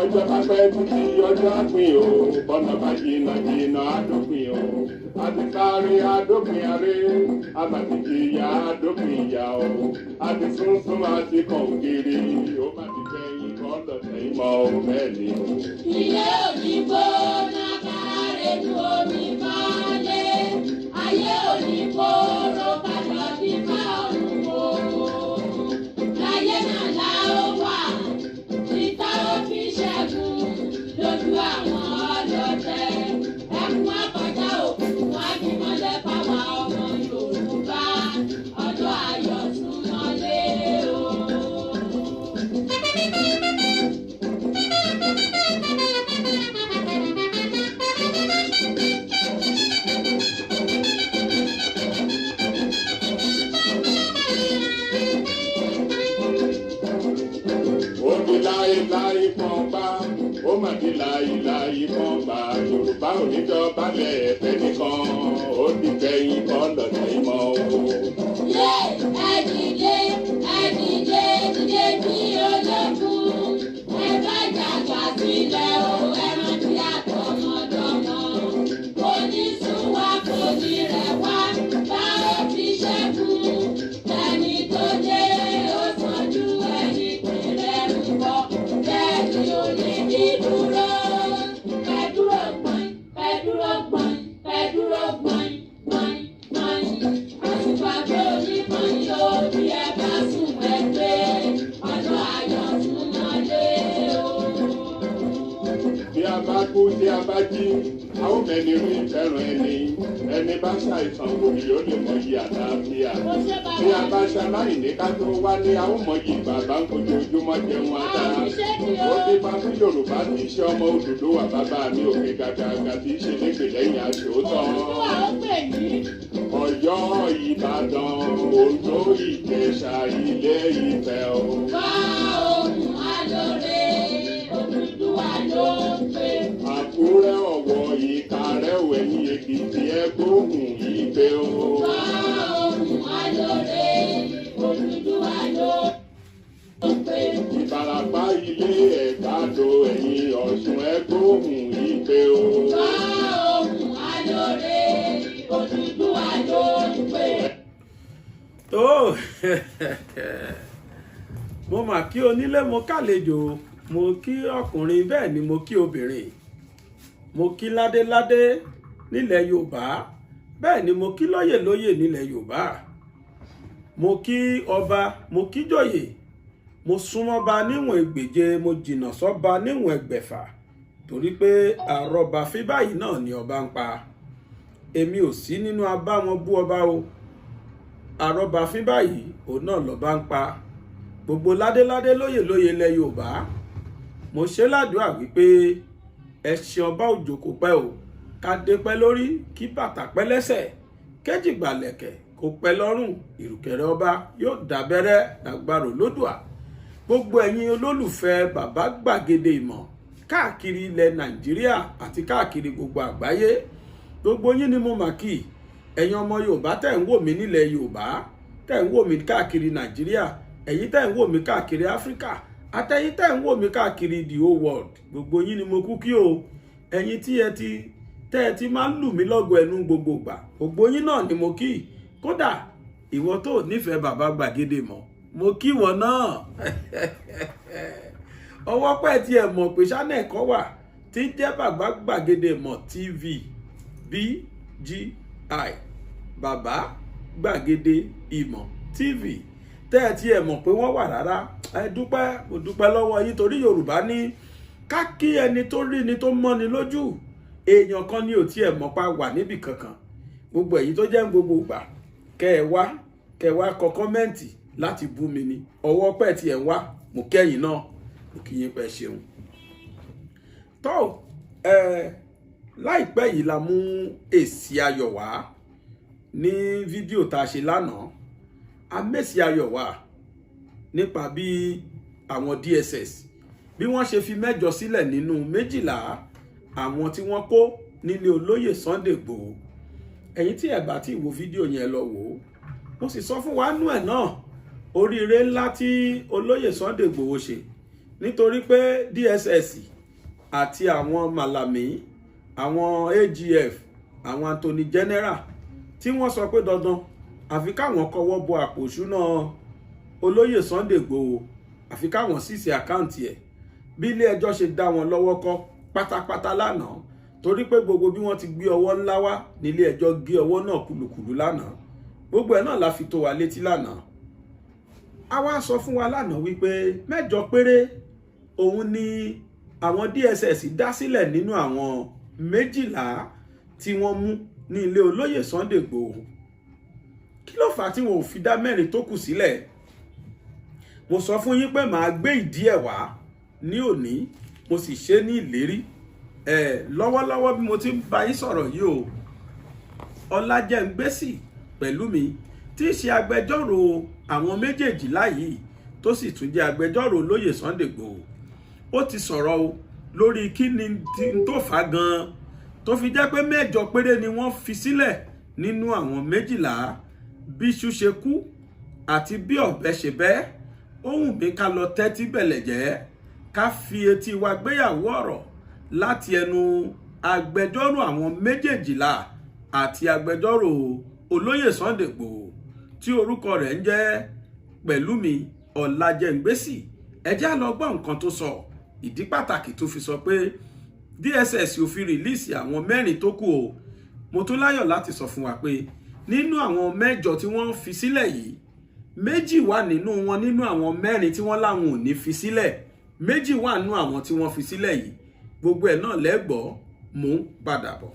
ọjọ́ bá pẹ́ títí ọjọ́ àpín o bọ́nà bá jìnnà jìnnà àdópin o àti sáré àdópin aré àbàtìkì ìyá àdópin ìyá o àti súnsún àti kọ̀ǹgìrì ó bá ti kẹ́yìn kọ́ lọ́tẹ̀ ìmọ̀ o bẹ́ẹ̀ ni o. ilé òyìnbó náà kárẹ̀ ju omi mọ́lé ayé òyìnbó ló padà bí bá ọ̀run o. láyé náà la ó wà títà ó fi ṣẹ́gun lójú àwọn ọlọ́tẹ̀ ẹkún àkọjá òkú wá bí mọ́lẹ̀ fáwọn ọmọ Yorùbá ọjọ́ ayọ̀ tún mọ́lé o. láì kan bá ó mà di láì kan bá Yorùbá ò ní dọ̀bálẹ̀ ẹ̀fẹ́ nìkan ó ti kẹ́yìn kọ́ lọ́tẹ̀ ìmọ̀ o. ẹ̀dìdé bí ológun ẹ bá jàgbá sílẹ̀ o ẹ rántí àtọmọdọ́mọ kò ní sún wá kò ní rẹ̀ wá bá ó fi ṣẹ́gun ẹni tó dé ó sànjú ẹni tẹ̀lé rúbọ bẹ́ẹ̀ ni ò lè ní dúró ẹ̀dúró gbọ̀n ẹ̀dúró gbọ̀n ẹ̀dúró gbọ̀n gbọ̀n gbọ̀n àtùpà tó ní gbọ̀n yóò bí ẹ bá sùn ẹgbẹ́ ọjọ́ ayọ̀ tún mọ́lé o. Bí a bá kú tí a bá jí a ó mẹ́ni rí ìfẹ́ràn ẹni bá ṣàìsàn òbí ó lè mọyì àlàáfíà bí a bá ṣaláìní ká tó wálé a ó mọyì bàbá ń fojoojúmọ́ jẹun ata ó dé bá fún Yorùbá tí í ṣe ọmọ òdòdó wà bàbá mi òkè gàgàgà tí í ṣe lépè lẹ́yìn aṣòótọ́ Ọ̀yọ́ Ìbàdàn Oǹdó Ìjẹ̀ṣà Ilé Ifẹ̀ o. Bá ohun alóore Odùduwà ló pé. Àkúrẹ́ Ọ̀wọ̀ Ìkàrẹ́ Ẹ̀yìn Èkìtì ẹgbóhùn Ìgbé o. Bá ohun alóore Odùduwà ló pé. Ìbàràpá Ilé Ẹ̀gbádò Ẹ̀yìn Ọ̀ṣun ẹgbóhùn Ìgbé o. Bá ohun alóore Odùduwà ló pé. Tó mo mà kí onílé mo kàlejò mo kí ọkùnrin bẹ́ẹ̀ ni mo kí obìnrin mo kí ládéládé nílẹ̀ Yorùbá bẹ́ẹ̀ ni mo kí lóyè lóyè nílẹ̀ Yorùbá mo kí ọba mo kí jòyè mo súnmọ́ba níwọ̀n ẹgbèje mo jìnnà sọ́ba níwọ̀n ẹgbẹ̀fà torí pé àrọ́bà fi báyìí náà ni ọba ń pa èmi ò sí nínú abá wọn bú ọba o àrọ́bà fi báyìí òun náà lọ́ba ń pa gbogbo ládéládé lóyè lóyè ilẹ̀ Yorùbá mo ṣe ládùúà wípé ẹṣin ọba òjò kò pẹ́ o ká dé pẹ́ lórí kí bàtà pẹ́ lẹ́sẹ̀ kéjìgbà lẹ̀kẹ̀ kò pẹ́ lọ́rùn ìrùkẹ̀rẹ̀ ọba yóò dábẹ́rẹ́ dàgbàrò lódùà gbogbo ẹ̀yin olólùfẹ́ bàbá gbàgede ìmọ̀ káàkiri ilẹ̀ Nàìjíríà àti káàkiri gbogbo àgbáyé gbogbo yín ni mo mà kí ẹ̀yin ọmọ Yorùbá tẹ̀ ń wò mí nílẹ̀ Yorùbá tẹ̀ ń wò mí káàkiri Nàìjíríà ẹ̀yin tẹ̀ ń wò mí káàkiri Áfíríkà àtẹ̀yin tẹ̀ ń wò mí káàkiri the whole world gbogbo yín ni mo kú kí o ẹ̀yin tí ẹ ti máa ń lù mí lọ́gọ̀ ẹnu gbogbo ìgbà gbogbo yín náà ni mo kí kódà ìwọ tó nífẹ̀ẹ́ bàbá gbàgede mọ̀ mo kí ìwọ náà ọwọ́ pẹ́ tí ẹ mọ̀ pé channel kan wà tí ń jẹ́ bàbá gbàgede mọ̀ TV BGI bàbá gbàgede ìmọ̀ TV tẹ́ ẹ tí ẹ mọ̀ pé wọ́n wà rárá ẹ dúpẹ́ mo dúpẹ́ lọ́wọ́ yín torí Yorùbá ní ká kí ẹni tó rí ni tó mọ́ni lójú èèyàn kan ní ò tí ẹ mọ̀ pa wà níbì kankan gbogbo èyí tó jẹ́ ń gbogbo ìgbà kẹ́ ẹ wá kọ kọ́mẹ́ǹtì láti bú mi ni ọwọ́ pẹ́ tí ẹ ń wá mo kẹ́yìn náà mo kí yín pẹ́ ṣeun tó láìpẹ́ yìí la mú èsì ayọ̀ wá ní fídíò tá a ṣe lánàá a mẹ́sì ayọ̀ wá nípa bí àwọn DSS bí wọ́n ṣe fi mẹ́jọ sílẹ̀ nínú 12 àwọn tí wọ́n kó nílé olóyè Sunday Igboho ẹ̀yin tí ẹ bá ti wo fídíò yẹn lọ wò ó mo sì sọ fún wa nú ẹ̀ náà oríire ńlá tí olóyè Sunday Igboho ṣe nítorí pé DSS àti àwọn Malami, àwọn AGF, àwọn Attorney General tí wọ́n sọ pé dandan àfi káwọn kọwọ́ bọ àpò ìṣúná olóyè Sunday Igboho, àfi káwọn sísè àkáǹtì ẹ̀. Bí ilé ẹjọ́ ṣe dá wọn lọ́wọ́ kọ́ pátápátá lánàá, torí pé gbogbo bí wọ́n ti gbé ọwọ́ ńlá wá nílé ẹjọ́ gé ọwọ́ náà kùlùkùlù lánàá. Gbogbo ẹ̀ náà la fi tó wa létí lánàá. A wá sọ fún wa lánàá wípé 8 péré òun ni àwọn DSS dá sílẹ̀ nínú àwọn 12 tí wọ́n mú ní ilé olóyè Sunday Igboho. Kí ló fà á tí wọn ò fi dá 4 tó kù sílẹ̀? Mo sọ fún yín pé màá gbé ìdí ẹ̀ wá ní òní, mo sì ṣe ní ìlérí. Lọ́wọ́lọ́wọ́ bí mo ti ń bá yín sọ̀rọ̀ yìí o, Ọlájẹ́ngbésì Pẹ̀lúmi tí í ṣe agbẹjọ́rò àwọn méjèèjìlá yìí tó sì tún jẹ́ agbẹjọ́rò olóyè Sunday Igboho, ó ti sọ̀rọ̀ o lórí kí ni tó fà gan-an tó fi jẹ́ pé 8 péré ni wọ́n fi sílẹ̀ nínú àwọn 12. Bí iṣu ṣe kú àti bí ọ̀bẹ ṣe bẹ́, ó wù mí ká lọ tẹ́tí bẹ̀lẹ̀ jẹ́, ká fi etí wa gbéyàwó ọ̀rọ̀ láti ẹnu agbẹjọ́rò àwọn 12 àti agbẹjọ́rò olóyè Sunday Igboho tí orúkọ rẹ̀ ń jẹ́ Pẹ̀lúmi Ọlájẹ́ngbésì. Ẹ jẹ́ á lọ gbọ́ nǹkan tó sọ, ìdí pàtàkì tó fi sọ pé DSS ò fi rìlíìsì àwọn 4 tó kù o. Mo tún láyọ̀ láti sọ fún wa pé nínú àwọn 8 tí wọ́n fi sílẹ̀ yìí, 2 wà nínú wọn nínú àwọn 4 tí wọ́n láwọn ò ní fi sílẹ̀. 2 wà nínú àwọn tí wọ́n fi sílẹ̀ yìí. Gbogbo ẹ̀ náà lẹ́gbọ́, mò ń padà bọ̀.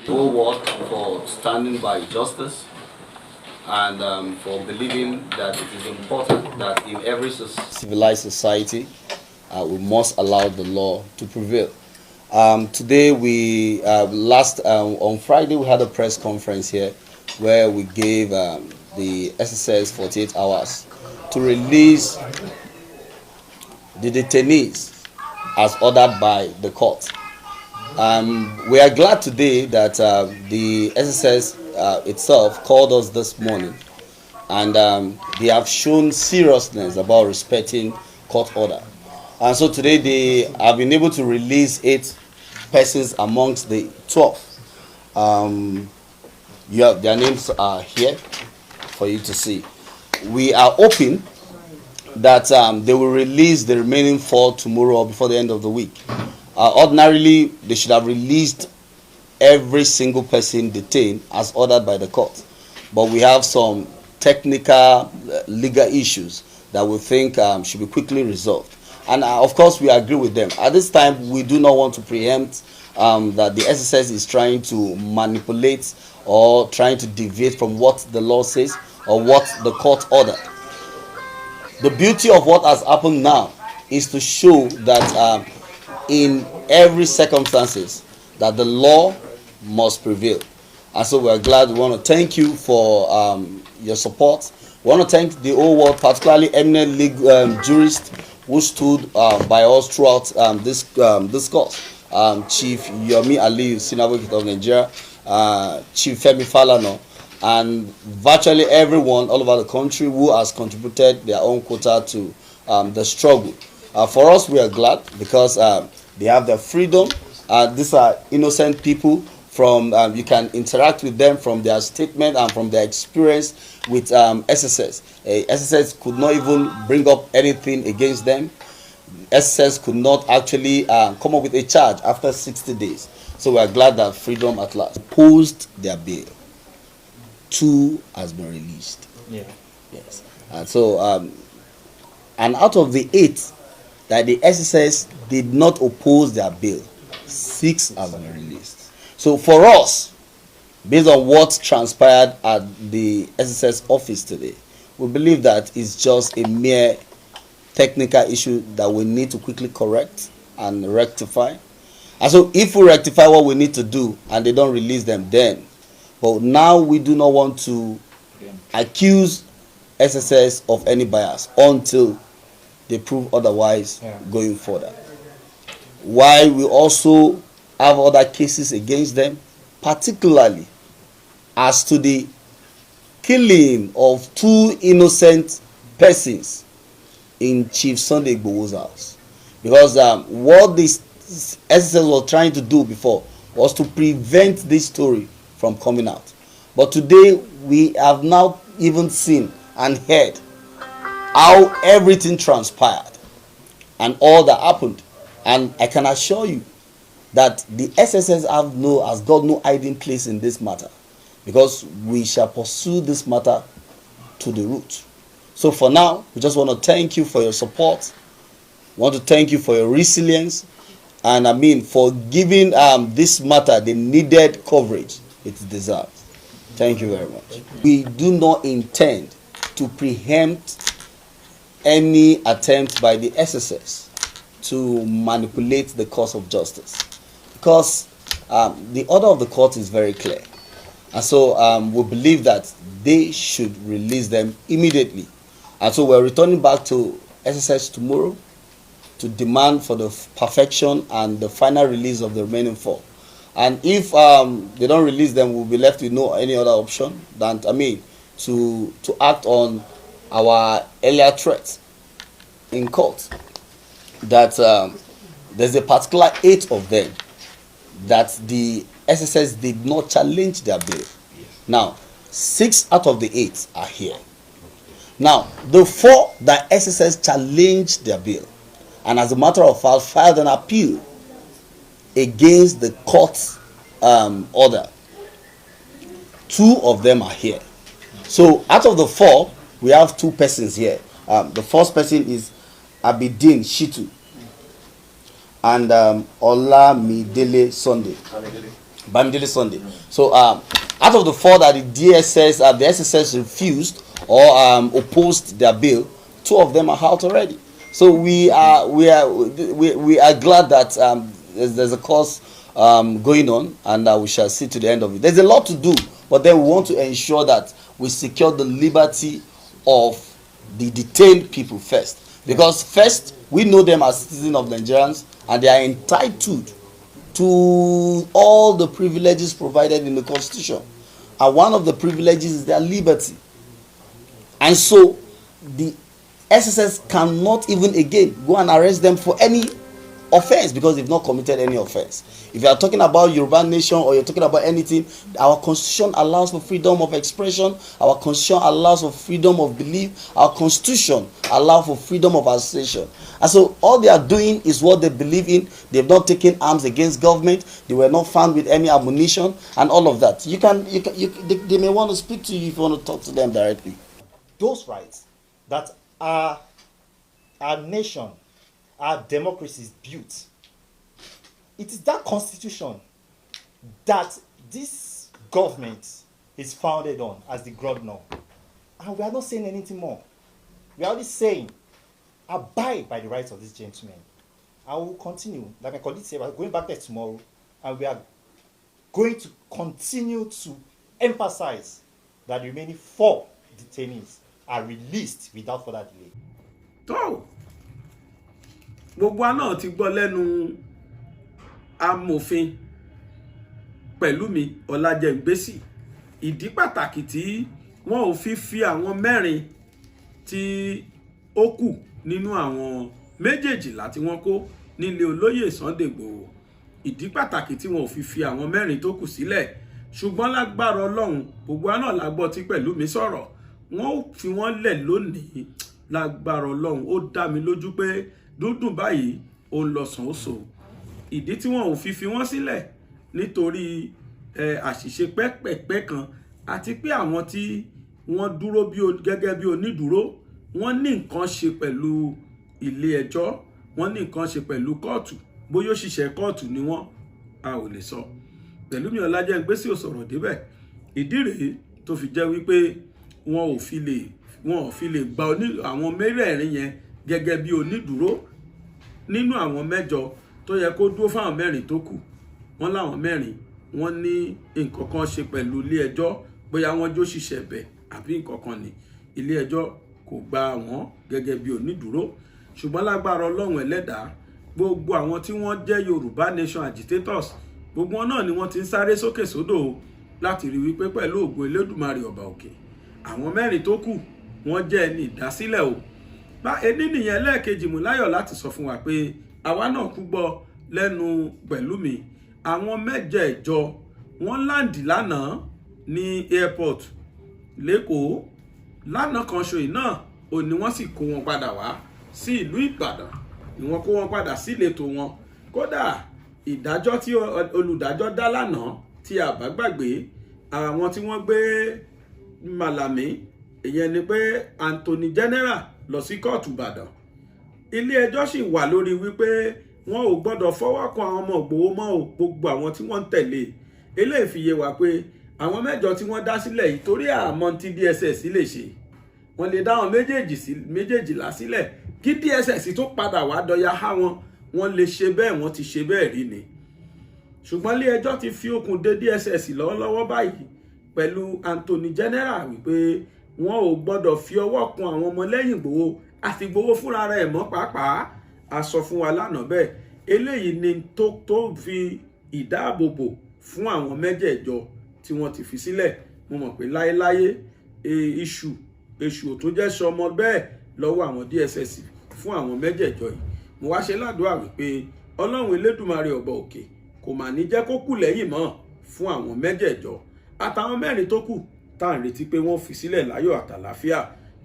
The whole world for standing by justice and for believing that it is important that in every civilized society we must allow the law to prevail. Today we on Friday we had a press conference here where we gave the SSS 48 hours to release the detainees as ordered by the court. We are glad today that the SSS itself called us this morning, and they have shown seriousness about respecting court order. And so today they have been able to release 8 persons amongst the 12. Their names are here for you to see. We are hoping that they will release the remaining 4 tomorrow or before the end of the week. Ordinarily, they should have released every single person detained as ordered by the court. But we have some technical legal issues that we think should be quickly resolved. And of course, we agree with them. At this time, we do not want to preempt that the SSS is trying to manipulate or trying to deviate from what the law says or what the court ordered. The beauty of what has happened now is to show that in every circumstances that the law must prevail. And so we are glad. We want to thank you for your support. We want to thank the whole world, particularly eminent legal jurists who stood by us throughout this course. Chief Yomi Ali, Senior Advocate of Nigeria, Chief Femi Falana, and virtually everyone all over the country who has contributed their own quota to the struggle. For us, we are glad because they have their freedom. These are innocent people. You can interact with them from their statement and from their experience with SSS. SSS could not even bring up anything against them. SSS could not actually come up with a charge after 60 days. So we are glad that freedom at last opposed their bail. 2 has been released. Yeah. Yes. And so, and out of the 8 that the SSS did not oppose their bail, 6 have been released. So for us, based on what transpired at the SSS office today, we believe that it's just a mere technical issue that we need to quickly correct and rectify. And so if we rectify what we need to do and they don't release them, then. But now we do not want to accuse SSS of any bias until they prove otherwise going further. While we also have other cases against them, particularly as to the killing of 2 innocent persons in Chief Sunday Igboho's house. Because what this SSS was trying to do before was to prevent this story from coming out. But today we have now even seen and heard how everything transpired and all that happened. And I can assure you that the SSS has got no hiding place in this matter, because we shall pursue this matter to the root. So for now, we just want to thank you for your support. We want to thank you for your resilience, and I mean for giving this matter the needed coverage it deserves. Thank you very much. We do not intend to preempt any attempt by the SSS to manipulate the course of justice, because the order of the court is very clear. And so we believe that they should release them immediately. And so we're returning back to SSS tomorrow to demand for the perfection and the final release of the remaining 4. And if they don't release them, we'll be left with no any other option than, to act on our earlier threat in court. That there's a particular 8 of them that the SSS did not challenge their bail. Now, 6 out of the 8 are here. Now, the 4 that SSS challenged their bail, and as a matter of fact, filed an appeal against the court's order, 2 of them are here. So, out of the 4, we have 2 persons here. The first person is Abidin Shitu and Olamidele Sunday. Bamidele Sunday. So out of the 4 that the SSS refused or opposed their bail, 2 of them are out already. So we are glad that there's a cause going on, and we shall see to the end of it. There's a lot to do, but then we want to ensure that we secure the liberty of the detained people first. Because first, we know them as citizens of Nigerians, and they are entitled to all the privileges provided in the Constitution. And one of the privileges is their liberty. And so, the SSS cannot even again go and arrest them for any offense, because they've not committed any offense. If you are talking about Yorubanation or you're talking about anything, our Constitution allows for freedom of expression, our Constitution allows for freedom of belief, our Constitution allows for freedom of association. And so all they are doing is what they believe in. They've not taken arms against government, they were not found with any ammunition and all of that. They may want to speak to you if you want to talk to them directly. Those rights that our nation, our democracy is built. It is that constitution that this government is founded on as the ground. And we are not saying anything more. We are only saying, abide by the rights of these gentlemen. I will continue, like my colleague said, we're going back there tomorrow, and we are going to continue to emphasize that the remaining 4 detainees are released without further delay. tó gbogbo náà ti gbọ́ lẹ́nu amòfin Pẹ̀lúmi Ọlájẹ́ngbésì ìdí pàtàkì tí wọ́n ò fi àwọn 4 tí ó kù nínú àwọn méjèèjìlá tí wọ́n kó nílé olóyè Sunday Igboho, ìdí pàtàkì tí wọ́n ò fi àwọn 4 tó kù sílẹ̀. Ṣùgbọ́n lágbára Ọlọ́run gbogbo náà la gbọ́ tí Pẹ̀lúmi sọ̀rọ̀, wọ́n ò fi wọ́n lẹ̀ lónìí. Lágbára Ọlọ́run ó dá mi lójú pé dúdùn báyìí ó lọ sàn ó so. Ìdí tí wọ́n ò fi wọ́n sílẹ̀ nítorí àṣìṣe pẹ́pẹ̀pẹ́ kan, àti pé àwọn tí wọ́n dúró gẹ́gẹ́ bí onídùúró, wọ́n ní nǹkan ṣe pẹ̀lú ilé ẹjọ́, wọ́n ní nǹkan ṣe pẹ̀lú kóòtù, bóyá òṣìṣẹ́ kóòtù ni wọ́n, a ò lè sọ. Pẹ̀lúmi Ọlájẹ́ngbésí ò sọ̀rọ̀ débẹ̀. Ìdí rèé tó fi jẹ́ wípé wọn ò fi lè gba àwọn mẹ́rẹ̀ẹ̀rin yẹn gẹ́gẹ́ bí onídùúró nínú àwọn 8 tó yẹ kó dúró fáwọn 4 tó kù. Wọ́n láwọn 4 wọ́n ní nǹkan kan ṣe pẹ̀lú ilé ẹjọ́, bóyá wọ́n jó ṣiṣẹ́ bẹ̀ àbí nǹkan kan ni. Ilé ẹjọ́ kò gba wọ́n gẹ́gẹ́ bí onídùúró. Ṣùgbọ́n lágbára Ọlọ́run Ẹlẹ́dàá, gbogbo àwọn tí wọ́n jẹ́ Yorubanation agitators, gbogbo wọn náà ni wọ́n ti ń sáré sókè sódò láti rí wípé pẹ̀lú ògo Elédùmarè ọba òkè àwọn 4 tó kù wọ́n jẹ́ ẹni ìdásílẹ̀ o. Bá ẹni nìyẹn lẹ́ẹ̀kejì mú láyọ̀ láti sọ fún wa pé àwa náà kú gbọ́ lẹ́nu Pẹ̀lúmi. Àwọn 8 wọ́n láǹdì lánàá ní airport lẹ́kọ̀ọ́. Lánàá kan ṣoyí náà ò ní wọ́n sì kó wọn padà wá sí ìlú Ìbàdàn, ni wọ́n kó wọn padà sí ìletò wọn. Kódà ìdájọ́ tí olùdájọ́ dá lánàá tí a bá gbàgbé, àwọn tí wọ́n gbé Màlàmí, ìyẹn ni pé Anthony General lọ sí kóòtù Ìbàdàn. Ilé ẹjọ́ sì wà lórí wípé wọn ò gbọ́dọ̀ fọwọ́ kan àwọn ọmọ Ìgbòho mọ́ o, gbogbo àwọn tí wọ́n ń tẹ̀lé. Eléyìí fi yé wa pé àwọn 8 tí wọ́n dá sílẹ̀ yìí torí àmọ́ tí DSS lè ṣe, wọ́n lè dá àwọn méjèèjìlá sílẹ̀ kí DSS tó padà wá dọ̀yà há wọ́n lè ṣe bẹ́ẹ̀, wọ́n ti ṣe bẹ́ẹ̀ rí ni. Ṣùgbọ́n ilé ẹjọ́ ti fi okùn dé DSS lọ́wọ́lọ́wọ́ báyìí pẹ̀lú Anthony General wípé wọn ò gbọ́dọ̀ fi ọwọ́ kan àwọn ọmọlẹ́yìn Ìgbòho àti Ìgbòho fúnra rẹ̀ mọ́ pàápàá. A sọ fún wa lánàá bẹ́ẹ̀. Eléyìí ni tó fi ìdáàbòbò fún àwọn 8 tí wọ́n ti fi sílẹ̀. Mo mọ̀ pé láyéláyé èṣù tó jẹ́ sọmọ bẹ́ẹ̀ lọ́wọ́ àwọn DSS fún àwọn 8 yìí. Mo wá ṣe ládùúrà wípé Ọlọ́run Elédùmarè ọba òkè kò mà ní jẹ́ kó kù lẹ́yìn mọ́ fún àwọn 8 àtàwọn 4 tó kù tá à ń retí pé wọ́n fi sílẹ̀ láyọ̀ àtàlàáfíà.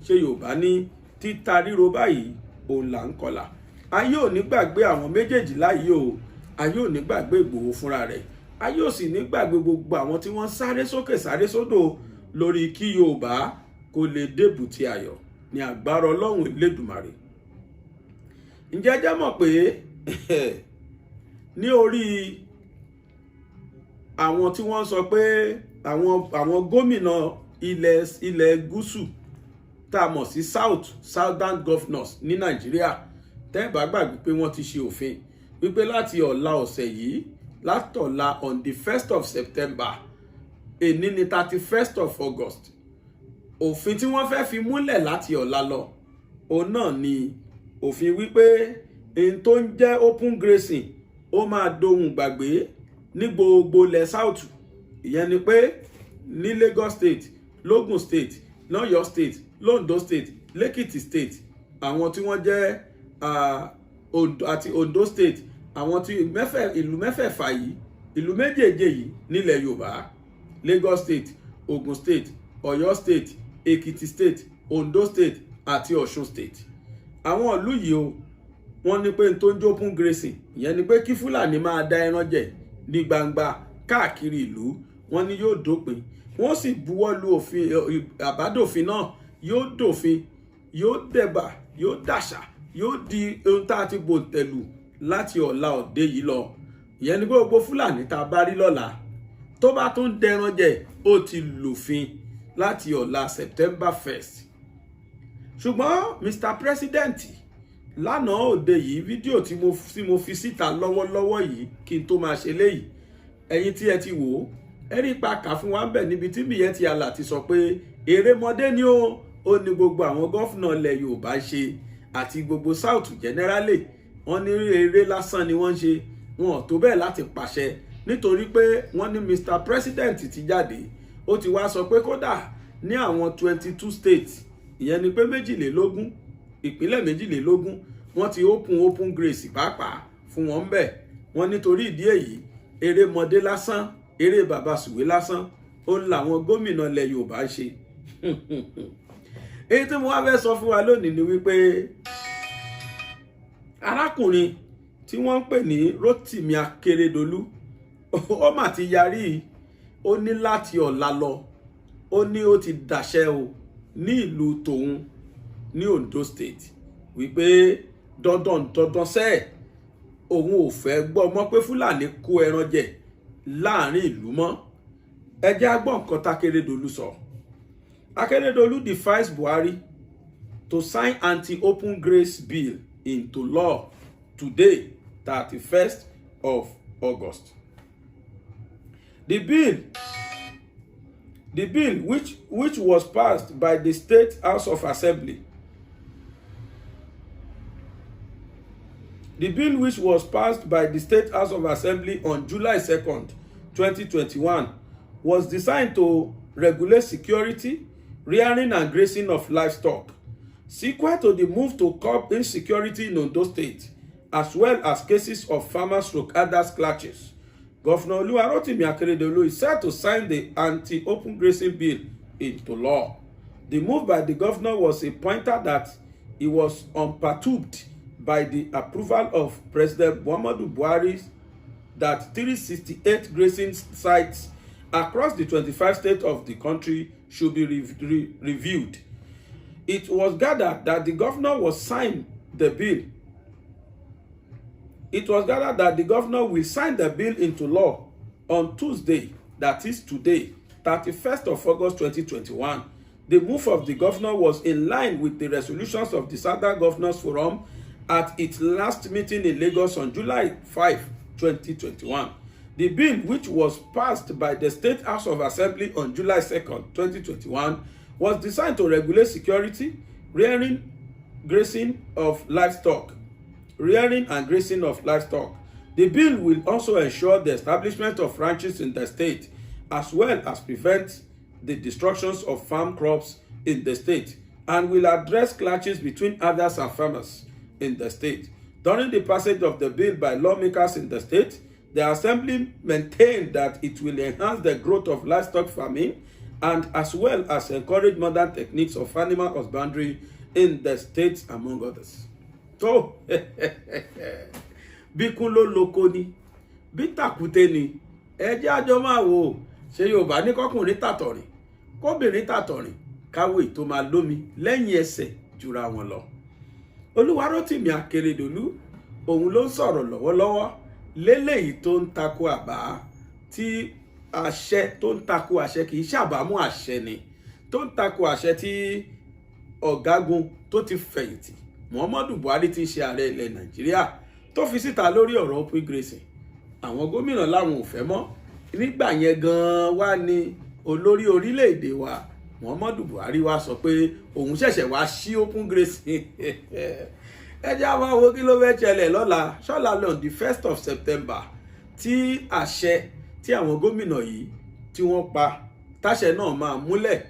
Ṣé Yorùbá ní títa ríro báyìí òun là ń kọlà. Ayé ò ní gbàgbé àwọn 2 láyé o. Ayé ò ní gbàgbé Ìgbòho fúnra rẹ̀. Ayé ò sì ní gbàgbé gbogbo àwọn tí wọ́n sáré sókè sáré sódò lórí kí Yorùbá kó lè débùtì ayọ̀ ní agbára Ọlọ́run Elédùmarè. Ǹjẹ́ jẹ́ mọ̀ pé ní orí àwọn tí wọ́n sọ pé àwọn gómìnà ilẹ̀ gúúsù tá a mọ̀ sí southern governors ní Nàìjíríà, tẹ́ bá gbàgbé pé wọ́n ti ṣe òfin wípé láti ọ̀la ọ̀sẹ̀ yìí, látọ̀la on the 1st of September, èní ni 31st of August, òfin tí wọ́n fẹ́ fi múlẹ̀ láti ọ̀la lọ òun náà ni òfin wípé èyí tó ń jẹ́ open grazing ó máa dohun gbàgbé ní gbogbo ilẹ̀ south. Ìyẹn ni pé ní Lagos state, l'Ogun state, l'Ọ̀yọ́ state, l'Ondo state, l'Èkìtì state, àwọn tí wọ́n jẹ́ àti Ondo state, àwọn tí ìlú mẹ́fẹ̀ẹ̀fà yìí, ìlú méjèèjì yìí nílẹ̀ Yorùbá, Lagos state, Ogun state, Ọ̀yọ́ state, Èkìtì state, Ondo state àti Ọ̀ṣun state. Àwọn ìlú yìí o, wọ́n ní pé tó ń jókun grazing, ìyẹn ni pé kí Fúlàní máa dá ẹran jẹ ní gbangba káàkiri ìlú, wọ́n ní yóò dópin. Wọ́n sì buwọ́ lu òfin àbádòfin náà, yóò dòfin, yóò dẹ̀bà, yóò dàṣà, yóò di ohun tá a ti bò tẹ̀lù láti ọ̀la òde yìí lọ. Ìyẹn ni gbogbo Fúlàní tá a bá rí lọ́la tó bá tún dẹran jẹ, ó ti lòfin láti ọ̀la September 1st. Ṣùgbọ́n Mr. President lánàá òde yìí, fídíò tí mo fi síta lọ́wọ́lọ́wọ́ yìí kí n tó máa ṣe léyìí, ẹ̀yin tí ẹ ti wò ó, ẹ rí pa kà fún wa ń bẹ̀ níbi tí Miyetti ti àlà ti sọ pé erémọdé ni ó ní gbogbo àwọn gọ́fúnà ilẹ̀ Yorùbá ṣe àti gbogbo South generally. Wọ́n ní eré lásán ni wọ́n ń ṣe, wọn ò tó bẹ́ẹ̀ láti pàṣẹ nítorí pé wọ́n ní Mr. President ti jáde, ó ti wá sọ pé kódà ní àwọn 22 states, ìyẹn ni pé 22 ìpínlẹ̀ 22 wọ́n ti open grace pàápàá fún wọn bẹ́ẹ̀. Wọ́n nítorí ìdí èyí erémọdé lásán, eré bàbá sùwé lásán ó ń làwọn gómìnà ilẹ̀ Yorùbá ń ṣe. Èyí tí mo wá fẹ́ sọ fún wa lónìí ni wípé arákùnrin tí wọ́n ń pè ní Rotimi Akeredolu ó mà ti yarí, ó ní láti ọ̀la lọ, ó ní ó ti dàṣẹ o ní ìlú tòun ní Ondo state wípé dandan sẹ́ẹ̀ òun ò fẹ́ gbọ́ mọ́ pé Fúlàní kó ẹran jẹ láàrin ìlú mọ́. Ẹ jẹ́ á gbọ́ nǹkan t'Akérédolú sọ. Akérédolú defies Buhari to sign anti-open grace bill into law today, 31st of August. The bill which was passed by the State House of Assembly, on July 2nd, 2021 was designed to regulate security, rearing and grazing of livestock, sequel to the move to curb insecurity in Ondo State, as well as cases of farmer/others clashes. Governor Oluwarotimi Akeredolu is set to sign the anti-open grazing bill into law. The move by the governor was a pointer that he was unperturbed by the approval of President Muhammadu Buhari that 368 grazing sites across the 25 states of the country should be reviewed. It was gathered that the governor will sign the bill. It was gathered that the governor will sign the bill into law on Tuesday, that is today, 31st of August 2021. The move of the governor was in line with the resolutions of the Southern Governors Forum at its last meeting in Lagos on July 5, 2021. The bill, which was passed by the State House of Assembly on July 2nd, 2021, was designed to regulate security, rearing and grazing of livestock. The bill will also ensure the establishment of ranches in the state, as well as prevent the destructions of farm crops in the state, and will address clashes between others and farmers in the state. During the passage of the bill by lawmakers in the state, the Assembly maintained that it will enhance the growth of livestock farming and as well as encourage modern techniques of animal husbandry in the state, among others. So, bí kún ló lóko ni, bí tàkúté ni, ẹ jẹ́ àjọ máa wò ó. Ṣé Yorùbá ní kọ́kùnrin tàtọ̀rìn, kóbìnrin tàtọ̀rìn, káwé tó máa lómi lẹ́yìn ẹsẹ̀ jura wọn lọ. Olúwarótìmí Akérédolú, òun ló ń sọ̀rọ̀ lọ́wọ́lọ́wọ́ léléyìí tó ń tako àbá tí àṣẹ tó ń tako àṣẹ kì í ṣàbámú àṣẹ ni, tó ń tako àṣẹ tí ọ̀gágun tó ti fẹ̀yìntì Muhammadu Buhari ti ṣe ààrẹ ilẹ̀ Nàìjíríà tó fi síta lórí ọ̀rọ̀ open grazing. Àwọn gómìnà láwọn ò fẹ́ mọ́. Nígbà yẹn gan-an wá ní olórí orílẹ̀-èdè wa Muhammadu Buhari wá sọ pé òun ṣẹ̀ṣẹ̀ wá sí open grazing. Ẹ jẹ́ á máa wo kí ló fẹ́ ṣẹlẹ̀ lọ́la ṣọ́la on the 1st of September tí àṣẹ tí àwọn gómìnà yìí tí wọ́n pa táṣẹ náà máa múlẹ̀.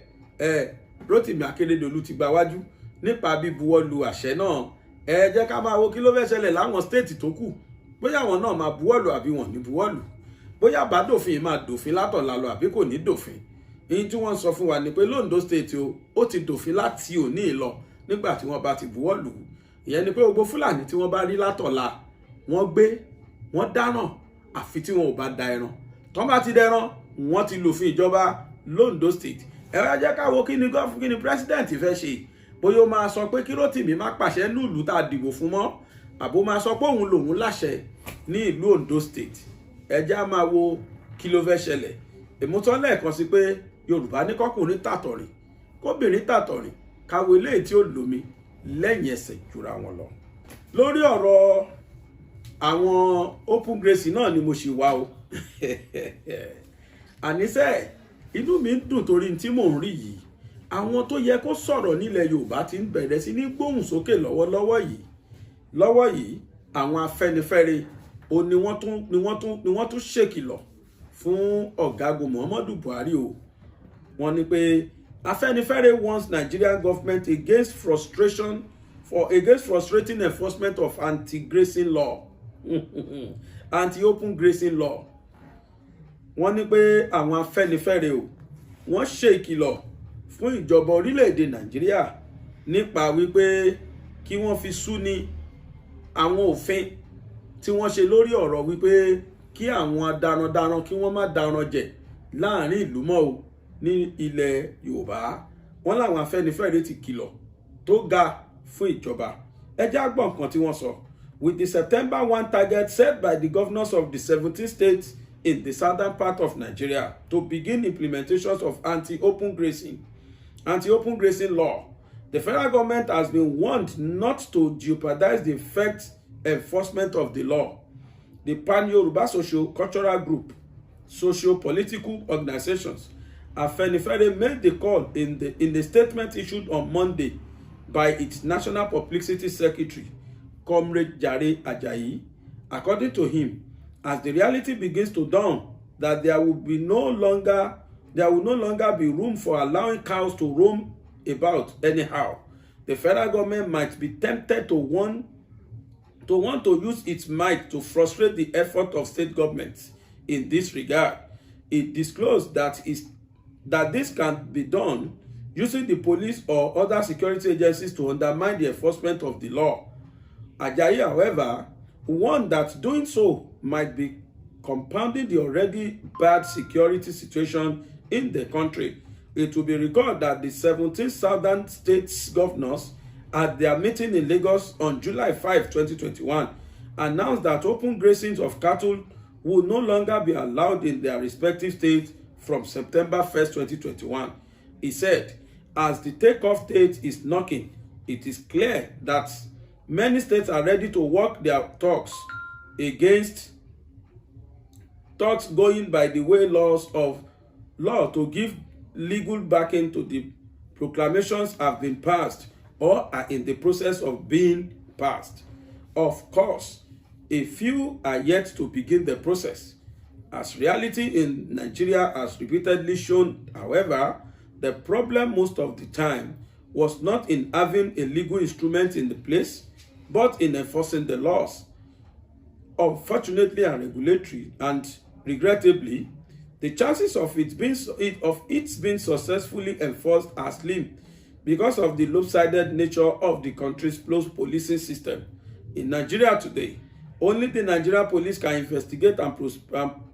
Rótìmí Akérédolú ti gba wájú nípa bíbuwọ́lù àṣẹ náà. Ẹ jẹ́ ká máa wo kí ló fẹ́ ṣẹlẹ̀ láwọn stéètì tó kù, bóyá àwọn náà máa buwọ́lù àbí wọn ní buwọ́lù, bóyá bá dòfin máa dòfin látọ̀la lọ àbí kò ní dòfin. Èyí tí wọ́n sọ fún wa ni pé l'Ondo state ó ti dòfin láti òní lọ nígbà tí wọ́n bá ti buwọ́lù. Ìyẹn ni pé gbogbo Fúlàní tí wọ́n bá rí látọ̀la wọ́n gbé wọ́n dáràn àfi tí wọn ò bá da ẹran. Tọ́n bá ti dẹran wọ́n ti lòfin ìjọba l'Ondo state. Ẹ wá jẹ́ ká wo kí ni president fẹ́ ṣe. Bóyá ó máa sọ pé kí Rótìmí má pàṣẹ ní ìlú tá a dìbò fún mọ́, àbó máa sọ pé òun lòun láṣẹ ní ìlú Ondo state. Ẹ jẹ́ á máa wo kí ló fẹ́ ṣẹlẹ̀. Èmútọ́ lẹ́ẹ̀kan sí pé Yorùbá ní kọ́kùnrin tàtọ̀rìn, kóbìnrin tàtọ̀rìn, káwé léè tí ó lómi lẹ́yìn ẹsẹ̀ jura wọn lọ. Lórí ọ̀rọ̀ àwọn open grazing náà ni mo ṣì wá o. Àníṣe inú mi ń dùn torí tí mò ń rí yìí. Àwọn tó yẹ kó sọ̀rọ̀ nílẹ̀ Yorùbá ti ń bẹ̀rẹ̀ sí ní gbóhùn sókè lọ́wọ́ yìí. Àwọn Afẹ́nifẹ́re ni wọ́n tún ṣèkìlọ̀ fún ọ̀gágun Muhammadu Buhari o. Wọ́n ní pé Afẹ́nifẹ́re warns Nigerian government against frustrating enforcement of anti-grazing law, anti-open grazing law. Wọ́n ní pé àwọn Afẹ́nifẹ́re o, wọ́n ṣe ìkìlọ̀ fún ìjọba orílẹ̀-èdè Nàìjíríà nípa wípé kí wọ́n fi sú ní àwọn òfin tí wọ́n ṣe lórí ọ̀rọ̀ wípé kí àwọn darandaran kí wọ́n má daran jẹ láàrin ìlú mọ́ o ní ilẹ̀ Yorùbá. Wọ́n láwọn Afẹ́nifẹ́re ti kìlọ̀ tó ga fún ìjọba. Ẹ jẹ́ á gbọ́ nǹkan tí wọ́n sọ. With the September 1 target set by the governors of the 17 states in the southern part of Nigeria to begin implementations of anti-open grazing law. The federal government has been warned not to jeopardize the effective enforcement of the law. The Pan-Yoruba socio-cultural group, socio-political organizations, Afenifere made the call in the statement issued on Monday by its National Publicity Secretary, Comrade Jare Ajayi. According to him, as the reality begins to dawn that there will no longer be room for allowing cows to roam about anyhow, the federal government might be tempted to want to use its might to frustrate the effort of state governments in this regard. It disclosed that this can be done using the police or other security agencies to undermine the enforcement of the law. Ajayi, however, warned that doing so might be compounding the already bad security situation in the country. It will be recalled that the 17 southern states governors at their meeting in Lagos on July 5, 2021, announced that open grazing of cattle will no longer be allowed in their respective states from September 1st, 2021. He said, as the takeoff date is knocking, it is clear that many states are ready to work their talks going by the way law to give legal backing to the proclamations have been passed or are in the process of being passed. Of course, a few are yet to begin the process. As reality in Nigeria has repeatedly shown, however, the problem most of the time was not in having a legal instrument in the place, but in enforcing the laws. Unfortunately and regulatory and regrettably, the chances of its being successfully enforced are slim because of the lopsided nature of the country's policing system. In Nigeria today, only the Nigerian police can investigate and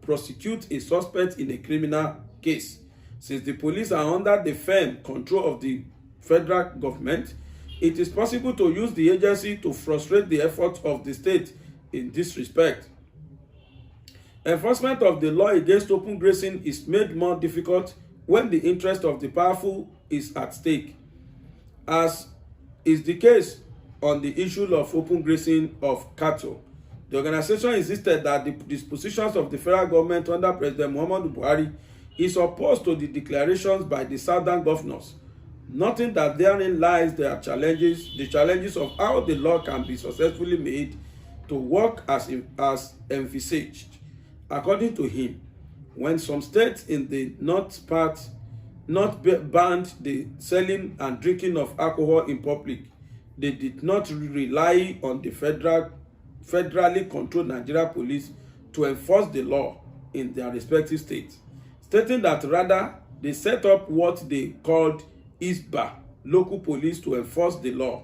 prosecute a suspect in a criminal case. Since the police are under the firm control of the federal government, it is possible to use the agency to frustrate the efforts of the state in this respect. Enforcement of the law against open grazing is made more difficult when the interest of the powerful is at stake, as is the case on the issue of open grazing of cattle. The organization insisted that the dispositions of the federal government under President Muhammadu Buhari is opposed to the declarations by the southern governors, noting that therein lies the challenges of how the law can be successfully made to work as envisaged. According to him, when some states in the north banned the selling and drinking of alcohol in public, they did not rely on the federally controlled Nigeria police to enforce the law in their respective states, stating that rather they set up what they called ISBA, local police, to enforce the law.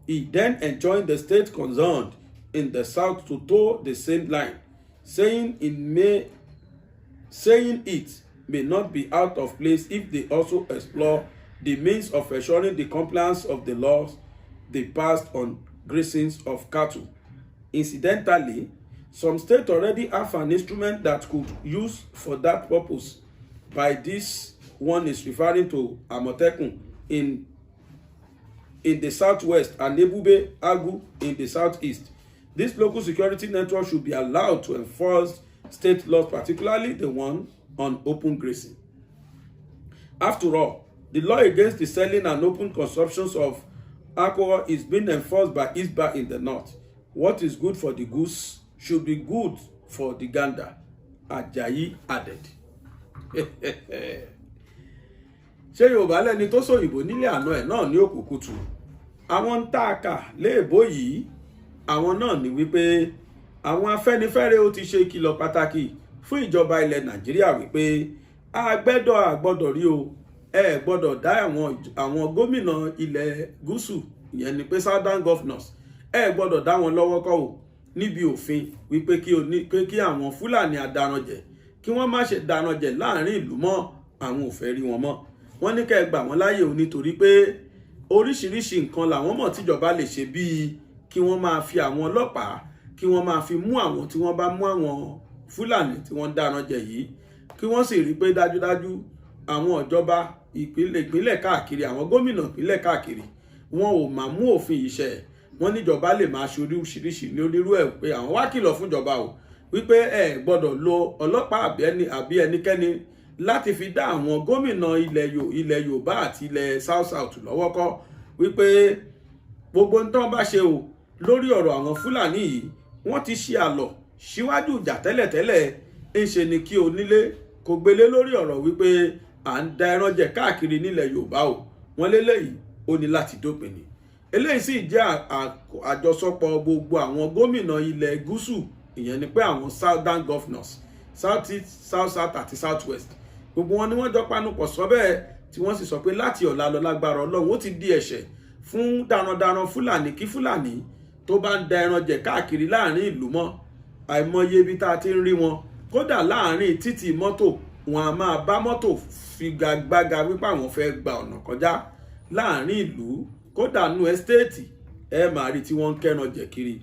He then enjoined the state concerned in the south to toe the same line, saying it may not be out of place if they also explore the means of ensuring the compliance of the laws they passed on grazing of cattle. Incidentally, some states already have an instrument that could use for that purpose. By this, one is referring to Amotekun in the southwest and Ebube Agu in the southeast. This local security network should be allowed to enforce state laws, particularly the one on open grazing. After all, the law against the selling and open consumptions of alcohol is being enforced by ISBA in the north. What is good for the goose should be good for the gander, Ajayi added. Ṣé Yorùbá lẹ́ni tó sòyìnbó nílé àná ẹ̀ náà ní òkùnkùtù? Àwọn ń tààkà léèbó yìí, àwọn náà ní wípé àwọn Afẹ́nifẹ́re ó ti ṣe ìkìlọ̀ pàtàkì fún ìjọba ilẹ̀ Nàìjíríà wípé àgbọ́dọ̀ rí o, ẹ gbọ́dọ̀ dá àwọn gómìnà ilẹ̀ gúúsù, ìyẹn ni pé southern governors, ẹ gbọ́dọ̀ dá wọn lọ́wọ́ kọ́ o níbi òfin wípé kí àwọn Fúlàní adaranjẹ̀ kí wọ́n má ṣe daranjẹ̀ láàrin ìlú mọ́, àwọn ò fẹ́ rí wọn mọ́. Wọ́n ní kẹ́ ẹ gbà wọ́n láyè o nítorí pé oríṣiríṣi nǹkan làwọn mọ̀ tíjọba lè ṣe, bíi kí wọ́n máa fi àwọn ọlọ́pàá kí wọ́n máa fi mú àwọn tí wọ́n bá mú àwọn Fúlàní tí wọ́n dáná jẹ yìí kí wọ́n sì rí pé dájúdájú àwọn ìjọba ìpínlẹ̀ káàkiri àwọn gómìnà ìpínlẹ̀ káàkiri wọn ò máa mú òfin yìí ṣẹ. Wọ́n níjọba lè máa ṣe oríṣiríṣi lórírú ẹ̀ pé àwọn wá kìlọ̀ fún ìjọba o wípé ẹ gbọ́dọ̀ lo ọlọ́pàá àbí ẹnikẹ́ni láti fi dá àwọn gómìnà ilẹ̀ Yorùbá àti ilẹ̀ South lọ́wọ́ kọ́ wípé gbogbo ń tán bá ṣe o lórí ọ̀rọ̀ àwọn Fúlàní yìí wọ́n ti ṣe àlọ́ síwájú ìjà tẹ́lẹ̀tẹ́lẹ̀ ń ṣe ni kí onílé kò gbélé lórí ọ̀rọ̀ wípé à ń da ẹran jẹ káàkiri nílẹ̀ Yorùbá o wọ́n léléyìí ó ní láti dópin ni. Eléyìí sì jẹ́ àjọsọpọ̀ gbogbo àwọn gómìnà ilẹ̀ gúúsù, ìyẹn ni pé àwọn southern governors, south east, south south àti south west, gbogbo wọn ni wọ́n jọ panupọ̀ sọ bẹ́ẹ̀ tí wọ́n sì sọ pé láti ọ̀la lọ lágbára Ọlọ́run ó ti di ẹ̀ṣẹ̀ fún darandaran Fúlàní kí Fúlàní tó bá ń da ẹran jẹ káàkiri láàrin ìlú mọ́. Àìmọye ibi tá a ti ń rí wọn kódà láàrin títì mọ́tò wọn a máa bá mọ́tò figagbága wípé àwọn fẹ́ gba ọ̀nà kọjá láàrin ìlú, kódà nú ẹ́stéètì ẹ máa rí tí wọ́n ń kẹ́ran jẹ kiri.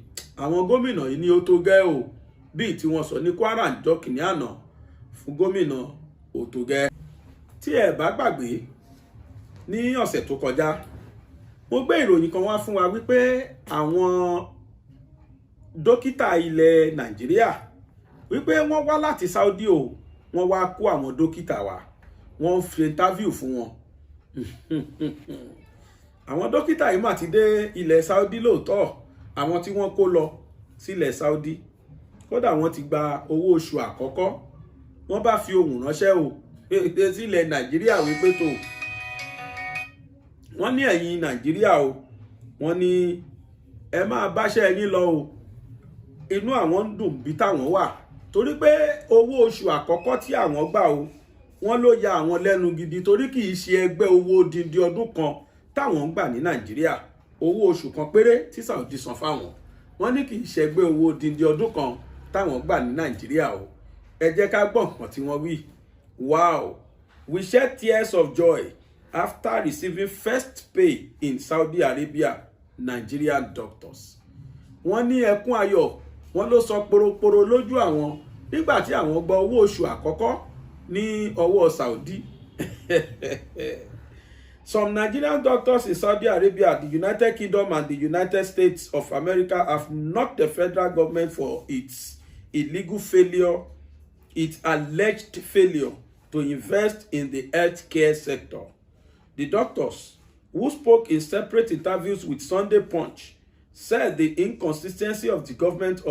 Àwọn gómìnà yìí ní ó tó gẹ́ o bíi tí wọ́n sọ ní Kwara ńjọ́ kìíní àná fún gómìnà ó tó gẹ́. Tí ẹ bá gbàgbé ní ọ̀sẹ̀ tó kọjá mo gbé ìròyìn kan wá fún wa wípé àwọn dókítà ilẹ̀ Nàìjíríà wípé wọ́n wá láti Saudi o, wọ́n wá kó àwọn dókítà wa, wọ́n fi interview fún wọn. Àwọn dókítà yìí mà ti dé ilẹ̀ Saudi lóòótọ́, àwọn tí wọ́n kó lọ sílẹ̀ Saudi kódà wọ́n ti gba owó oṣù àkọ́kọ́, wọ́n bá fi ohùn ránṣẹ́ o sílẹ̀ Nàìjíríà wípé tó wọ́n ní ẹ̀yin Nàìjíríà o, wọ́n ní ẹ máa báṣẹ́ yín lọ o, inú àwọn ń dùn bí táwọn wà torí pé owó oṣù àkọ́kọ́ tí àwọn gbà o wọ́n ló ya àwọn lẹ́nu gidi torí kì í ṣe ẹgbẹ́ owó odindi ọdún kan táwọn ń gbà ní Nàìjíríà, owó oṣù kan péré tí Saudi san fáwọn. Wọ́n ní kì í ṣe ẹgbẹ́ owó odindi ọdún kan táwọn gbà ní Nàìjíríà o. Ẹ jẹ́ ká gbọ́ nǹkan tí wọ́n wí. Wow, we shed tears of joy after receiving first pay in Saudi Arabia, Nigerian doctors. Wọ́n ní ẹkún ayọ̀ wọ́n ló sọ poroporo lójú àwọn nígbà tí àwọn gba owó oṣù àkọ́kọ́ ní ọwọ́ Saudi. Some Nigerian doctors in Saudi Arabia, the United Kingdom and the United States of America have knocked the federal government for its alleged failure to invest in the healthcare sector. The doctors, who spoke in separate interviews with Sunday Punch, said the inconsistency of the government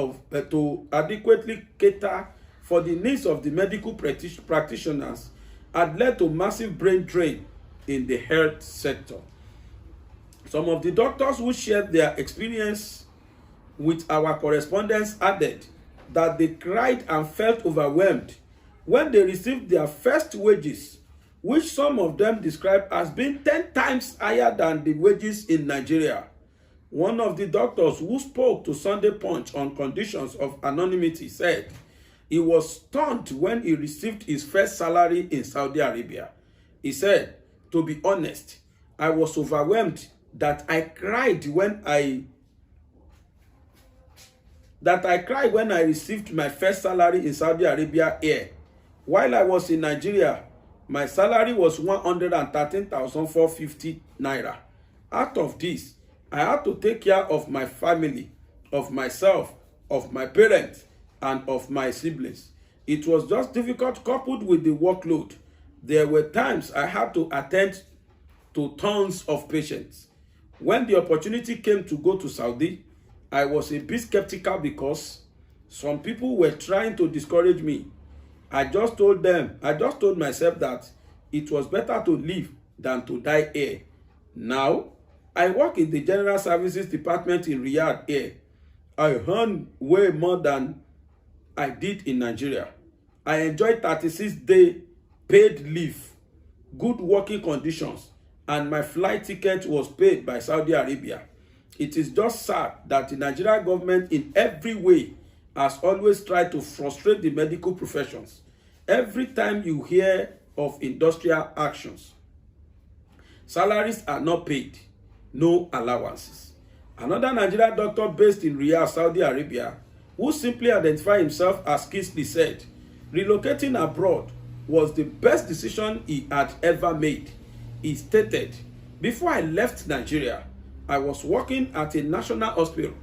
to adequately cater for the needs of the medical practitioners had led to massive brain drain in the health sector. Some of the doctors who shared their experience with our correspondents added that they cried and felt overwhelmed when they received their first wages, which some of them described as being 10 times higher than the wages in Nigeria. One of the doctors who spoke to Sunday Punch on conditions of anonymity said he was stunned when he received his first salary in Saudi Arabia. He said, "To be honest, I was overwhelmed that I cried when I received my first salary in Saudi Arabia here. While I was in Nigeria, my salary was 113,450 naira. Out of this, I had to take care of my family, of myself, of my parents, and of my siblings. It was just difficult coupled with the workload. There were times I had to attend to tons of patients. When the opportunity came to go to Saudi, I was a bit skeptical because some people were trying to discourage me. I just told myself that it was better to live than to die here. Now, I work in the General Services Department in Riyadh here. I earn way more than I did in Nigeria. I enjoy 36-day paid leave, good working conditions, and my flight ticket was paid by Saudi Arabia. It is just sad that the Nigerian government in every way has always tried to frustrate the medical professions. Every time you hear of industrial actions, salaries are not paid, no allowances." Another Nigerian doctor based in Riyadh, Saudi Arabia, who simply identified himself as Kingsley, said relocating abroad was the best decision he had ever made. He stated, "Before I left Nigeria, I was working at a national hospital.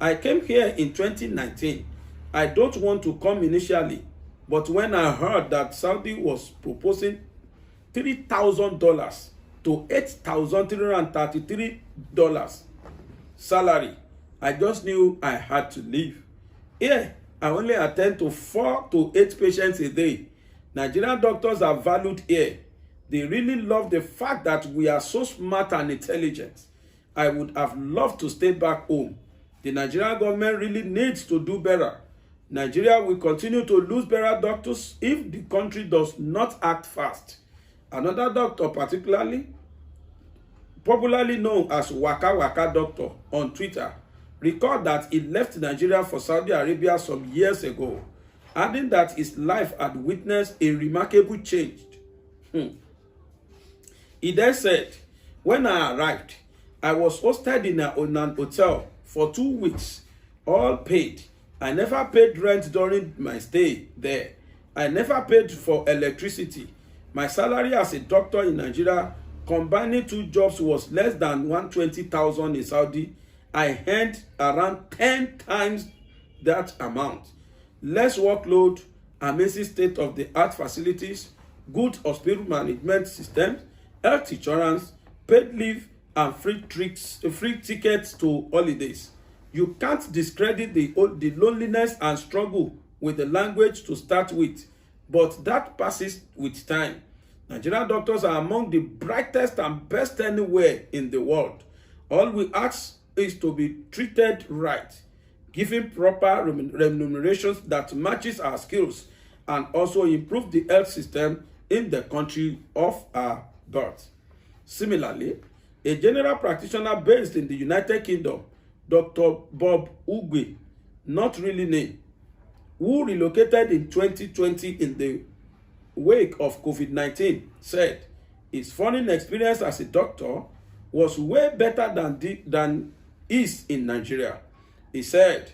I came here in 2019. I don't want to come initially, but when I heard that Saudi was proposing $3,000 to $8,333 salary, I just knew I had to leave. Here, I only attend to 4 to 8 patients a day. Nigerian doctors are valued here. They really love the fact that we are so smart and intelligent. I would have loved to stay back home. The Nigerian government really needs to do better. Nigeria will continue to lose better doctors if the country does not act fast." Another doctor, popularly known as Waka Waka Doctor on Twitter, recalled that he left Nigeria for Saudi Arabia some years ago, adding that his life had witnessed a remarkable change. He then said, "When I arrived, I was hosted in an hotel for 2 weeks, all paid. I never paid rent during my stay there. I never paid for electricity. My salary as a doctor in Nigeria, combining 2 jobs, was less than 120,000 in Saudi. I earned around 10 times that amount. Less workload, amazing state-of-the-art facilities, good hospital management systems, health insurance, paid leave, and free tickets to holidays. You can't discredit the loneliness and struggle with the language to start with, but that passes with time. Nigerian doctors are among the brightest and best anywhere in the world. All we ask is to be treated right, given proper remunerations that matches our skills, and also improve the health system in the country of our birth." Similarly, a general practitioner based in the United Kingdom, Dr. Bob Ugwe, not really named, who relocated in 2020 in the wake of COVID-19, said his foreign experience as a doctor was way better than his in Nigeria. He said,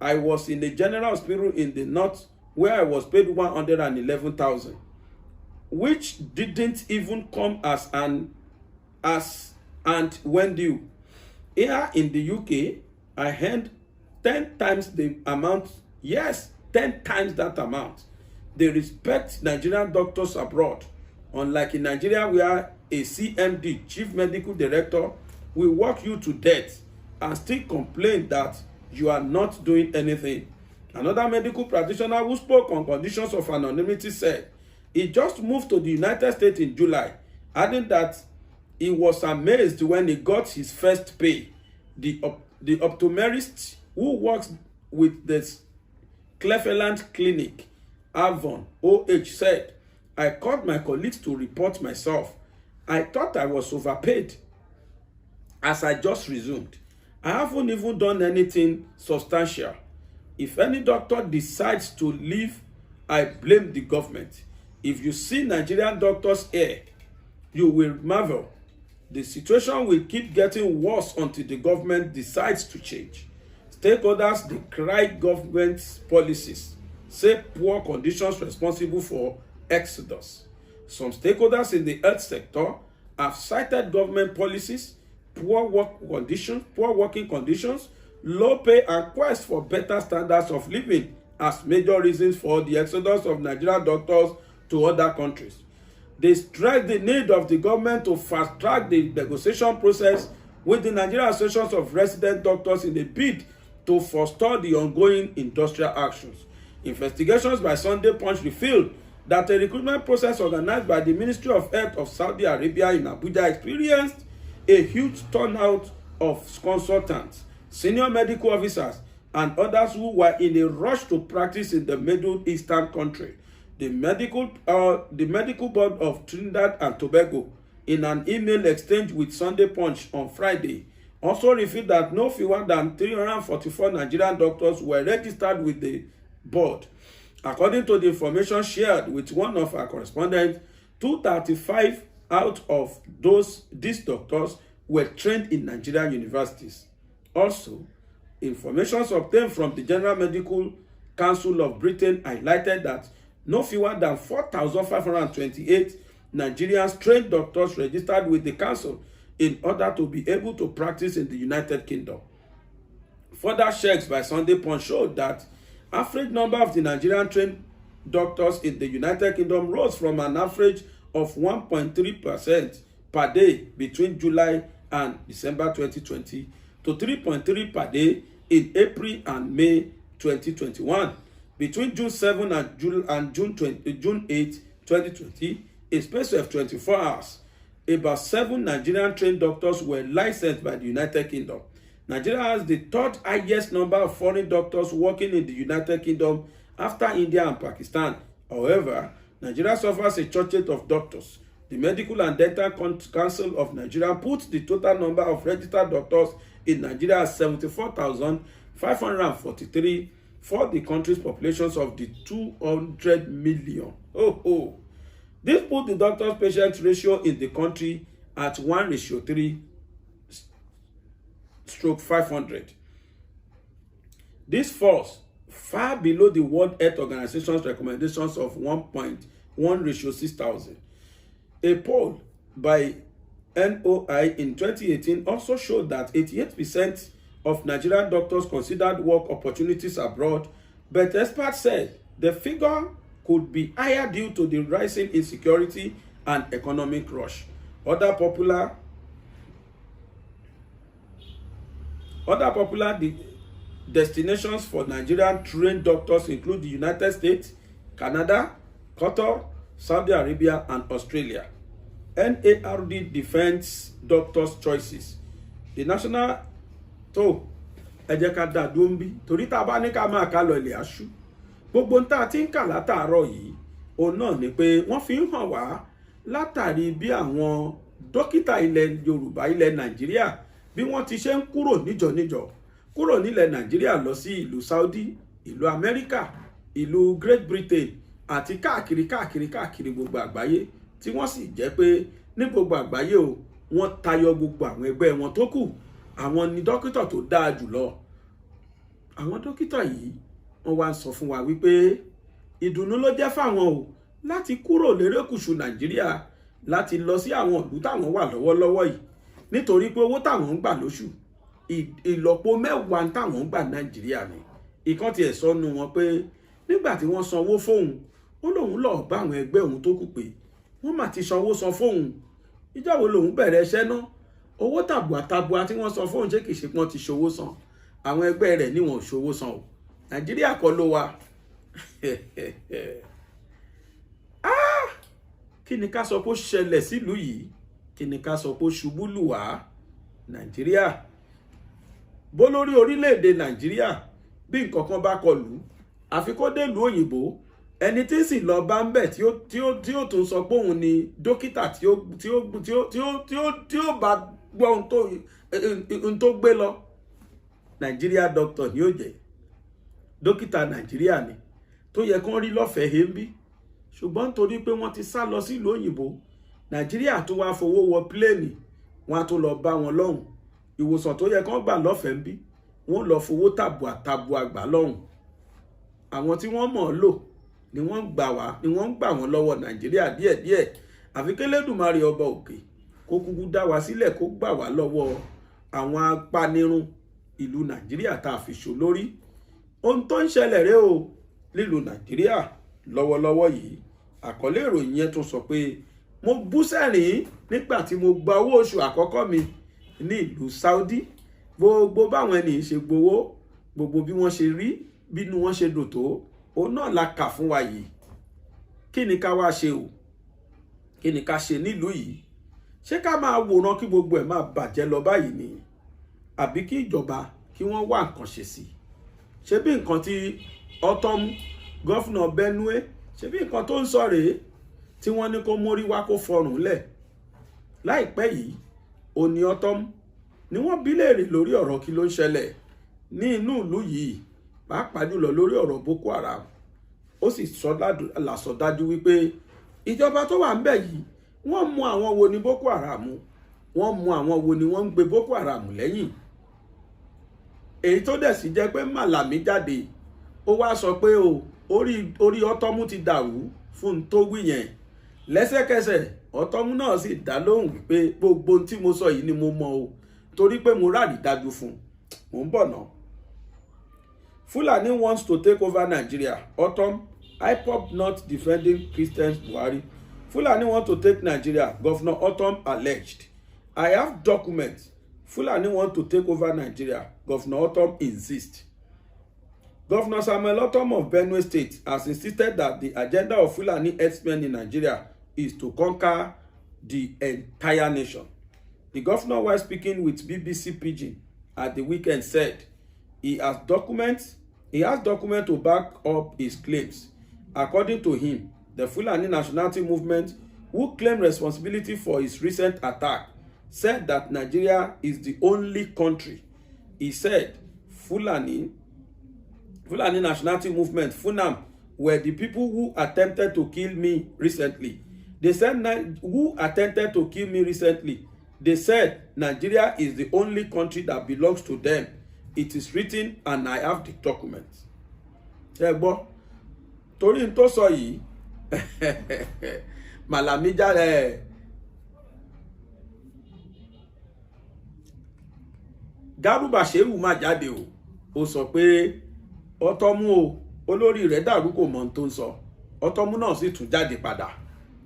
"I was in a general hospital in the north where I was paid 111,000, which didn't even come as and when due. Here in the UK, I earned 10 times the amount. Yes, 10 times that amount. They respect Nigerian doctors abroad. Unlike in Nigeria, where a CMD, Chief Medical Director, will work you to death and still complain that you are not doing anything." Another medical practitioner who spoke on conditions of anonymity said he just moved to the United States in July, adding that he was amazed when he got his first pay. The optometrist who works with the Cleveland Clinic, Avon, OH, said, "I called my colleagues to report myself. I thought I was overpaid as I just resumed. I haven't even done anything substantial. If any doctor decides to leave, I blame the government. If you see Nigerian doctors here, you will marvel. The situation will keep getting worse until the government decides to change. Stakeholders decry government's policies, say poor conditions responsible for exodus. Some stakeholders in the health sector have cited government policies, poor working conditions, low pay, and quest for better standards of living as major reasons for the exodus of Nigerian doctors to other countries. They stress the need of the government to fast-track the negotiation process with the Nigerian Association of Resident Doctors in a bid to forestall the ongoing industrial actions. Investigations by Sunday Punch revealed that a recruitment process organized by the Ministry of Health of Saudi Arabia in Abuja experienced a huge turnout of consultants, senior medical officers, and others who were in a rush to practice in the Middle Eastern country. The medical board of Trinidad and Tobago, in an email exchange with Sunday Punch on Friday, also revealed that no fewer than 344 Nigerian doctors were registered with the board. According to the information shared with one of our correspondents, 235 out of these doctors were trained in Nigerian universities. Also, Information obtained from the General Medical Council of Britain highlighted that no fewer than 4,528 Nigerians trained doctors registered with the council in order to be able to practice in the United Kingdom. Further checks by Sunday Punch showed that average number of the Nigerian trained doctors in the United Kingdom rose from an average of 1.3% per day between July and December 2020 to 3.3 per day in April and May 2021. Between June 7 and June 8, 2020, a space of 24 hours, about 7 Nigerian trained doctors were licensed by the United Kingdom. Nigeria has the third highest number of foreign doctors working in the United Kingdom after India and Pakistan. However, Nigeria suffers a shortage of doctors. The Medical and Dental Council of Nigeria puts the total number of registered doctors in Nigeria as 74,543 for the country's populations of the 200 million. This put the doctor-patient ratio in the country at 1:3/500. This falls far below the World Health Organization's recommendations of 1.1/6,000. A poll by NOI in 2018 also showed that 88% of Nigerian doctors considered work opportunities abroad, but experts said the figure could be higher due to the rising insecurity and economic rush. Other popular destinations for Nigerian trained doctors include the United States, Canada, Qatar, Saudi Arabia, and Australia. NARD defends doctors' choices. The national tó ẹ jẹ́ ká dá dúró ń bí torí tá a bá ní ká máa ká lọ ilé aṣú gbogbo ń tá a ti ń kà látàárọ̀ yìí òun náà ni pé wọ́n fi ń hàn wá látàrí bí àwọn dókítà ilẹ̀ Yorùbá ilẹ̀ Nàìjíríà bí wọ́n ti ṣe ń kúrò níjọ kúrò nílẹ̀ Nàìjíríà lọ sí ìlú Saudi, ìlú Amẹ́ríkà, ìlú Great Britain àti káàkiri gbogbo àgbáyé tí wọ́n sì jẹ́ pé ní gbogbo àgbáyé o wọ́n tayọ gbogbo àwọn ẹgbẹ́ wọn tó kù. Àwọn ni dókítà tó dáa jùlọ. Àwọn dókítà yìí wọ́n wá ń sọ fún wa wípé ìdùnnú ló jẹ́ fáwọn o láti kúrò lérékùṣù Nàìjíríà láti lọ sí àwọn ìlú táwọn wà lọ́wọ́lọ́wọ́ yìí nítorí pé owó táwọn ń gbà lóṣù ìlọ́po 10 táwọn ń gbà Nàìjíríà ni. Ìkan tiẹ̀ sọnù wọn pé nígbà tí wọ́n sanwó fóun ó lóun lọ́ọ́ bá àwọn ẹgbẹ́ òun tó kù pé wọ́n mà ti sanwó san fóun ìjọ́ wo lòun bẹ̀rẹ̀ iṣẹ́ náà owó tàbùà tí wọ́n san fóun ṣé kìí ṣe pọ́n ti ṣòwò san àwọn ẹgbẹ́ rẹ̀ ní wọn ò ṣòwò san o Nàìjíríà kọ́ ló wà. Kí ni ká sọ pé ó ṣẹlẹ̀ sílùú yìí kí ni ká sọ pé ó ṣubú lù wá Nàìjíríà bó lórí orílẹ̀-èdè Nàìjíríà bí nǹkan kan bá kọlù àfi kó dé ìlú òyìnbó ẹni tí sì lọ bá ń bẹ̀ tí ó tún sọ pé òun ni dókítà tí ó bá gbọ́ ohun tó gbé lọ Nàìjíríà doctor ni ó jẹ́ dókítà Nàìjíríà ni tó yẹ kán rí lọ́fẹ̀ẹ́ hẹ́ńbí ṣùgbọ́n nítorí pé wọ́n ti sá lọ sílùú òyìnbó Nàìjíríà tó wá fowó wọ pléènì wọn á tó lọ bá wọn lọ́hùn ìwòsàn tó yẹ kán gbà lọ́fẹ̀ẹ́ ńbí wọ́n lọ fowó tàbùà gbà lọ́hùn àwọn tí wọ́n mọ̀ ọ́ lò ni wọ́n ń gbà wọ́n lọ́wọ́ Nàìjíríà díẹ̀díẹ̀ àfi k'Elédùmarè ọba òkè kó kúkú dá wa sílẹ̀ kó gbà wá lọ́wọ́ àwọn apanirun ìlú Nàìjíríà tá a fi ṣò lórí. Ohun tó ń ṣẹlẹ̀ rèé o nílùú Nàìjíríà lọ́wọ́lọ́wọ́ yìí àkọlé ìròyìn yẹn tún sọ pé mo bú sẹ́rìn nígbà tí mo gba owó oṣù àkọ́kọ́ mi ní ìlú Saudi gbogbo báwọn ẹni ṣe gbowó gbogbo bí wọ́n ṣe rí bínú wọn ṣe dùn tó òun náà la kà fún wa yìí. Kí ni ká wá ṣe o kí ni ká ṣe nílùú yìí ṣé ká máa wòran kí gbogbo ẹ̀ máa bàjẹ́ lọ báyìí ni àbí kí ìjọba kí wọ́n wá nǹkan ṣe sí ṣé bí nǹkan tí Autumn gọ́fúnà Benue ṣé bí nǹkan tó ń sọ rèé tí wọ́n ní kó mórí wá kó fọrùn lẹ̀ láìpẹ́ yìí òní Autumn ni wọ́n bi léèrè lórí ọ̀rọ̀ kí ló ń ṣẹlẹ̀ ní inú ìlú yìí pàápàá jùlọ lórí ọ̀rọ̀ Boko Haram ó sì sọ lásọdájú wípé ìjọba tó wà ń bẹ̀ yìí wọ́n mú àwọn wo ni Boko Haram wọ́n mú àwọn wo ni wọ́n ń gbé Boko Haram lẹ́yìn èyí tó dẹ̀ sì jẹ́ pé Màlàmí jáde ó wá sọ pé o orí Ọ̀tọ́mú ti dàrú fún tó wí yẹn lẹ́sẹ̀kẹsẹ̀ Ọ̀tọ́mú náà sì dá lóhùn wípé gbogbo tí mo sọ yìí ni mo mọ̀ o torí pé mo ráàrí dájú fún mò ń bọ̀ náà. Fulani wants to take over Nigeria. Autumn, IPOB not defending Christians Buhari. Fulani want to take Nigeria. Governor Autumn alleged. I have documents. Fulani want to take over Nigeria. Governor Autumn insists. Governor Samuel Autumn of Benue State has insisted that the agenda of Fulani herdsmen in Nigeria is to conquer the entire nation. The governor, while speaking with BBC Pidgin at the weekend, said he has documents to back up his claims. According to him, the Fulani Nationality Movement, who claim responsibility for his recent attack, said that Nigeria is the only country. He said Fulani Nationality Movement, FUNAM, were the people who attempted to kill me recently. They said who attempted to kill me recently. They said Nigeria is the only country that belongs to them. It is written and I have the documents. Ṣé gbọ́ torí n tó sọ yìí Màlàmí jáde Garuba Shehu má jáde o ó sọ pé Ọ̀tọ́mú o olórí rẹ̀ dàrú kò mọ̀ ohun tó ń sọ Ọ̀tọ́mú náà sì tún jáde padà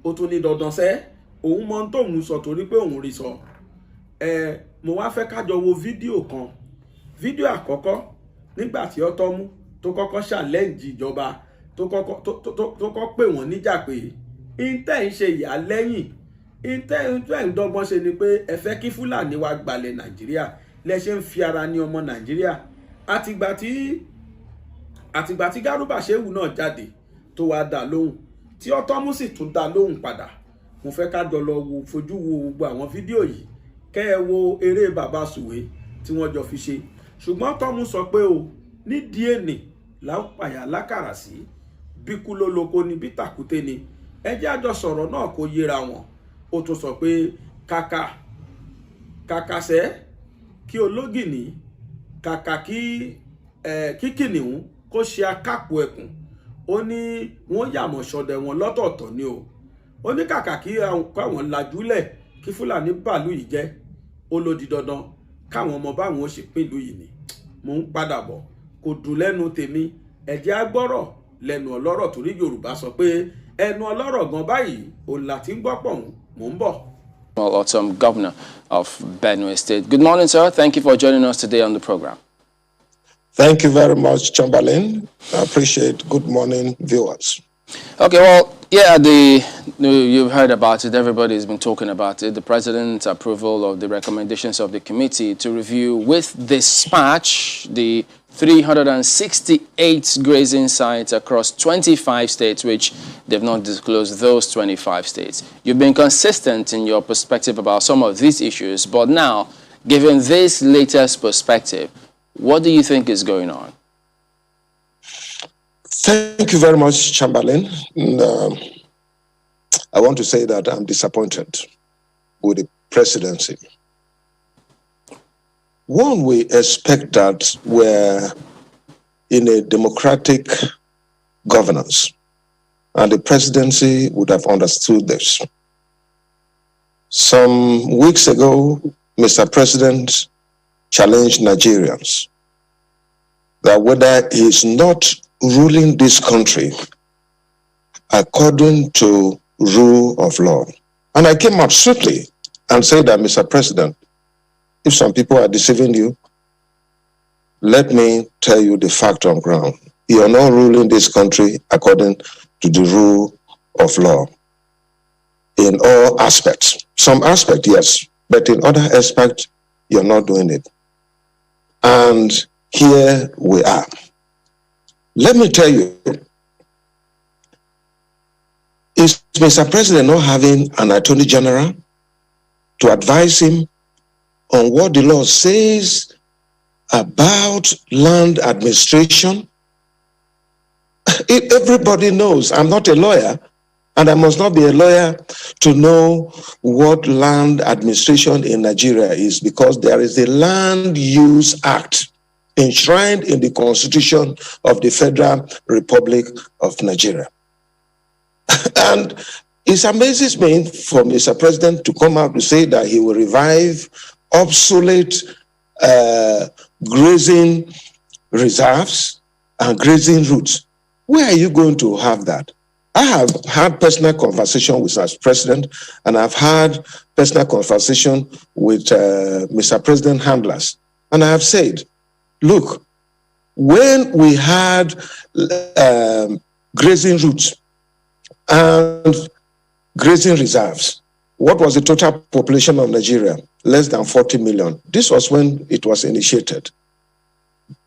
ó tún ní dandan sẹ́ òun mọ̀ ohun tóun sọ torí pé òun rí sọ mo wá fẹ́ kájọ wo fídíò kan fídíò àkọ́kọ́ nígbà tí Ọ̀tọ́mú tó kọ́kọ́ challenge ìjọba tó kọ́kọ́ pè wọ́n níjà pé intẹ́ ń ṣe ìyàlẹ́yìn intẹ́ ń dọ́gbọ́n ṣe ni pé ẹ fẹ́ kí Fúlàní wá gbalẹ̀ Nàìjíríà lẹ́ṣẹ̀ ń fi ara ní ọmọ Nàìjíríà àtìgbà tí Garuba Shehu náà jáde tó wá dá lóhùn tí Ọ̀tọ́mú sì tún dá lóhùn padà mo fẹ́ ká jọ lọ fojú wo gbogbo àwọn fídíò yìí kẹ́ ẹ wo eré bàbá sùwé tí wọ́n jọ fi ṣe ṣùgbọ́n Ọ̀tọ́mú sọ pé o ní DNA lápàyà lákàrà sí bíkú ló lóko ní bí tàkúté ni ẹjẹ́ àjọ sọ̀rọ̀ náà kó yẹra wọn ó tún sọ pé kàkàṣẹ́ kí ológìní kàkà kí kìnìún kó ṣe akápò ẹkùn ó ní wọ́n yàmọ̀ ṣọdẹ wọn lọ́tọ̀ọ̀tọ̀ ni o ó ní kàkà kí àwọn lajúlẹ̀ kí Fúlàní bàálù yìí jẹ́ ó ló di dandan káwọn ọmọ báwọn ó ṣe pínlú yìí ni mò ń padà bọ̀ kò dùn lẹ́nu tèmi ẹ̀jẹ̀ agbọ́rọ̀ lẹ́nu ọlọ́rọ̀ torí Yorùbá sọ pé ẹnu ọlọ́rọ̀ gan báyìí òun láti ń gbọ́ pọ̀ mò ń bọ̀. Autumn, Governor of Benue State. Good morning, sir. Thank you for joining us today on the program. Thank you very much, Chamberlain. I appreciate. Good morning, viewers. Okay, well, yeah, you've heard about it. Everybody's been talking about it. The president's approval of the recommendations of the committee to review with dispatch the 368 grazing sites across 25 states, which they've not disclosed those 25 states. You've been consistent in your perspective about some of these issues, but now, given this latest perspective, what do you think is going on? Thank you very much, Chamberlain. I want to say that I'm disappointed with the presidency. One, we expect that we're in a democratic governance, and the presidency would have understood this. Some weeks ago, Mr. President challenged Nigerians that whether he is not ruling this country according to rule of law. And I came up swiftly and said that, Mr. President, if some people are deceiving you, let me tell you the fact on ground. You are not ruling this country according to the rule of law in all aspects. Some aspects, yes, but in other aspects, you're not doing it. And here we are. Let me tell you, is Mr. President not having an Attorney General to advise him on what the law says about land administration? Everybody knows. I'm not a lawyer, and I must not be a lawyer to know what land administration in Nigeria is, because there is the Land Use Act enshrined in the Constitution of the Federal Republic of Nigeria. And it amazes me for Mr. President to come out to say that he will revive obsolete grazing reserves and grazing routes. Where are you going to have that? I have had personal conversation with our president, and I've had personal conversation with Mr. President handlers. And I have said, look, when we had grazing routes and grazing reserves, what was the total population of Nigeria? Less than 40 million. This was when it was initiated.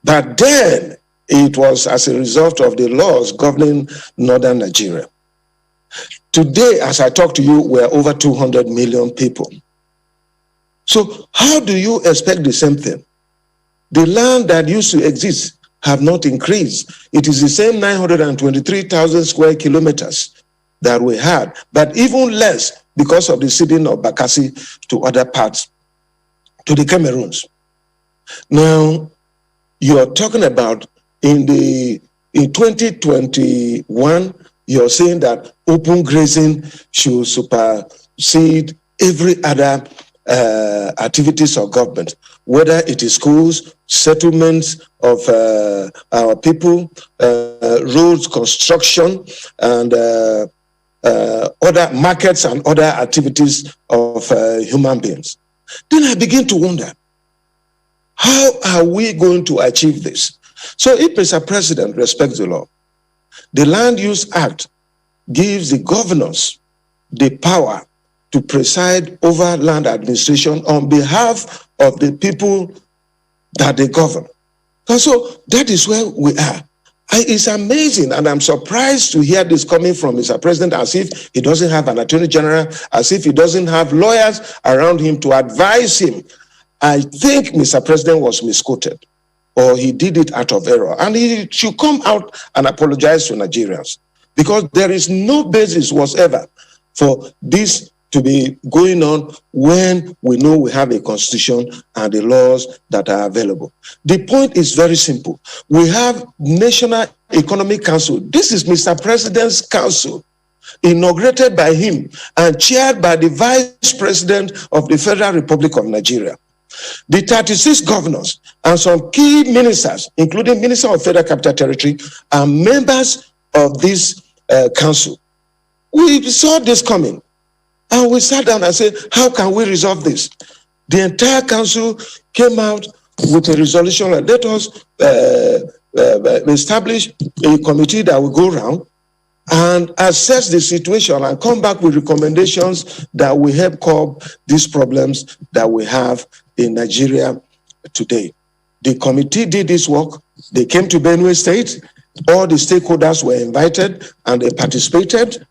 But then it was as a result of the laws governing northern Nigeria. Today, as I talk to you, we're over 200 million people. So how do you expect the same thing? The land that used to exist have not increased. It is the same 923,000 square kilometers that we had, but even less because of the ceding of Bakassi to other parts, to the Cameroons. Now, you are talking about in 2021, you're saying that open grazing should supersede every other activities of government, whether it is schools, settlements of our people, roads construction, and other markets and other activities of human beings. Then I begin to wonder, how are we going to achieve this? So if Mr. President respects the law, the Land Use Act gives the governors the power to preside over land administration on behalf of the people that they govern. And so that is where we are. It's amazing, and I'm surprised to hear this coming from Mr. President, as if he doesn't have an attorney general, as if he doesn't have lawyers around him to advise him. I think Mr. President was misquoted, or he did it out of error. And he should come out and apologize to Nigerians, because there is no basis whatsoever for this to be going on when we know we have a constitution and the laws that are available. The point is very simple. We have National Economic Council. This is Mr. President's council, inaugurated by him and chaired by the Vice President of the Federal Republic of Nigeria. The 36 governors and some key ministers, including Minister of Federal Capital Territory, are members of this council. We saw this coming. And we sat down and said, how can we resolve this? The entire council came out with a resolution and let us establish a committee that will go around and assess the situation and come back with recommendations that will help curb these problems that we have in Nigeria today. The committee did this work. They came to Benue State. All the stakeholders were invited and they participated.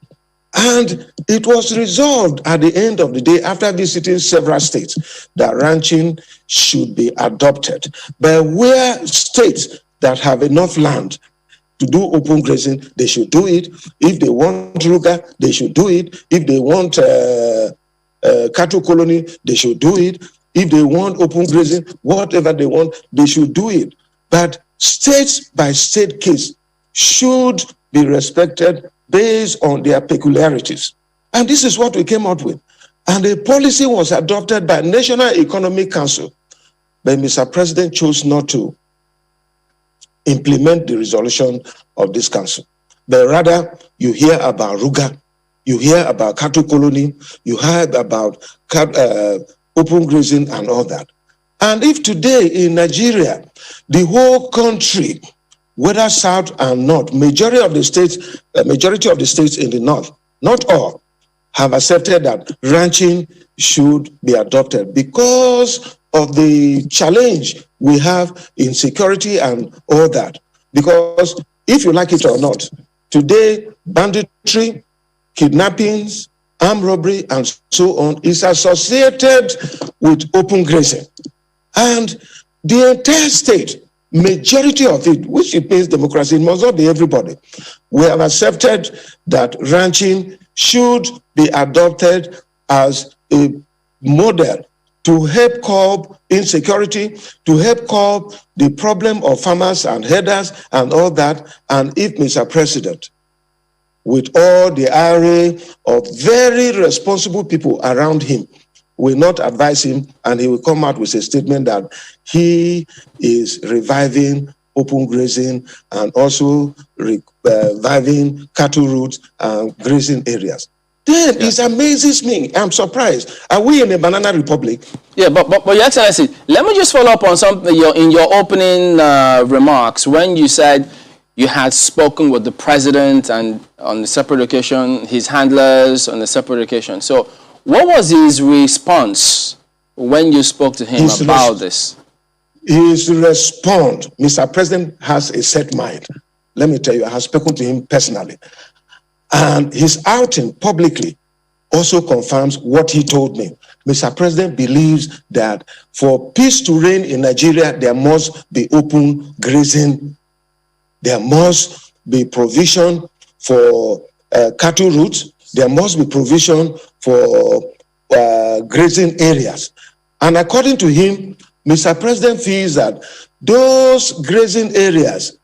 And it was resolved at the end of the day, after visiting several states, that ranching should be adopted. But where states that have enough land to do open grazing, they should do it. If they want ruga, they should do it. If they want cattle colony, they should do it. If they want open grazing, whatever they want, they should do it. But state by state case should be respected based on their peculiarities. And this is what we came out with. And the policy was adopted by National Economic Council. But Mr. President chose not to implement the resolution of this council. But rather, you hear about ruga, you hear about cattle colony, you hear about open grazing and all that. And if today in Nigeria, the whole country, whether south and north, majority of the states in the north, not all, have accepted that ranching should be adopted because of the challenge we have in security and all that. Because if you like it or not, today banditry, kidnappings, armed robbery, and so on is associated with open grazing. And the entire state, majority of it, which it means democracy, it must not be everybody. We have accepted that ranching should be adopted as a model to help curb insecurity, to help curb the problem of farmers and herders and all that. And if Mr. President, with all the array of very responsible people around him, will not advise him, and he will come out with a statement that he is reviving open grazing and also reviving cattle routes and grazing areas. Then it amazes me. I'm surprised. Are we in a banana republic? Yeah, but Your Excellency, let me just follow up on something in your opening remarks when you said you had spoken with the president and on a separate occasion, his handlers on a separate occasion. So what was his response when you spoke to him about this? His response, Mr. President has a set mind. Let me tell you, I have spoken to him personally. And his outing publicly also confirms what he told me. Mr. President believes that for peace to reign in Nigeria, there must be open grazing. There must be provision for cattle routes. There must be provision for grazing areas. And according to him, Mr. President feels that those grazing areas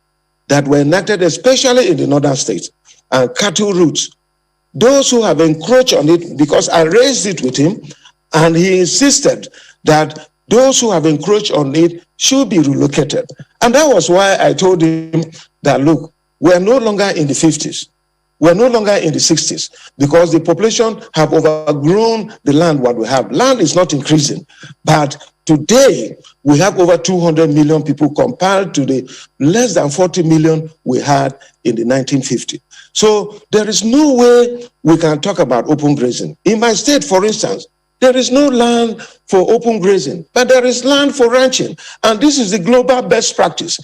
that were enacted, especially in the northern states, and cattle routes, those who have encroached on it, because I raised it with him, and he insisted that those who have encroached on it should be relocated. And that was why I told him that, look, we're no longer in the 50s. We're no longer in the 60s because the population have overgrown the land what we have. Land is not increasing, but today we have over 200 million people compared to the less than 40 million we had in the 1950s. So there is no way we can talk about open grazing. In my state, for instance, there is no land for open grazing, but there is land for ranching. And this is the global best practice.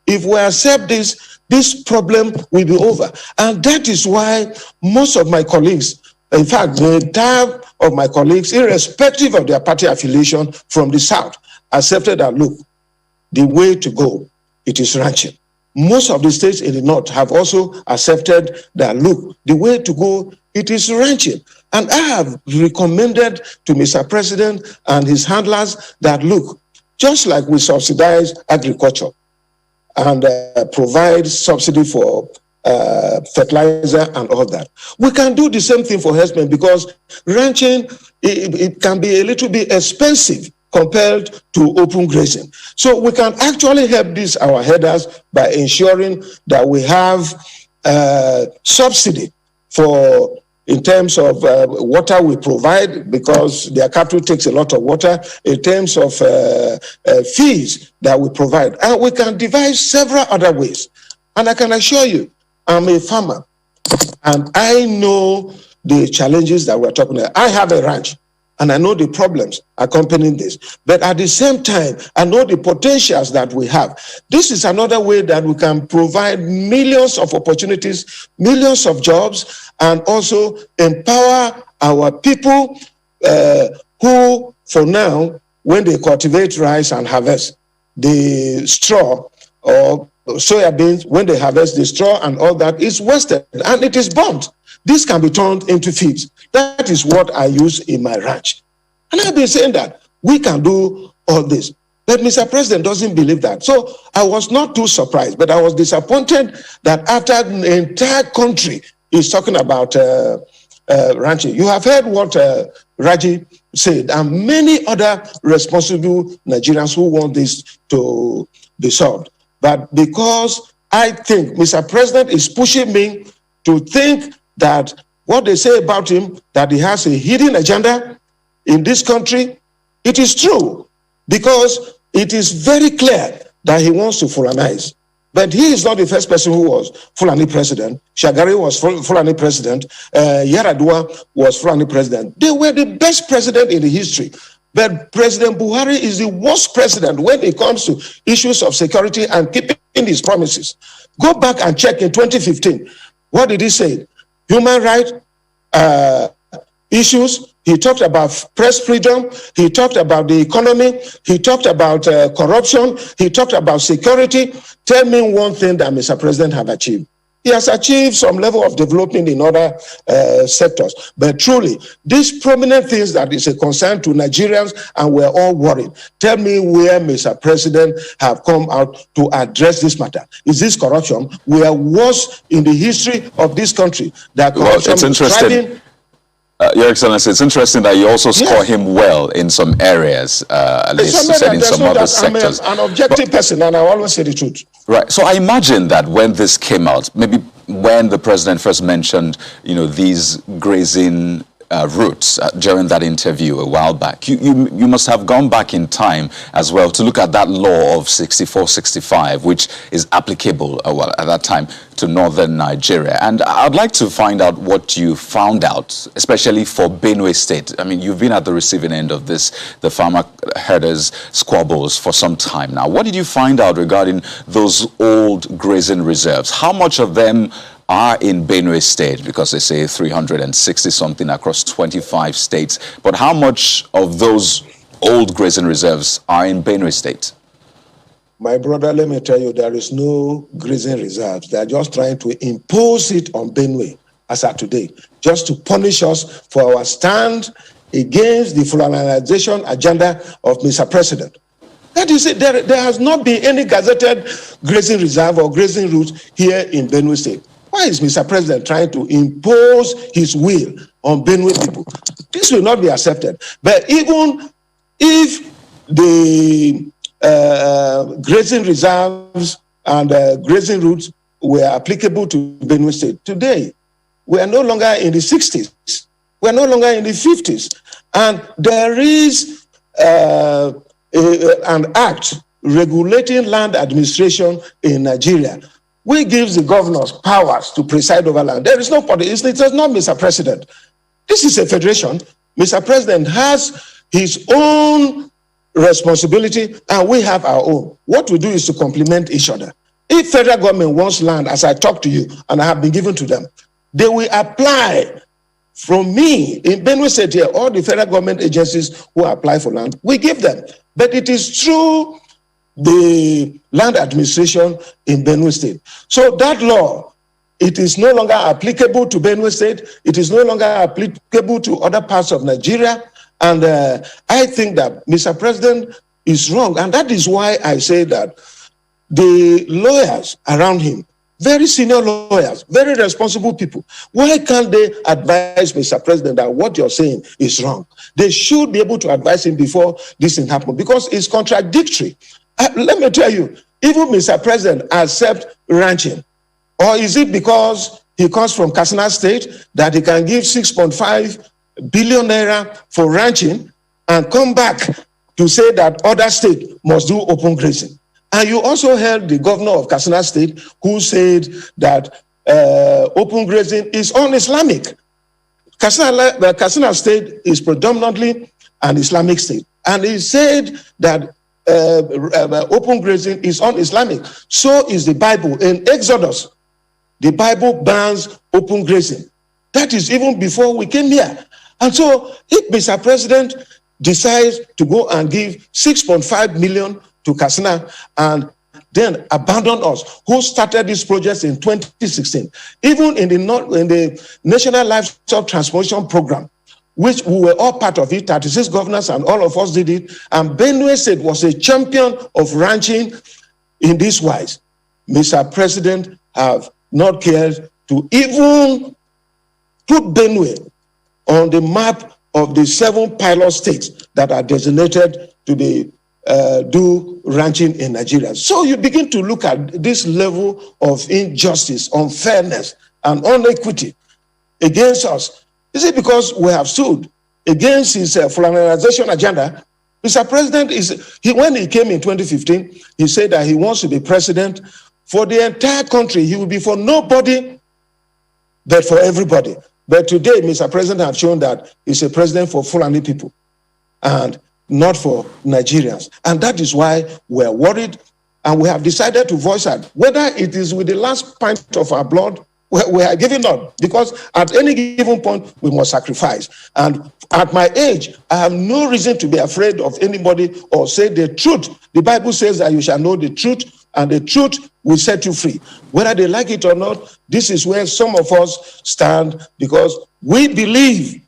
If we accept this problem will be over. And that is why most of my colleagues, in fact, the entire of my colleagues, irrespective of their party affiliation from the South, accepted that, look, the way to go, it is ranching. Most of the states in the North have also accepted that, look, the way to go, it is ranching. And I have recommended to Mr. President and his handlers that, look, just like we subsidize agriculture and provide subsidy for fertilizer and all that, we can do the same thing for herdsmen because ranching, it can be a little bit expensive compared to open grazing. So we can actually help these our herders by ensuring that we have subsidy for in terms of water we provide because their cattle takes a lot of water, in terms of fees that we provide. And we can devise several other ways. And I can assure you, I'm a farmer and I know the challenges that we're talking about. I have a ranch. And I know the problems accompanying this. But at the same time, I know the potentials that we have. This is another way that we can provide millions of opportunities, millions of jobs, and also empower our people who, for now, when they cultivate rice and harvest the straw or soya beans, when they harvest the straw and all that is wasted and it is burnt. This can be turned into feeds. That is what I use in my ranch. And I've been saying that we can do all this. But Mr. President doesn't believe that. So I was not too surprised, but I was disappointed that after the entire country is talking about ranching. You have heard what Raji said, and many other responsible Nigerians who want this to be solved. But because I think Mr. President is pushing me to think that what they say about him, that he has a hidden agenda in this country, it is true, because it is very clear that he wants to Fulanize. But he is not the first person who was Fulani president. Shagari was Fulani president. Yaradua was Fulani president. They were the best president in the history. But President Buhari is the worst president when it comes to issues of security and keeping his promises. Go back and check in 2015. What did he say? Human rights issues. He talked about press freedom. He talked about the economy. He talked about corruption. He talked about security. Tell me one thing that Mr. President have achieved. He has achieved some level of development in other sectors. But truly, these prominent things that is a concern to Nigerians, and we're all worried. Tell me where Mr. President have come out to address this matter. Is this corruption? We are worse in the history of this country. That corruption it's interesting. Your Excellency, it's interesting that you also score him well in some areas, at least in some other sectors. I'm an objective person, and I always say the truth. Right. So I imagine that when this came out, maybe when the president first mentioned, these grazing routes during that interview a while back, you must have gone back in time as well to look at that law of 64-65, which is applicable at that time to northern Nigeria. And I'd like to find out what you found out, especially for Benue State. I mean, you've been at the receiving end of this, the farmer herders squabbles for some time now. What did you find out regarding those old grazing reserves? How much of them are in Benue State? Because they say 360 something across 25 states. But how much of those old grazing reserves are in Benue State? My brother, let me tell you, there is no grazing reserves. They are just trying to impose it on Benue as of today, just to punish us for our stand against the Fulanization agenda of Mr. President. That is it. There has not been any gazetted grazing reserve or grazing routes here in Benue State. Why is Mr. President trying to impose his will on Benue people? This will not be accepted. But even if the grazing reserves and grazing routes were applicable to Benue State, today we are no longer in the 60s. We are no longer in the 50s. And there is an act regulating land administration in Nigeria, which gives the governors powers to preside over land. There is no politics. It is not Mr. President. This is a federation. Mr. President has his own responsibility, and we have our own. What we do is to complement each other. If federal government wants land, as I talk to you, and I have been given to them, they will apply. From me, in Benue State here, all the federal government agencies who apply for land, we give them. But it is through the land administration in Benue State. So that law, it is no longer applicable to Benue State. It is no longer applicable to other parts of Nigeria. And I think that Mr. President is wrong. And that is why I say that the lawyers around him, very senior lawyers, very responsible people, why can't they advise Mr. President that what you're saying is wrong? They should be able to advise him before this thing happens, because it's contradictory. Let me tell you, even Mr. President accepts ranching. Or is it because he comes from Katsina State that he can give 6.5 billion naira for ranching and come back to say that other states must do open grazing? And you also heard the governor of Katsina State who said that open grazing is un-Islamic. Katsina State is predominantly an Islamic state. And he said that open grazing is un-Islamic. So is the Bible. In Exodus, the Bible bans open grazing. That is even before we came here. And so if Mr. President decides to go and give 6.5 million to Katsina and then abandon us, who started this project in 2016, even in the National Livestock Transformation Program, which we were all part of it, 36 governors and all of us did it, and Benue State was a champion of ranching in this wise. Mr. President have not cared to even put Benue on the map of the 7 pilot states that are designated to do ranching in Nigeria. So you begin to look at this level of injustice, unfairness, and inequity against us. Is it because we have stood against his Fulanization agenda? Mr. President, when he came in 2015, he said that he wants to be president for the entire country. He will be for nobody, but for everybody. But today, Mr. President has shown that he's a president for Fulani people and not for Nigerians. And that is why we're worried, and we have decided to voice out. Whether it is with the last pint of our blood, we are giving up, because at any given point, we must sacrifice. And at my age, I have no reason to be afraid of anybody or say the truth. The Bible says that you shall know the truth, and the truth will set you free. Whether they like it or not, this is where some of us stand, because we believe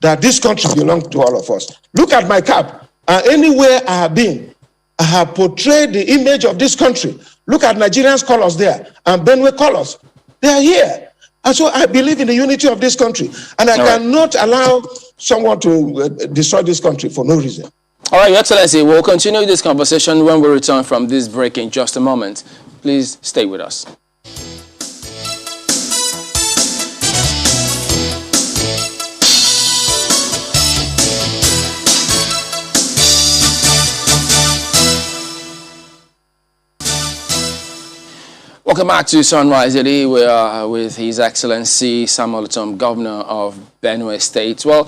that this country belongs to all of us. Look at my cap. Anywhere I have been, I have portrayed the image of this country. Look at Nigerians' colors there and Benue colors. They are here. And so I believe in the unity of this country. And I cannot allow someone to destroy this country for no reason. All right, Your Excellency, we'll continue this conversation when we return from this break in just a moment. Please stay with us. Welcome back to Sunrise Daily. We are with His Excellency Samuel Otom, Governor of Benue State. Well,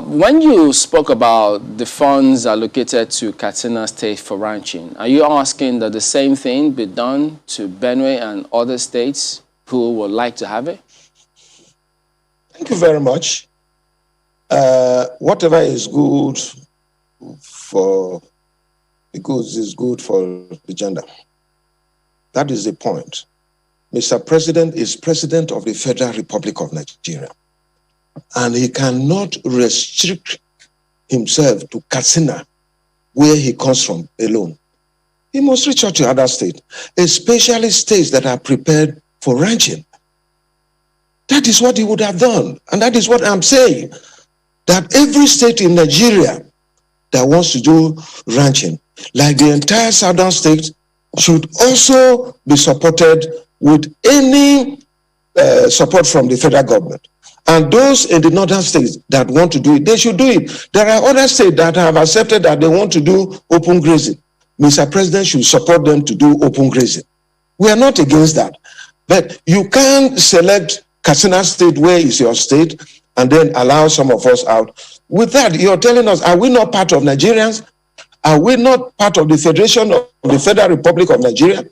when you spoke about the funds allocated to Katsina State for ranching, are you asking that the same thing be done to Benue and other states who would like to have it? Thank you very much. Whatever is good for the goods is good for the gender. That is the point. Mr. President is President of the Federal Republic of Nigeria, and he cannot restrict himself to Katsina, where he comes from, alone. He must reach out to other states, especially states that are prepared for ranching. That is what he would have done, and that is what I'm saying, that every state in Nigeria that wants to do ranching, like the entire southern states, should also be supported with any support from the federal government. And those in the northern states that want to do it, they should do it. There are other states that have accepted that they want to do open grazing. Mr. President should support them to do open grazing. We are not against that. But you can't select Katsina State, where is your state, and then allow some of us out. With that, you're telling us, are we not part of Nigerians? Are we not part of the Federation of the Federal Republic of Nigeria?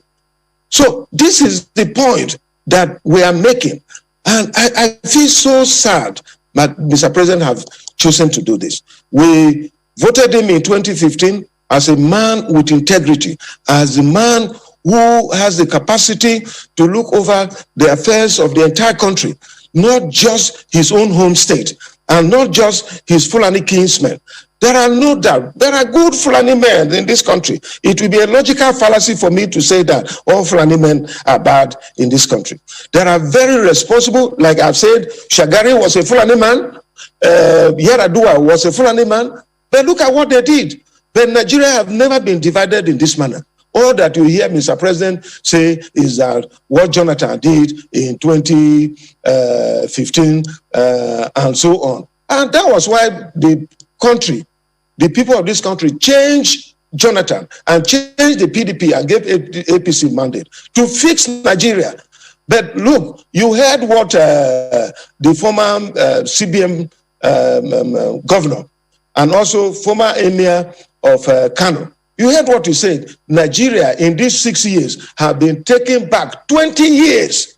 So this is the point that we are making. And I feel so sad that Mr. President have chosen to do this. We voted him in 2015 as a man with integrity, as a man who has the capacity to look over the affairs of the entire country, not just his own home state, and not just his Fulani kinsmen. There are no doubt, there are good Fulani men in this country. It will be a logical fallacy for me to say that all Fulani men are bad in this country. There are very responsible, like I've said, Shagari was a Fulani man, Yaradua was a Fulani man, but look at what they did. But Nigeria have never been divided in this manner. All that you hear Mr. President say is that what Jonathan did in 2015 and so on. And that was why the country, the people of this country changed Jonathan and changed the PDP and gave APC mandate to fix Nigeria. But look, you heard what the former CBM governor and also former emir of Kano, you heard what he said. Nigeria in these 6 years have been taken back 20 years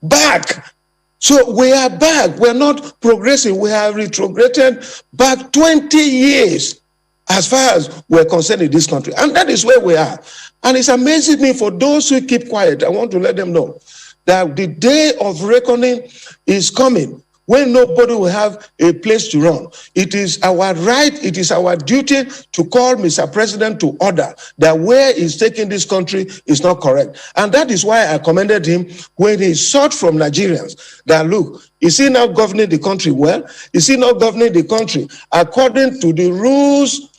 back. So we are back. We're not progressing. We have retrograded back 20 years as far as we're concerned in this country. And that is where we are. And it's amazing me for those who keep quiet. I want to let them know that the day of reckoning is coming, when nobody will have a place to run. It is our right, it is our duty to call Mr. President to order that where he's taking this country is not correct. And that is why I commended him when he sought from Nigerians that, look, is he now governing the country well? Is he not governing the country according to the rules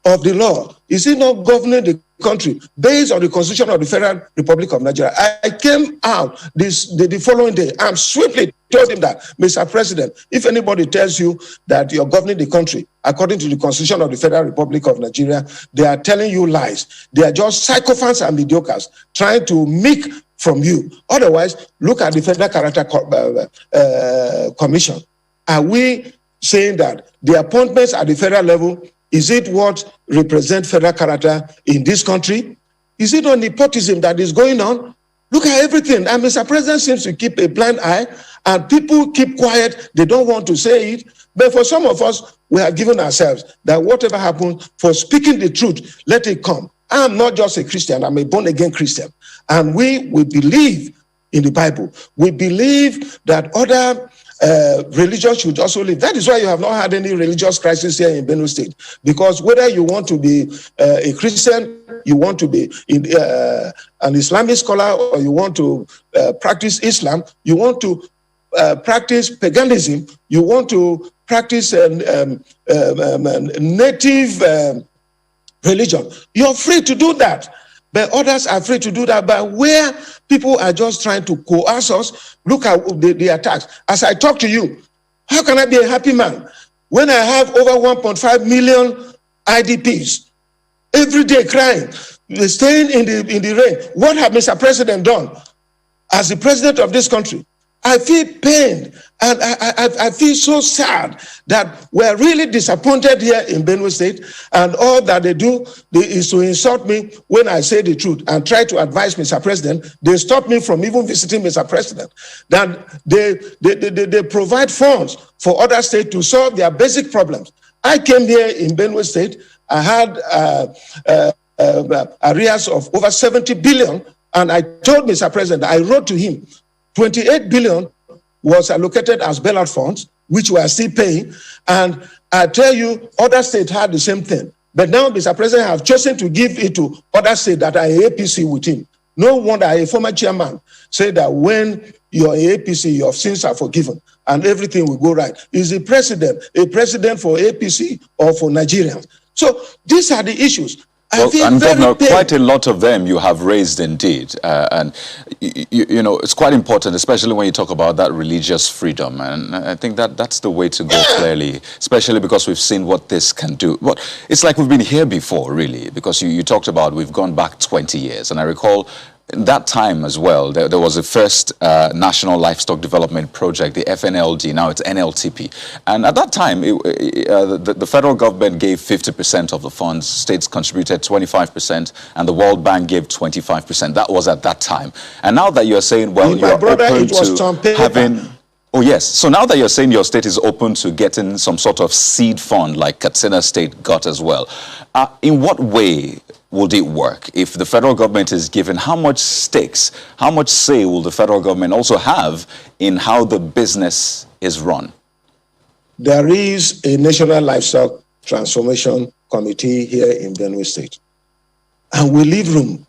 of the law? Is he not governing the country based on the Constitution of the Federal Republic of Nigeria? I came out the following day and swiftly told him that, Mr. President, if anybody tells you that you're governing the country according to the Constitution of the Federal Republic of Nigeria, they are telling you lies. They are just sycophants and mediocres trying to make from you. Otherwise, look at the Federal Character Commission. Are we saying that the appointments at the federal level, is it what represents federal character in this country? Is it not nepotism that is going on? Look at everything. And Mr. President seems to keep a blind eye, and people keep quiet. They don't want to say it. But for some of us, we have given ourselves that whatever happens, for speaking the truth, let it come. I'm not just a Christian, I'm a born-again Christian. And we believe in the Bible. We believe that other religions should also live. That is why you have not had any religious crisis here in Benue State. Because whether you want to be a Christian, you want to be an Islamic scholar, or you want to practice Islam, you want to practice paganism, you want to practice native religion, you're free to do that. But others are free to do that. But where people are just trying to coerce us, look at the attacks. As I talk to you, how can I be a happy man when I have over 1.5 million IDPs every day crying, staying in the rain? What have Mr. President done as the president of this country? I feel pained, and I feel so sad that we're really disappointed here in Benue State, and all that they do is to insult me when I say the truth and try to advise Mr. President. They stop me from even visiting Mr. President. That they provide funds for other states to solve their basic problems. I came here in Benue State. I had arrears of over 70 billion, and I told Mr. President, I wrote to him, 28 billion was allocated as bailout funds, which we are still paying. And I tell you, other states had the same thing. But now Mr. President has chosen to give it to other states that are APC with him. No wonder a former chairman said that when you're APC, your sins are forgiven and everything will go right. Is the president a president for APC or for Nigerians? So these are the issues. Well, and Governor, quite a lot of them you have raised indeed. And, you know, it's quite important, especially when you talk about that religious freedom. And I think that's the way to go clearly, especially because we've seen what this can do. But it's like we've been here before, really, because you talked about we've gone back 20 years. And I recall that time as well, there was the first National Livestock Development Project, the FNLD, now it's NLTP. And at that time, the federal government gave 50% of the funds, states contributed 25%, and the World Bank gave 25%. That was at that time. And now that you're saying, well, you're open to having... Oh, yes. So now that you're saying your state is open to getting some sort of seed fund like Katsina State got as well, in what way would it work? If the federal government is given, how much stakes, how much say will the federal government also have in how the business is run? There is a National Livestock Transformation Committee here in Benue State. And we leave room.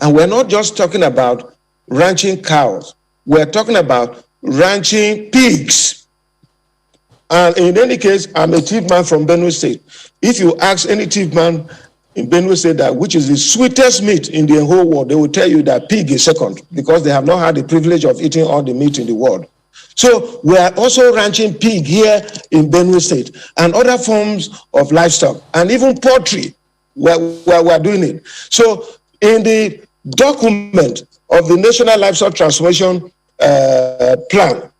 And we're not just talking about ranching cows. We're talking about ranching pigs. And in any case, I'm a chief man from Benue State. If you ask any chief man in Benue State that which is the sweetest meat in the whole world, they will tell you that pig is second, because they have not had the privilege of eating all the meat in the world. So we are also ranching pig here in Benue State and other forms of livestock and even poultry, where we're doing it. So in the document of the National Livestock Transformation Plan,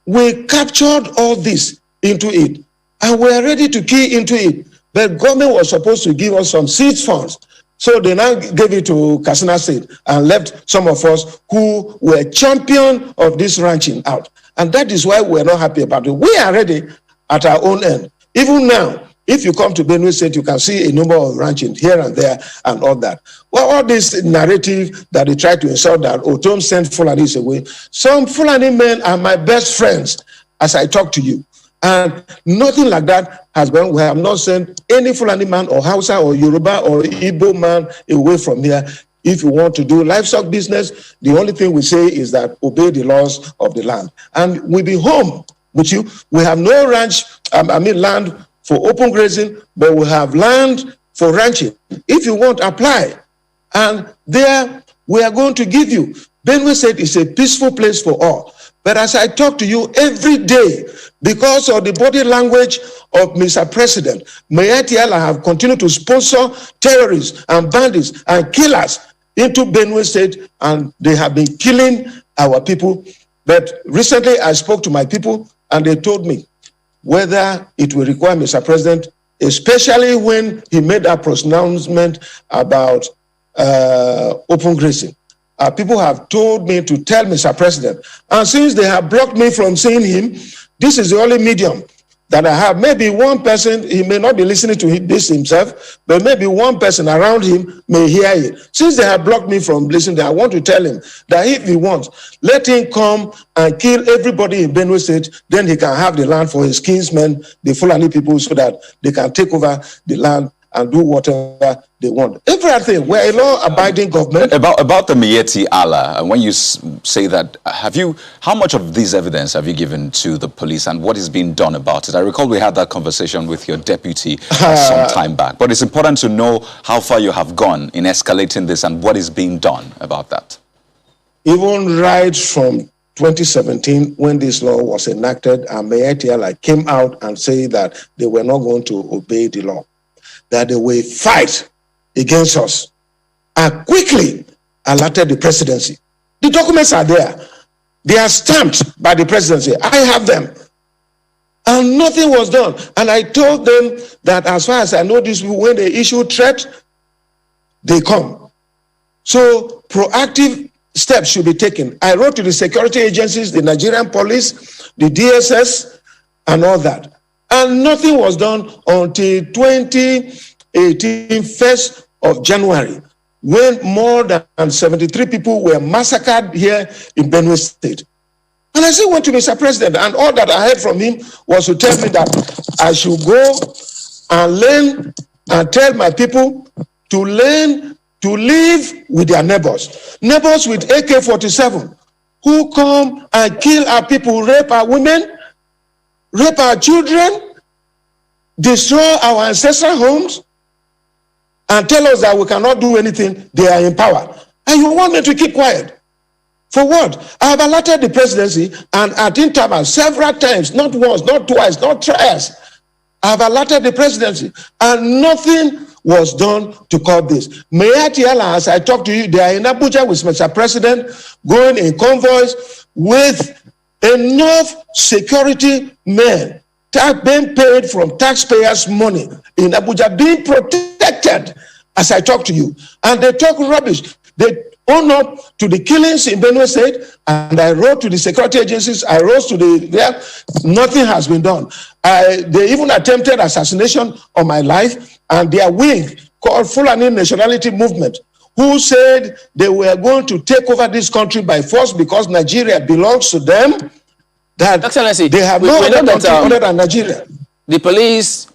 we captured all this into it, and we are ready to key into it. But government was supposed to give us some seed funds. So they now gave it to Katsina State and left some of us who were champion of this ranching out. And that is why we're not happy about it. We are ready at our own end. Even now, if you come to Benue State, you can see a number of ranching here and there and all that. Well, all this narrative that they try to insult that Otom sent Fulani away. Some Fulani men are my best friends as I talk to you. And nothing like that has been. We have not sent any Fulani man or Hausa or Yoruba or Igbo man away from here. If you want to do livestock business, the only thing we say is that obey the laws of the land. And we'll be home with you. We have no land for open grazing, but we have land for ranching. If you want, apply. And there we are going to give you. Benue State is a peaceful place for all. But as I talk to you every day, because of the body language of Mr. President, Mayati Allah have continued to sponsor terrorists and bandits and killers into Benue State, and they have been killing our people. But recently I spoke to my people, and they told me whether it will require Mr. President, especially when he made that pronouncement about open grazing. People have told me to tell Mr. President, and since they have blocked me from seeing him, this is the only medium that I have, maybe one person, he may not be listening to this himself, but maybe one person around him may hear it. Since they have blocked me from listening, I want to tell him that if he wants, let him come and kill everybody in Benue State, then he can have the land for his kinsmen, the Fulani people, so that they can take over the land and do whatever they want. Everything. We're a law-abiding government. About the Miyetti Allah, and when you say that, how much of this evidence have you given to the police, and what is being done about it? I recall we had that conversation with your deputy some time back, but it's important to know how far you have gone in escalating this and what is being done about that. Even right from 2017, when this law was enacted, and Miyetti Allah came out and said that they were not going to obey the law, that they will fight against us, and quickly alerted the presidency. The documents are there. They are stamped by the presidency. I have them. And nothing was done. And I told them that as far as I know these people, when they issue threat, they come. So proactive steps should be taken. I wrote to the security agencies, the Nigerian police, the DSS, and all that. And nothing was done until 2018, 1st of January, when more than 73 people were massacred here in Benue State. And I still went to Mr. President, and all that I heard from him was to tell me that I should go and learn and tell my people to learn to live with their neighbors. Neighbors with AK-47 who come and kill our people, rape our women, rape our children, destroy our ancestral homes, and tell us that we cannot do anything. They are in power. And you want me to keep quiet? For what? I have alerted the presidency, and at intervals, several times, not once, not twice, not thrice, I have alerted the presidency, and nothing was done to curb this. Miyetti Allah, as I talk to you, they are in Abuja with Mr. President, going in convoys with enough security men, being paid from taxpayers' money in Abuja, being protected as I talk to you. And they talk rubbish. They own up to the killings in Benue State, and I wrote to the security agencies, I wrote to nothing has been done. They even attempted assassination on my life, and their wing called Fulani Nationality Movement, who said they were going to take over this country by force because Nigeria belongs to them, that Excellency, they have no other country other than Nigeria. The police,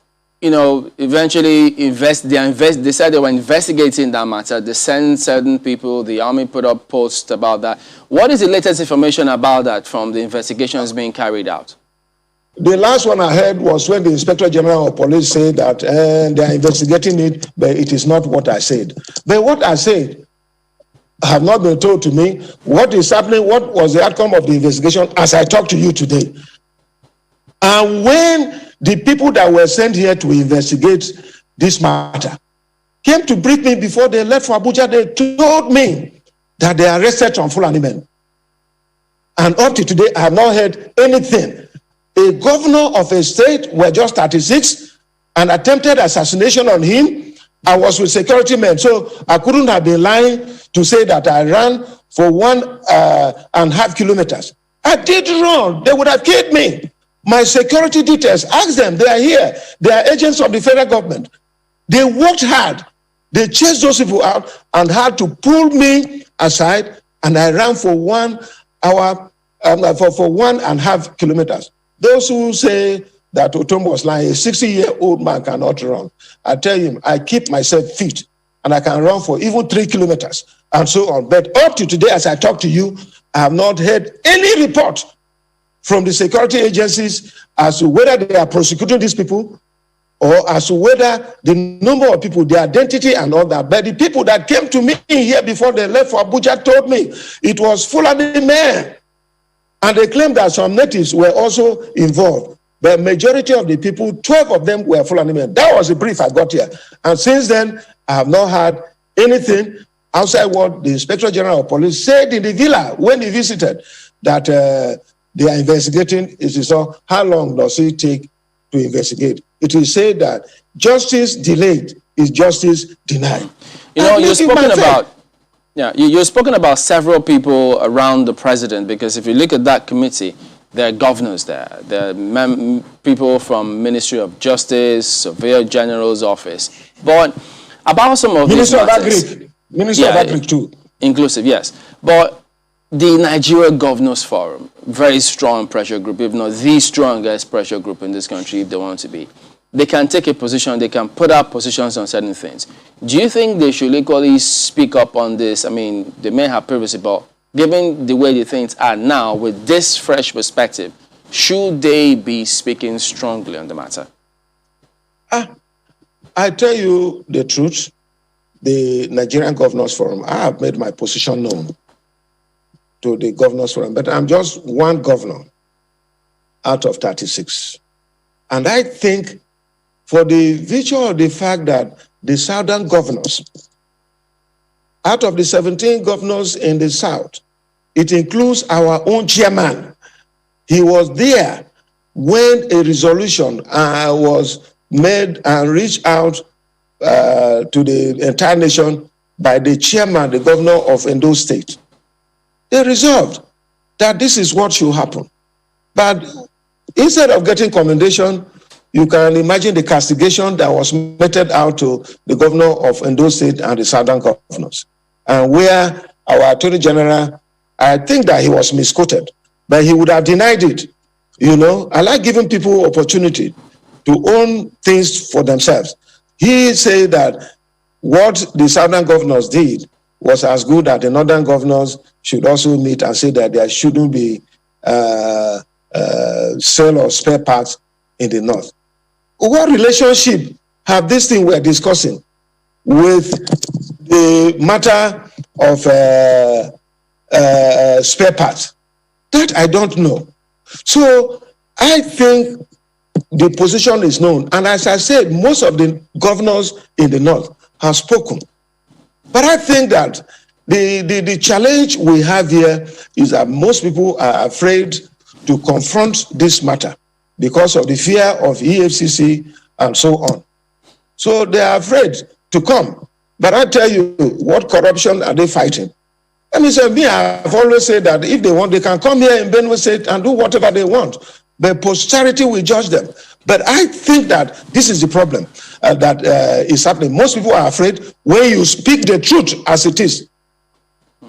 eventually they said they were investigating that matter. They sent certain people, the army put up posts about that. What is the latest information about that from the investigations being carried out? The last one I heard was when the Inspector General of Police said that they are investigating it, but it is not what I said. But what I said have not been told to me. What is happening, what was the outcome of the investigation as I talk to you today. And when the people that were sent here to investigate this matter came to brief me before they left for Abuja, they told me that they arrested some Fulani men. And up to today, I have not heard anything. A governor of a state were just 36 and attempted assassination on him. I was with security men, so I couldn't have been lying to say that I ran for 1.5 kilometers. I did run. They would have killed me. My security details, ask them, they are here. They are agents of the federal government. They worked hard. They chased those people out and had to pull me aside, and I ran for 1 hour, for 1.5 kilometers. Those who say that Otom was lying, a 60-year-old man cannot run. I tell him, I keep myself fit, and I can run for even 3 kilometers, and so on. But up to today, as I talk to you, I have not heard any report from the security agencies as to whether they are prosecuting these people or as to whether the number of people, their identity and all that. But the people that came to me here before they left for Abuja told me it was Fulani men. And they claimed that some natives were also involved. The majority of the people, 12 of them were Fulani men. That was the brief I got here. And since then, I have not had anything outside what the Inspector General of Police said in the villa when he visited, that they are investigating. It is all, how long does it take to investigate? It is said that justice delayed is justice denied. You've spoken about several people around the president, because if you look at that committee, There are governors there. There are people from Ministry of Justice, Surveyor General's office. But about some of these matters... Minister of Agric too. Inclusive, yes. But the Nigeria Governors Forum, very strong pressure group, if not the strongest pressure group in this country if they want to be. They can take a position, they can put up positions on certain things. Do you think they should equally speak up on this? I mean, they may have previously, but given the way the things are now, with this fresh perspective, should they be speaking strongly on the matter? I tell you the truth, the Nigerian Governors Forum, I have made my position known to the Governors Forum, but I'm just one governor out of 36. And I think for the virtue of the fact that the southern governors, out of the 17 governors in the south, it includes our own chairman. He was there when a resolution was made and reached out to the entire nation by the chairman, the governor of Edo State. They resolved that this is what should happen. But instead of getting commendation, you can imagine the castigation that was meted out to the governor of Edo State and the southern governors. And where our Attorney General, I think that he was misquoted, but he would have denied it. You know, I like giving people opportunity to own things for themselves. He said that what the southern governors did was as good that the northern governors should also meet and say that there shouldn't be sale of spare parts in the north. What relationship have this thing we're discussing with the matter of spare parts? That I don't know. So I think the position is known. And as I said, most of the governors in the north have spoken. But I think that the challenge we have here is that most people are afraid to confront this matter because of the fear of EFCC and so on. So they are afraid to come. But I tell you, what corruption are they fighting? Let me say, I've always said that if they want, they can come here in Benue State and do whatever they want. But posterity will judge them. But I think that this is the problem that is happening. Most people are afraid when you speak the truth as it is,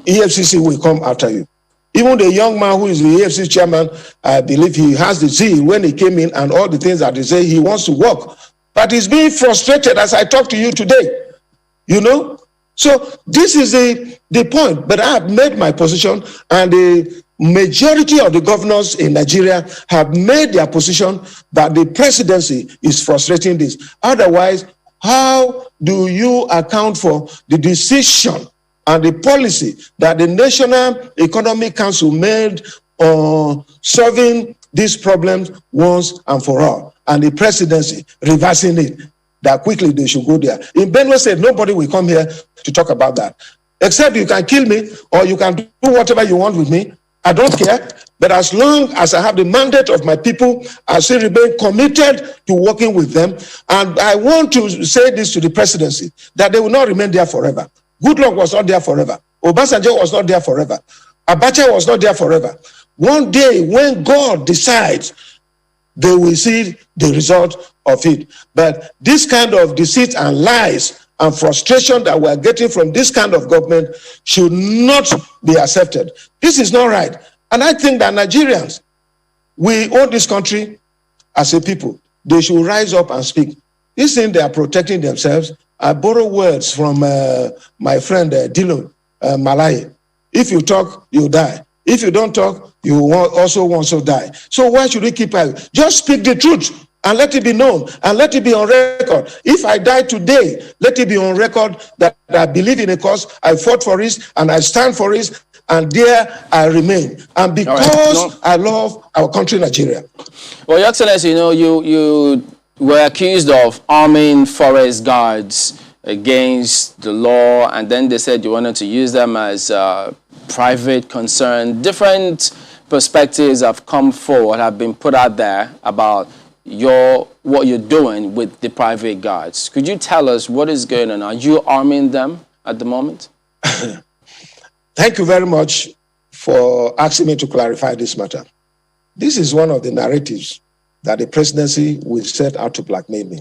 EFCC will come after you. Even the young man who is the EFCC chairman, I believe he has the zeal when he came in and all the things that they say he wants to work. But he's being frustrated as I talk to you today. You know? So this is the point. But I have made my position, and the majority of the governors in Nigeria have made their position that the presidency is frustrating this. Otherwise, how do you account for the decision and the policy that the National Economic Council made on solving these problems once and for all, and the presidency reversing it, that quickly they should go there? In Benue State, nobody will come here to talk about that. Except you can kill me or you can do whatever you want with me. I don't care. But as long as I have the mandate of my people, I still remain committed to working with them. And I want to say this to the presidency, that they will not remain there forever. Goodluck was not there forever. Obasanjo was not there forever. Abacha was not there forever. One day, when God decides, they will see the result of it. But this kind of deceit and lies and frustration that we're getting from this kind of government should not be accepted. This is not right. And I think that Nigerians, we own this country as a people. They should rise up and speak. This thing, they are protecting themselves. I borrow words from my friend Dillon Malay. If you talk, you die. If you don't talk, you also want to die. So why should we keep quiet? Just speak the truth and let it be known and let it be on record. If I die today, let it be on record that I believe in a cause, I fought for it, and I stand for it, and there I remain. And because I love our country, Nigeria. Well, Your Excellency, you know, you were accused of arming forest guards against the law, and then they said you wanted to use them as private concern. Different perspectives have come forward, have been put out there about what you're doing with the private guards. Could you tell us what is going on? Are you arming them at the moment? Thank you very much for asking me to clarify this matter. This is one of the narratives that the presidency will set out to blackmail me.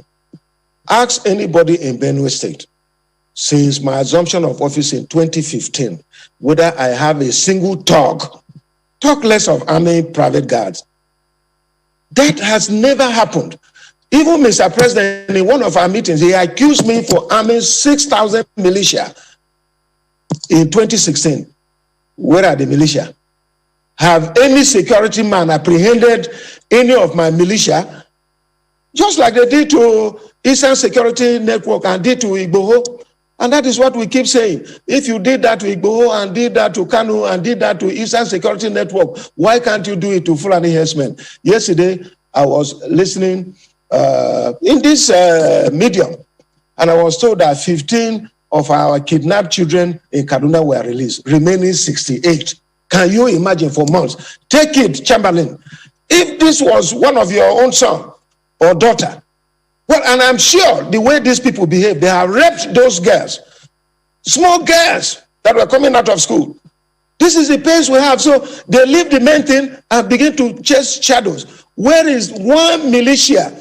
Ask anybody in Benue State, since my assumption of office in 2015, whether I have a single talk less of army private guards. That has never happened. Even Mr. President, in one of our meetings, he accused me for arming 6,000 militia in 2016. Where are the militia? Have any security man apprehended any of my militia? Just like they did to Eastern Security Network and did to Igboho. And that is what we keep saying. If you did that to Igboho and did that to Kanu and did that to Eastern Security Network, why can't you do it to Fulani herdsmen? Yesterday, I was listening in this medium, and I was told that 15 of our kidnapped children in Kaduna were released, remaining 68. Can you imagine for months? Take it, Chamberlain. If this was one of your own son or daughter, well, and I'm sure the way these people behave, they have raped those girls, small girls that were coming out of school. This is the pace we have. So they leave the main thing and begin to chase shadows. Where is one militia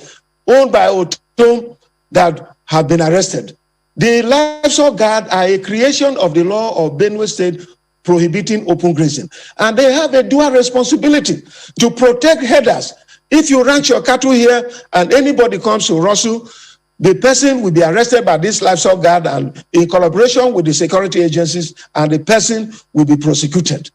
owned by Otom that have been arrested? The livestock guard are a creation of the law of Benue State prohibiting open grazing. And they have a dual responsibility to protect herders. If you ranch your cattle here and anybody comes to Russell, the person will be arrested by this livestock guard and in collaboration with the security agencies, and the person will be prosecuted.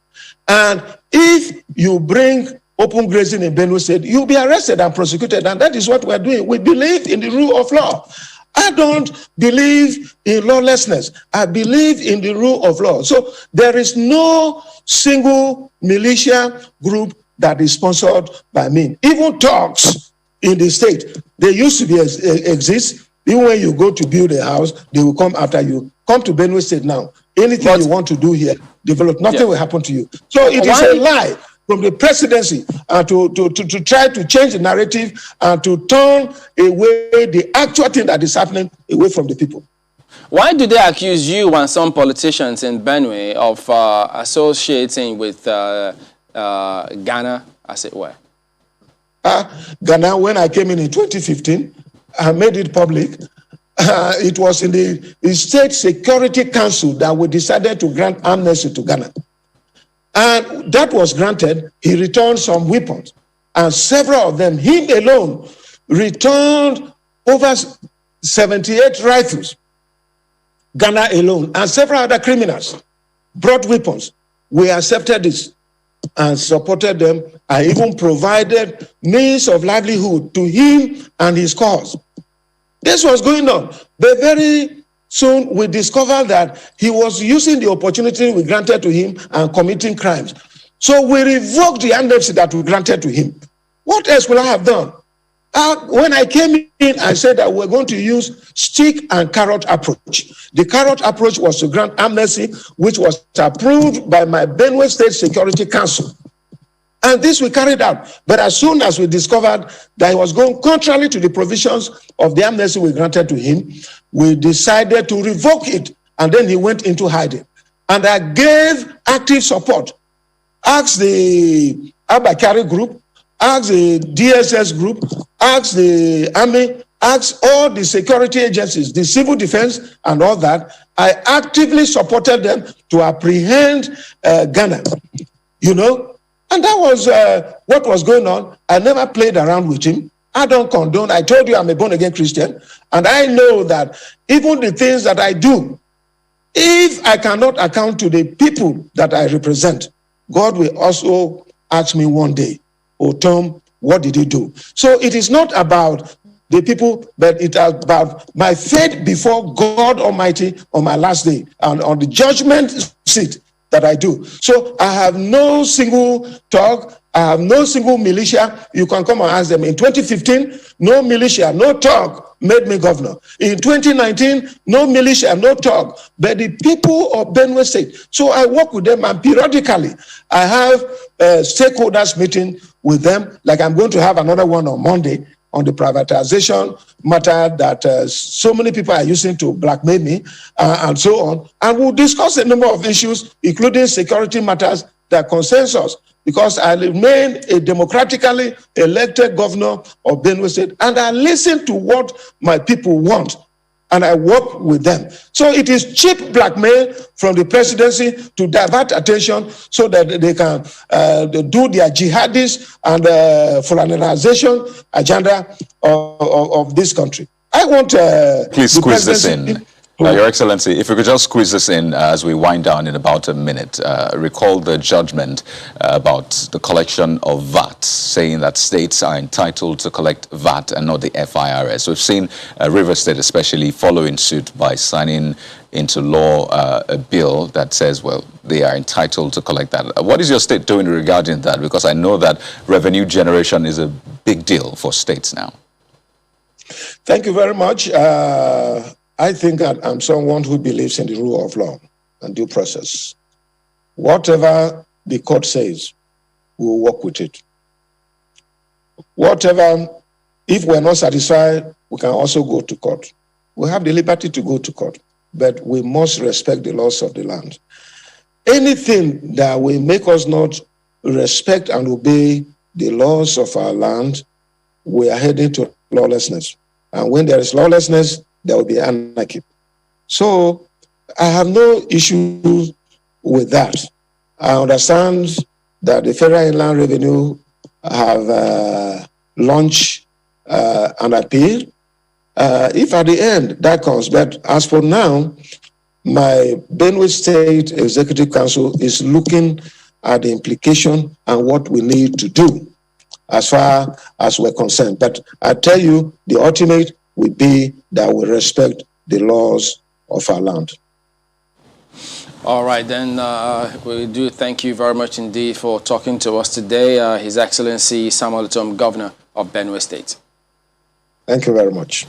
And if you bring open grazing in Benue State, you'll be arrested and prosecuted. And that is what we're doing. We believe in the rule of law. I don't believe in lawlessness. I believe in the rule of law. So there is no single militia group that is sponsored by me. Even talks in the state, they used to exist. Even when you go to build a house, they will come after you. Come to Benue State now. Anything you want to do here, develop, nothing will happen to you. So it is a lie from the presidency to try to change the narrative and to turn away the actual thing that is happening away from the people. Why do they accuse you and some politicians in Benue of associating with Ghana, as it were? Ghana, when I came in 2015, I made it public. It was in the State Security Council that we decided to grant amnesty to Ghana. And that was granted. He returned some weapons. And several of them, him alone, returned over 78 rifles. Ghana alone. And several other criminals brought weapons. We accepted this and supported them. I even provided means of livelihood to him and his cause. This was going on. But very soon we discovered that he was using the opportunity we granted to him and committing crimes. So we revoked the amnesty that we granted to him. What else will I have done? When I came in, I said that we're going to use stick and carrot approach. The carrot approach was to grant amnesty, which was approved by my Benue State Security Council. And this we carried out. But as soon as we discovered that he was going contrary to the provisions of the amnesty we granted to him, we decided to revoke it. And then he went into hiding. And I gave active support. Ask the Abakari group, ask the DSS group, ask the army, ask all the security agencies, the civil defense and all that. I actively supported them to apprehend Ghana, you know. And that was what was going on. I never played around with him. I don't condone. I told you I'm a born-again Christian. And I know that even the things that I do, if I cannot account to the people that I represent, God will also ask me one day, "Oh, Tom, what did you do?" So it is not about the people, but it's about my faith before God Almighty on my last day and on the judgment seat that I do. So I have no single talk. I have no single militia. You can come and ask them. In 2015, no militia, no talk made me governor. In 2019, no militia, no talk. But the people of Benue State. So I work with them, and periodically I have stakeholders meeting with them. Like I'm going to have another one on Monday on the privatization matter that so many people are using to blackmail me and so on. And we'll discuss a number of issues, including security matters that concerns us. because I remain a democratically elected governor of Benue State, and I listen to what my people want, and I work with them. So it is cheap blackmail from the presidency to divert attention so that they can do their jihadist and Fulanization agenda of this country. I want please squeeze this in. Your Excellency, if we could just squeeze this in as we wind down in about a minute. Recall the judgment about the collection of VAT, saying that states are entitled to collect VAT and not the FIRS. We've seen Rivers State especially following suit by signing into law a bill that says, well, they are entitled to collect that. What is your state doing regarding that? Because I know that revenue generation is a big deal for states now. Thank you very much. I think I'm someone who believes in the rule of law and due process. Whatever the court says, we will work with it. Whatever, if we're not satisfied, we can also go to court. We have the liberty to go to court, but we must respect the laws of the land. Anything that will make us not respect and obey the laws of our land, we are heading to lawlessness. And when there is lawlessness, there will be anarchy. So I have no issue with that. I understand that the Federal Inland Revenue have launched an appeal. If at the end that comes, but as for now, my Benue State Executive Council is looking at the implication and what we need to do as far as we're concerned. But I tell you, the ultimate will be that we respect the laws of our land. All right, then we do thank you very much indeed for talking to us today, His Excellency Samuel Otom, Governor of Benue State. Thank you very much.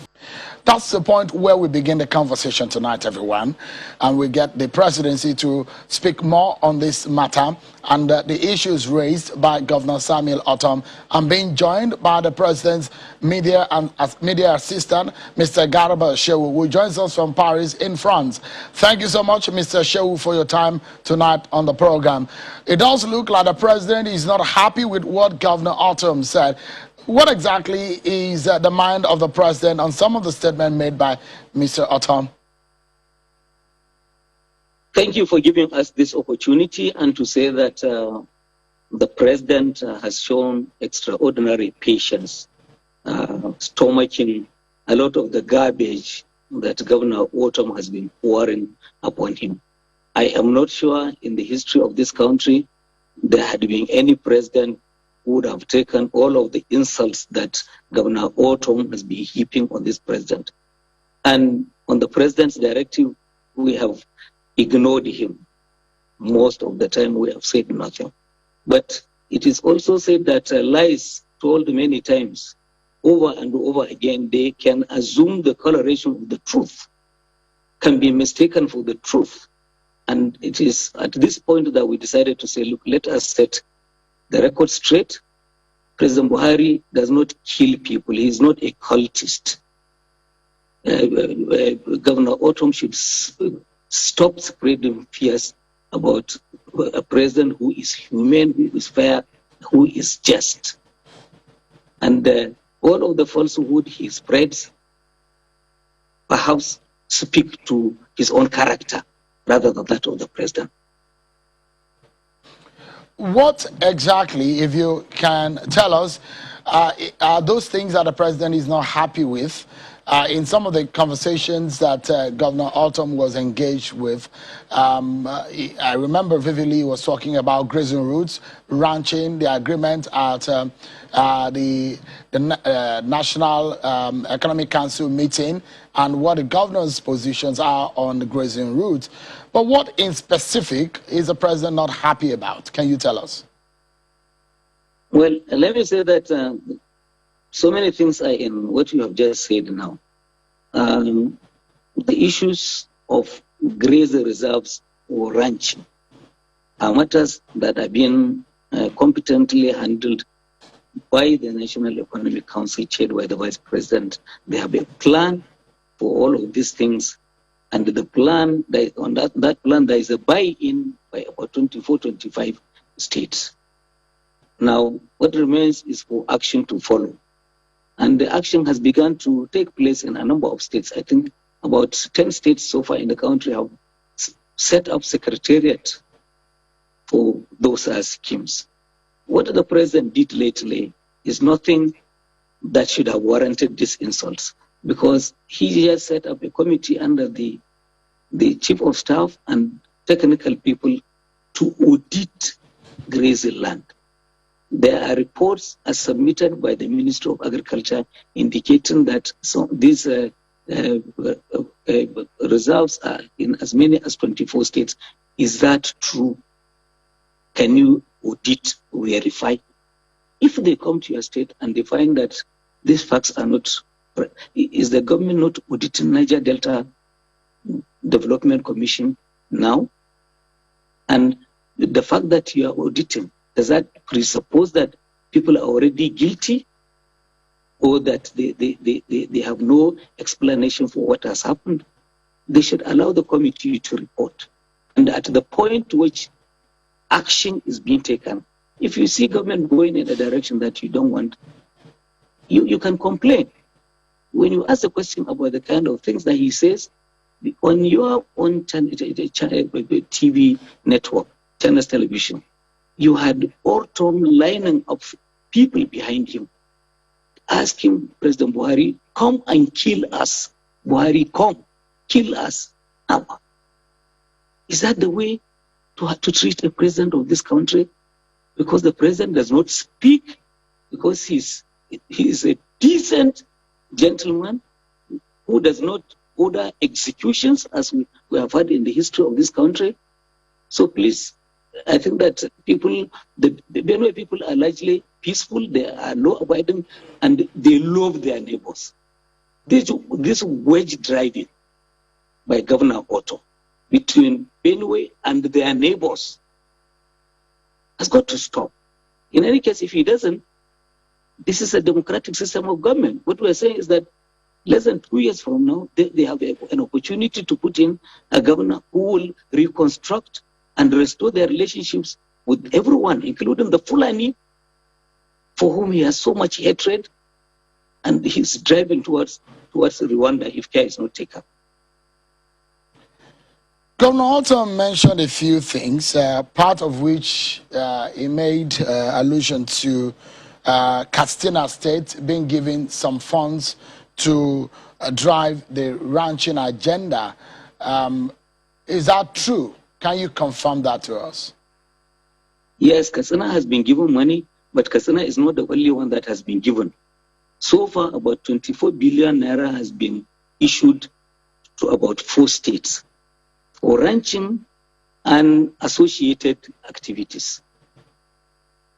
That's the point where we begin the conversation tonight, everyone. And we get the presidency to speak more on this matter and the issues raised by Governor Samuel Otom. I'm being joined by the president's media assistant, Mr. Garba Shehu, who joins us from Paris in France. Thank you so much, Mr. Shehu, for your time tonight on the program. It does look like the president is not happy with what Governor Otom said. What exactly is the mind of the president on some of the statements made by Mr. Otom? Thank you for giving us this opportunity and to say that the president has shown extraordinary patience, stomaching a lot of the garbage that Governor Otom has been pouring upon him. I am not sure in the history of this country there had been any president would have taken all of the insults that Governor Otom has been heaping on this president. And on the president's directive, we have ignored him. Most of the time, we have said nothing. But it is also said that lies told many times, over and over again, they can assume the coloration of the truth, can be mistaken for the truth. And it is at this point that we decided to say, look, let us set the record straight. President Buhari does not kill people. He is not a cultist. Governor Otom should stop spreading fears about a president who is humane, who is fair, who is just. And all of the falsehood he spreads perhaps speak to his own character rather than that of the president. What exactly, if you can tell us, are those things that the president is not happy with? In some of the conversations that Governor Otom was engaged with, I remember vividly he was talking about grazing routes, ranching, the agreement at the National Economic Council meeting, and what the governor's positions are on the grazing routes. But what in specific is the president not happy about? Can you tell us? Well, let me say that so many things are in what you have just said now. The issues of grazing reserves or ranching are matters that have been competently handled by the National Economic Council, chaired by the Vice President. They have a plan for all of these things. And the plan, on that plan, there is a buy-in by about 24, 25 states. Now, what remains is for action to follow. And the action has begun to take place in a number of states. I think about 10 states so far in the country have set up secretariat for those schemes. What the president did lately is nothing that should have warranted these insults, because he has set up a committee under the chief of staff and technical people to audit grazing land. There are reports as submitted by the Ministry of Agriculture indicating that these reserves are in as many as 24 states. Is that true? Can you audit, verify? If they come to your state and they find that these facts are not, is the government not auditing Niger Delta Development Commission now? And the fact that you are auditing, does that presuppose that people are already guilty, or that they have no explanation for what has happened? They should allow the committee to report. And at the point to which action is being taken, if you see government going in a direction that you don't want, you can complain. When you ask a question about the kind of things that he says, on your own TV network, Channels Television, you had Orton lining up people behind him, asking President Buhari, come and kill us. Buhari, come, kill us. Now, is that the way to treat a president of this country? Because the president does not speak, because he is a decent gentleman who does not order executions, as we have had in the history of this country. So please, I think that people, the Benue people are largely peaceful, they are law-abiding, and they love their neighbors. This wedge driving by Governor Otto between Benue and their neighbors has got to stop. In any case, if he doesn't, this is a democratic system of government. What we're saying is that less than 2 years from now, they have an opportunity to put in a governor who will reconstruct and restore their relationships with everyone, including the Fulani, for whom he has so much hatred, and he's driving towards Rwanda if care is not taken. Governor Alton mentioned a few things, part of which he made allusion to Katsina State being given some funds to drive the ranching agenda. Is that true? Can you confirm that to us? Yes, Katsina has been given money, but Katsina is not the only one that has been given. So far, about 24 billion naira has been issued to about 4 states for ranching and associated activities.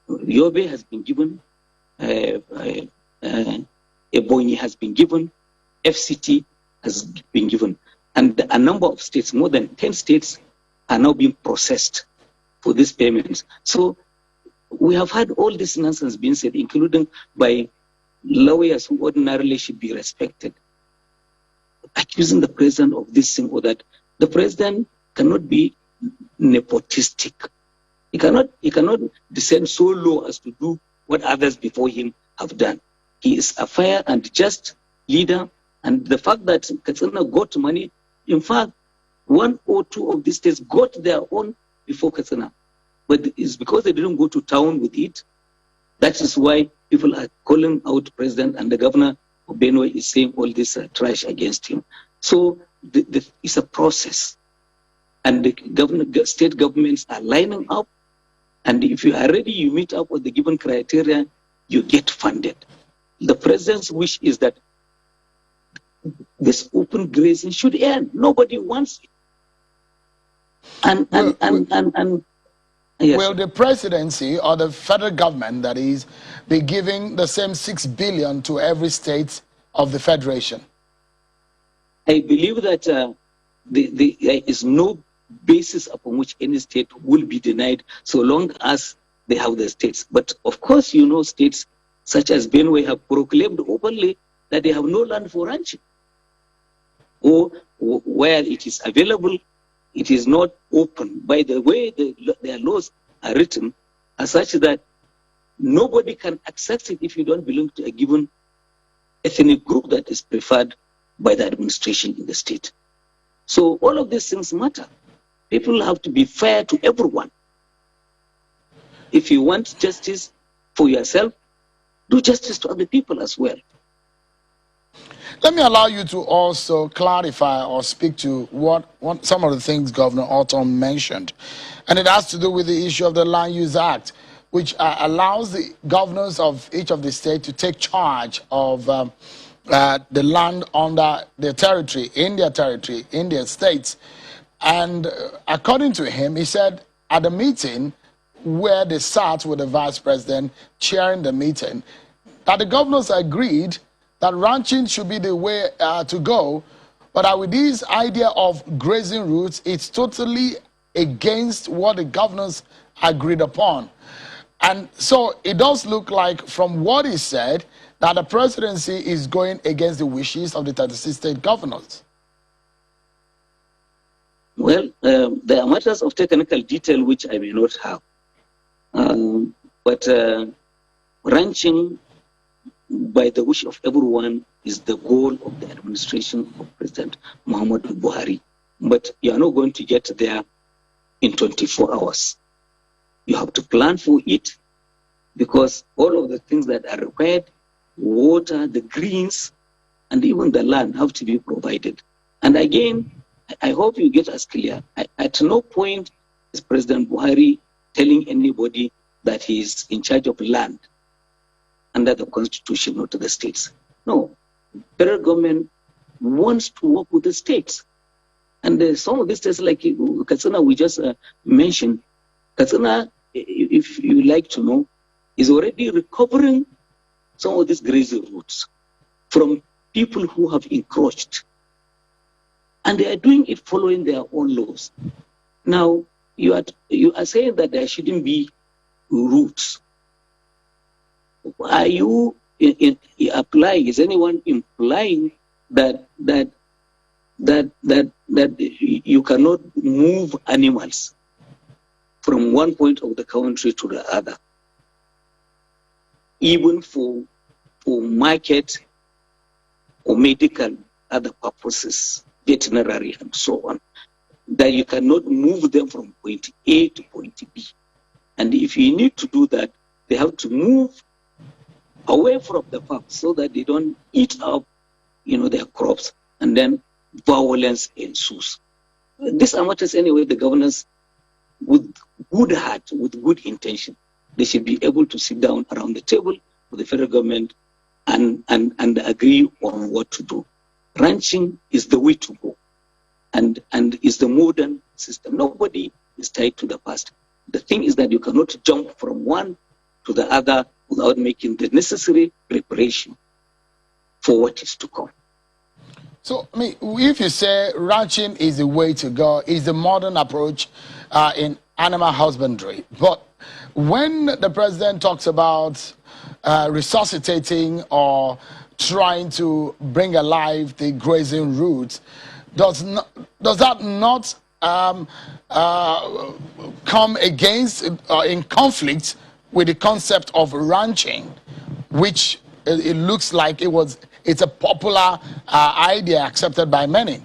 Yobe has been given, Ebonyi has been given, FCT has been given, and a number of states, more than 10 states, are now being processed for these payments. So we have had all this nonsense being said, including by lawyers who ordinarily should be respected, accusing the president of this thing or that. The president cannot be nepotistic. He cannot descend so low as to do what others before him have done. He is a fair and just leader, and the fact that Katsina got money, in fact, 1 or 2 of these states got their own before Katsina, but it's because they didn't go to town with it. That is why people are calling out president, and the governor of Benue is saying all this trash against him. So it's a process, and the state governments are lining up, and if you are ready, you meet up with the given criteria, you get funded. The president's wish is that this open grazing should end. Nobody wants it. Yes. Will the presidency or the federal government, that is, be giving the same 6 billion to every state of the federation? I believe that there is no basis upon which any state will be denied so long as they have the states. But of course, you know, states such as Benue have proclaimed openly that they have no land for ranching, or where it is available, it is not open. By the way, their laws are written as such that Nobody can access it if you don't belong to a given ethnic group that is preferred by the administration in the state. So all of these things matter. People have to be fair to everyone. If you want justice for yourself, do justice to other people as well. Let me allow you to also clarify or speak to what some of the things Governor Autumn mentioned. And it has to do with the issue of the Land Use Act, which allows the governors of each of the states to take charge of the land under their territory, in their states. And according to him, he said at the meeting where they sat with the vice president chairing the meeting, that the governors agreed that ranching should be the way to go, but that with this idea of grazing routes, it's totally against what the governors agreed upon. And so it does look like, from what he said, that the presidency is going against the wishes of the 36 state governors. Well, there are matters of technical detail which I may not have. But ranching, by the wish of everyone, is the goal of the administration of President Muhammadu Buhari. But you are not going to get there in 24 hours. You have to plan for it, because all of the things that are required, water, the greens, and even the land have to be provided. And again, I hope you get us clear. At no point is President Buhari telling anybody that he is in charge of land under the constitution, not to the states. No, federal government wants to work with the states. And some of these states, like Katsina, we just mentioned, Katsina, if you like to know, is already recovering some of these grazing routes from people who have encroached. And they are doing it following their own laws. Now, you are saying that there shouldn't be routes. Are you applying? Is anyone implying that you cannot move animals from one point of the country to the other, even for market or medical other purposes, veterinary and so on, that you cannot move them from point A to point B? And if you need to do that, they have to move away from the farm so that they don't eat up, their crops, and then violence ensues. These are matters anyway. The governors, with good heart, with good intention, they should be able to sit down around the table with the federal government and agree on what to do. Ranching is the way to go, and is the modern system. Nobody is tied to the past. The thing is that you cannot jump from one to the other without making the necessary preparation for what is to come. So, if you say ranching is the way to go, is the modern approach in animal husbandry, but when the president talks about resuscitating or trying to bring alive the grazing routes, does that not come against in conflict with the concept of ranching, which it looks like it's a popular idea accepted by many?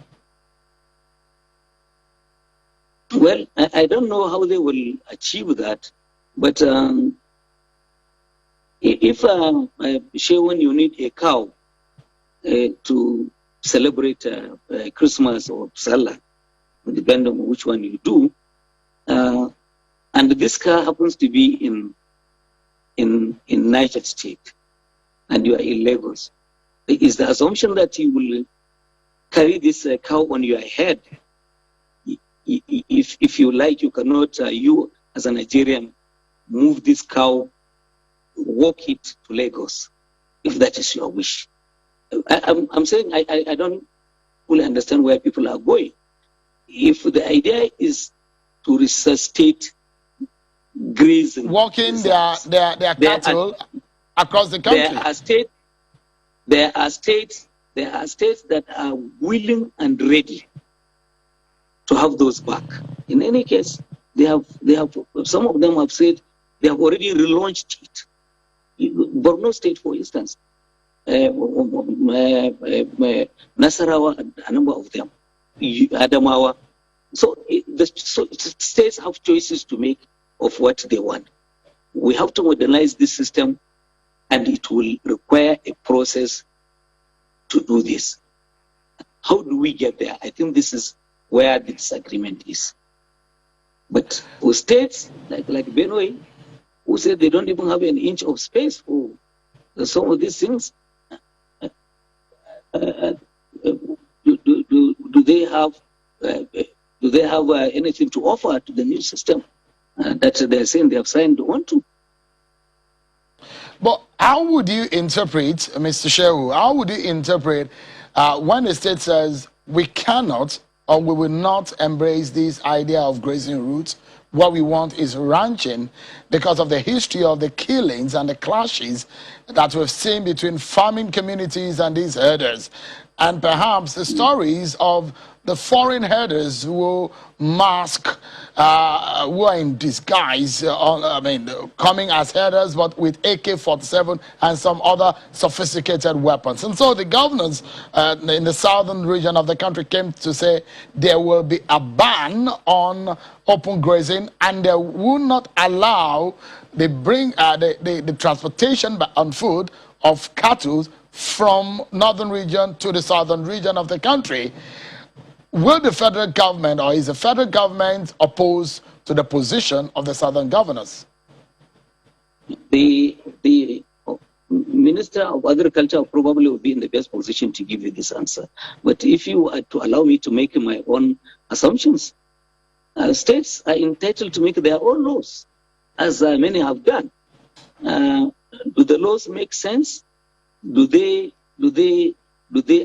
Well, I don't know how they will achieve that, but if when you need a cow to celebrate Christmas or Salah, depending on which one you do, and this cow happens to be in Niger State, and you are in Lagos, is the assumption that you will carry this cow on your head? If you like, you cannot, you as a Nigerian, move this cow, walk it to Lagos, if that is your wish. I'm saying I don't fully understand where people are going. If the idea is to resuscitate grazing, walking their cattle across the country, there are states that are willing and ready to have those back. In any case, they have some of them have said they have already relaunched it. Borno State, for instance, Nasarawa, a number of them, Adamawa. So states have choices to make of what they want. We have to modernize this system, and it will require a process to do this. How do we get there? I think this is where the disagreement is. But for states like Benue, who say they don't even have an inch of space for some of these things, do they have anything to offer to the new system that they're saying they have signed on to? But how would you interpret, Mr. Shehu, how would you interpret when the state says we cannot or we will not embrace this idea of grazing routes? What we want is ranching because of the history of the killings and the clashes that we've seen between farming communities and these herders. And perhaps the stories of the foreign herders who mask, who are in disguise, coming as herders, but with AK-47 and some other sophisticated weapons. And so the governors in the southern region of the country came to say there will be a ban on open grazing, and they will not allow the transportation on foot of cattle from northern region to the southern region of the country. Will the federal government, or is the federal government opposed to the position of the southern governors? The Minister of Agriculture probably will be in the best position to give you this answer. But if you are to allow me to make my own assumptions, states are entitled to make their own laws, as many have done. Do the laws make sense? Do they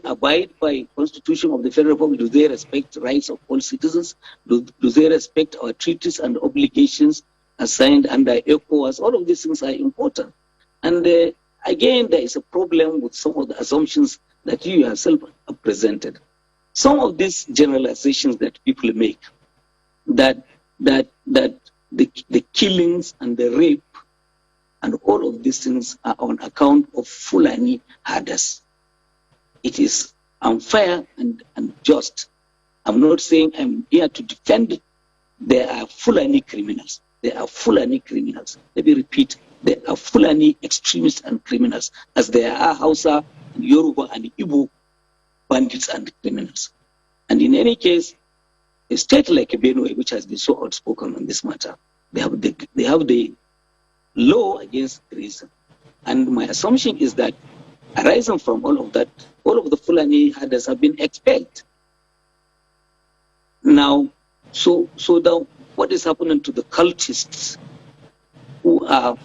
abide by Constitution of the Federal Republic? Do they respect rights of all citizens? Do they respect our treaties and obligations assigned under ECOWAS? All of these things are important. And again, there is a problem with some of the assumptions that you yourself have presented. Some of these generalizations that people make, that the killings and the rape and all of these things are on account of Fulani herders. It is unfair and unjust. I'm not saying I'm here to defend it. There are Fulani criminals. There are Fulani criminals. Let me repeat. There are Fulani extremists and criminals, as there are Hausa, Yoruba, and Igbo bandits and criminals. And in any case, a state like Benue, which has been so outspoken on this matter, they have the law against grazing. And my assumption is that arising from all of that, all of the Fulani herders have been expelled. Now, so now what is happening to the cultists who are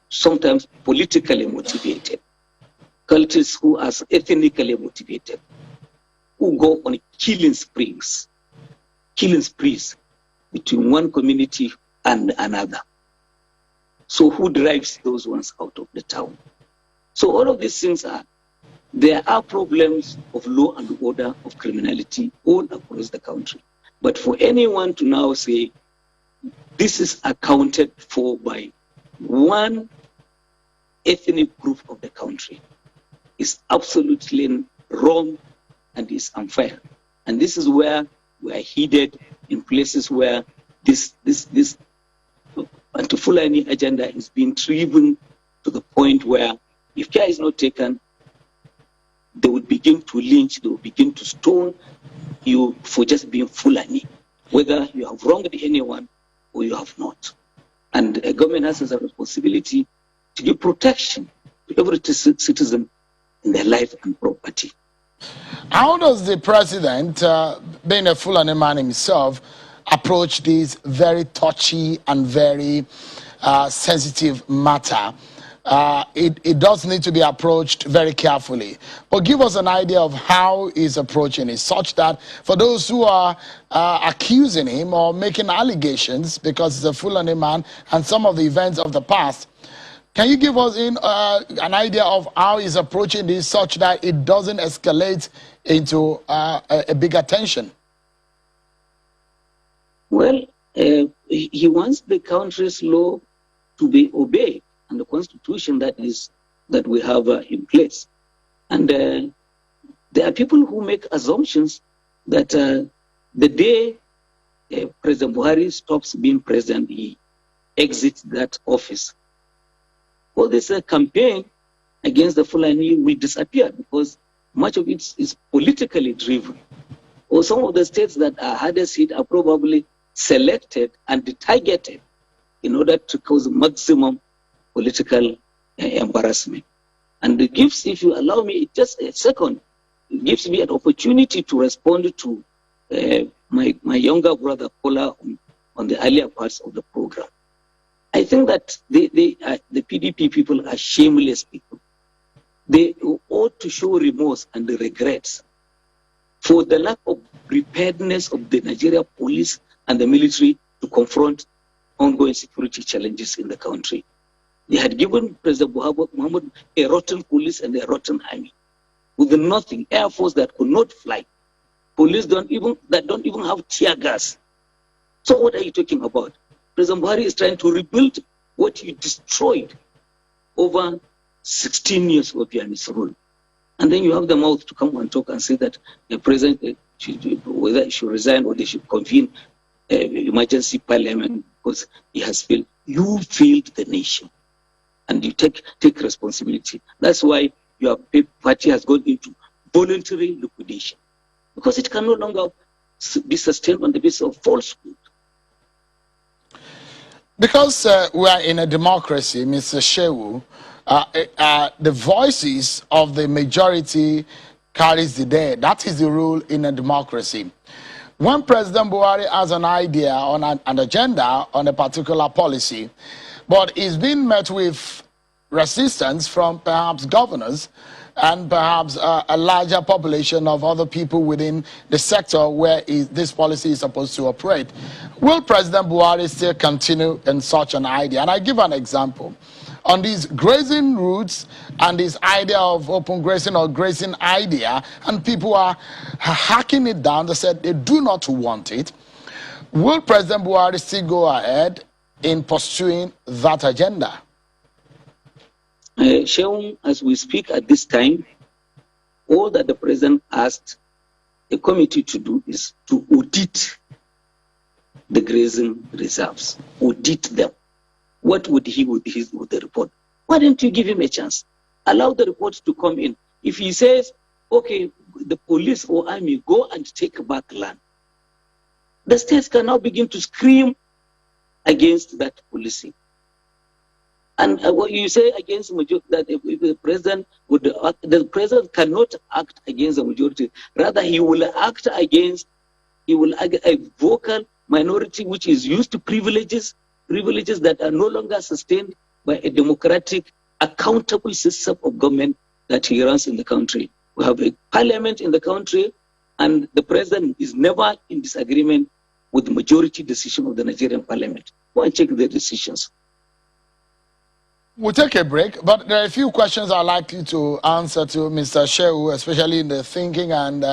sometimes politically motivated, cultists who are ethnically motivated, who go on killing sprees between one community and another? So who drives those ones out of the town? So all of these things there are problems of law and order, of criminality all across the country. But for anyone to now say this is accounted for by one ethnic group of the country is absolutely wrong and is unfair. And this is where we are headed, in places where this anti-Fulani agenda is being driven to the point where if care is not taken, they would begin to lynch, they would begin to stone you for just being Fulani, whether you have wronged anyone or you have not. And a government has a responsibility to give protection to every citizen in their life and property. How does the president, being a Fulani man himself, approach this very touchy and very sensitive matter? It does need to be approached very carefully. But give us an idea of how he's approaching it, such that for those who are accusing him or making allegations because he's a Fulani man and some of the events of the past, can you give us an idea of how he's approaching this such that it doesn't escalate into a bigger tension? Well, he wants the country's law to be obeyed. and the constitution that we have in place. And there are people who make assumptions that the day President Buhari stops being president, he exits that office. All this campaign against the Fulani will disappear because much of it is politically driven. Or some of the states that are hardest hit are probably selected and targeted in order to cause maximum political embarrassment. And it gives, if you allow me just a second, it gives me an opportunity to respond to my younger brother Paula on the earlier parts of the program. I think that the PDP people are shameless people. They ought to show remorse and regrets for the lack of preparedness of the Nigeria police and the military to confront ongoing security challenges in the country. They had given President Muhammad a rotten police and a rotten army with nothing, air force that could not fly, police that don't even have tear gas. So what are you talking about? President Buhari is trying to rebuild what he destroyed over 16 years of his rule. And then you have the mouth to come and talk and say that the president, whether he should resign or they should convene emergency parliament because he has failed. You failed the nation. And you take responsibility. That's why your party has gone into voluntary liquidation. Because it can no longer be sustained on the basis of falsehood. Because we are in a democracy, Mr. Shehu, the voices of the majority carries the day. That is the rule in a democracy. When President Buhari has an idea on an agenda on a particular policy, but it's been met with resistance from perhaps governors and perhaps a larger population of other people within the sector where this policy is supposed to operate. Will President Buhari still continue in such an idea? And I give an example. On these grazing routes and this idea of open grazing or grazing idea, and people are hacking it down, they said they do not want it. Will President Buhari still go ahead in pursuing that agenda? Sheung, as we speak at this time, all that the president asked a committee to do is to audit the grazing reserves, audit them. What would he with the report? Why don't you give him a chance? Allow the report to come in. If he says, okay, the police or army go and take back land, the states can now begin to scream against that policy. And what you say against majority, that if the president the president cannot act against the majority. Rather, he will act against a vocal minority which is used to privileges that are no longer sustained by a democratic, accountable system of government that he runs in the country. We have a parliament in the country, and the president is never in disagreement with the majority decision of the Nigerian parliament. Go and check the decisions. We'll take a break, but there are a few questions I'd like you to answer to Mr. Shehu, especially in the thinking and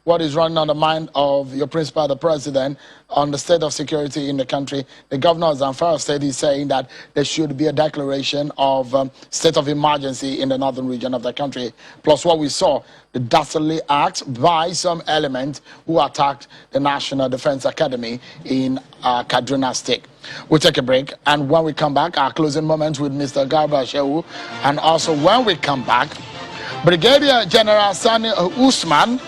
what is running on the mind of your principal, the president, on the state of security in the country. The governor of Zamfara State is saying that there should be a declaration of state of emergency in the northern region of the country. Plus what we saw, the dastardly act by some element who attacked the National Defense Academy in Kaduna State. We'll take a break, and when we come back, our closing moments with Mr. Garba Shehu, and also when we come back, Brigadier General Sani Usman,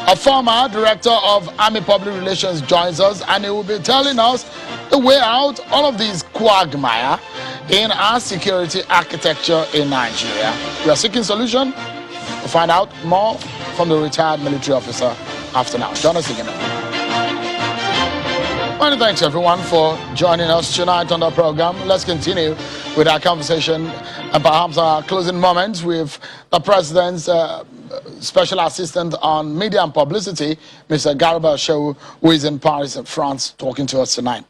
a former director of Army Public Relations, joins us, and he will be telling us the way out all of these quagmire in our security architecture in Nigeria. We are seeking solution. We'll find out more from the retired military officer after now. Join us again. Many thanks everyone for joining us tonight on the program. Let's continue with our conversation and perhaps our closing moments with the President's Special Assistant on Media and Publicity, Mr. Garba Shehu, who is in Paris, France, talking to us tonight.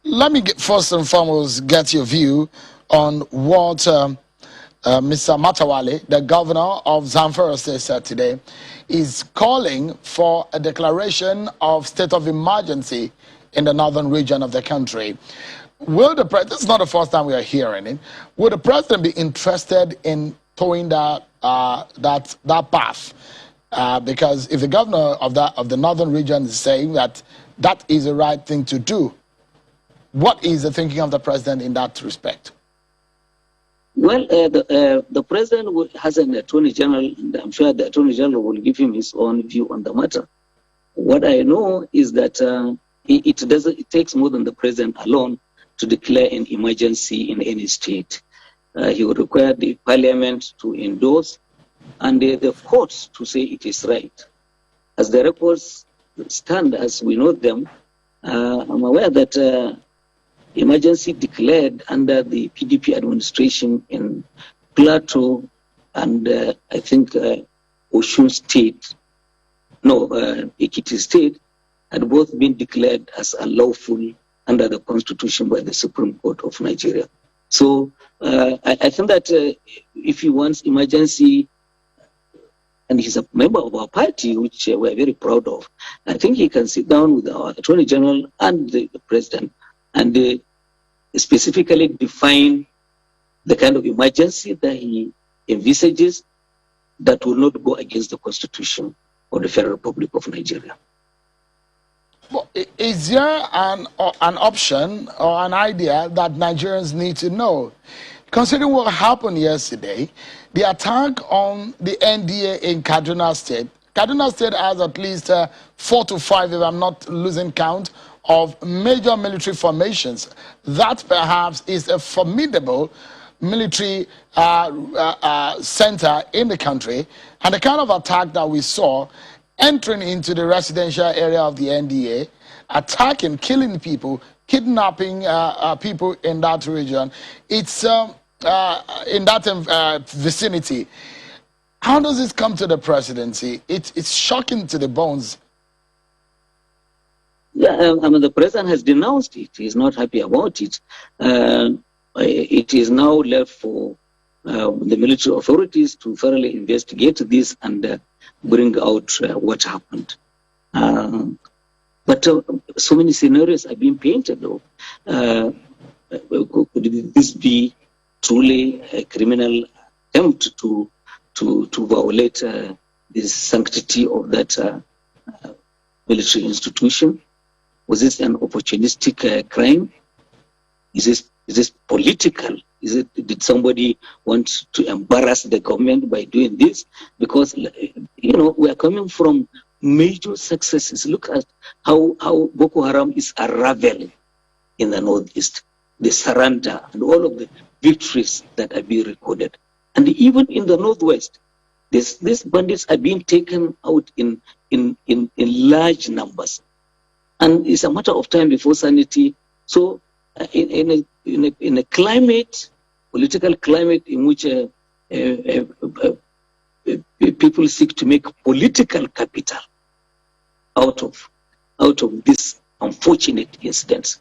Let me first and foremost get your view on what Mr. Matawale, the governor of Zamfara State, said today. Is calling for a declaration of state of emergency in the northern region of the country. will the president, this is not the first time we are hearing it, will the president be interested in towing that path? Because if the governor of the northern region is saying that that is the right thing to do, what is the thinking of the president in that respect? Well, the president has an attorney general, and I'm sure the attorney general will give him his own view on the matter. What I know is that it takes more than the president alone to declare an emergency in any state. He would require the parliament to endorse and the courts to say it is right. As the records stand, as we know them, I'm aware that emergency declared under the PDP administration in Plateau and I think Osun State, Ekiti State, had both been declared as unlawful under the Constitution by the Supreme Court of Nigeria. So I think that if he wants emergency, and he's a member of our party, which we're very proud of, I think he can sit down with our Attorney General and the President and specifically define the kind of emergency that he envisages that will not go against the Constitution of the Federal Republic of Nigeria. Well, is there an option or an idea that Nigerians need to know? Considering what happened yesterday, the attack on the NDA in Kaduna State. Kaduna State has at least 4 to 5, if I'm not losing count, of major military formations. That perhaps is a formidable military center in the country, and the kind of attack that we saw entering into the residential area of the NDA, attacking, killing people, kidnapping people in that region. It's in that vicinity. How does this come to the presidency? It's shocking to the bones. Yeah, I mean, the president has denounced it. He's not happy about it. It is now left for the military authorities to thoroughly investigate this and bring out what happened. But so many scenarios are being painted, though. Could this be truly a criminal attempt to violate the sanctity of that military institution? Was this an opportunistic crime? Is this political? Did somebody want to embarrass the government by doing this? Because we are coming from major successes. Look at how Boko Haram is unraveling in the northeast, the surrender and all of the victories that are being recorded. And even in the northwest, these bandits are being taken out in large numbers. And it's a matter of time before sanity. So in a climate, political climate in which people seek to make political capital out of this unfortunate incidents,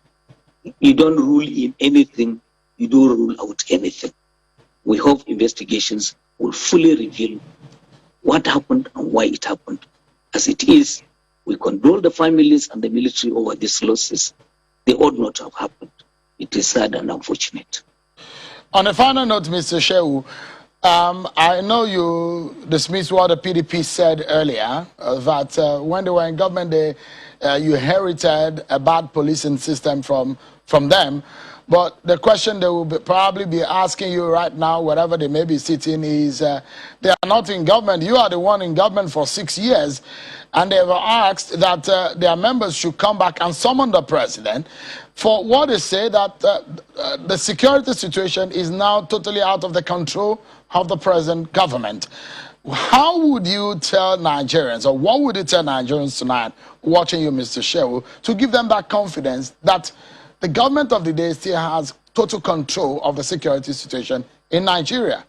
you don't rule in anything, you don't rule out anything. We hope investigations will fully reveal what happened and why it happened. As it is, we condole the families and the military over these losses. They ought not to have happened. It is sad and unfortunate. On a final note, Mr. Shehu, I know you dismissed what the PDP said earlier, that when they were in government, you inherited a bad policing system from them. But the question they will probably be asking you right now, wherever they may be sitting, is they are not in government. You are the one in government for 6 years. And they were asked that their members should come back and summon the president for what they say that the security situation is now totally out of the control of the present government. How would you tell Nigerians, or what would you tell Nigerians tonight watching you, Mr. Shehu, to give them that confidence that the government of the day still has total control of the security situation in Nigeria?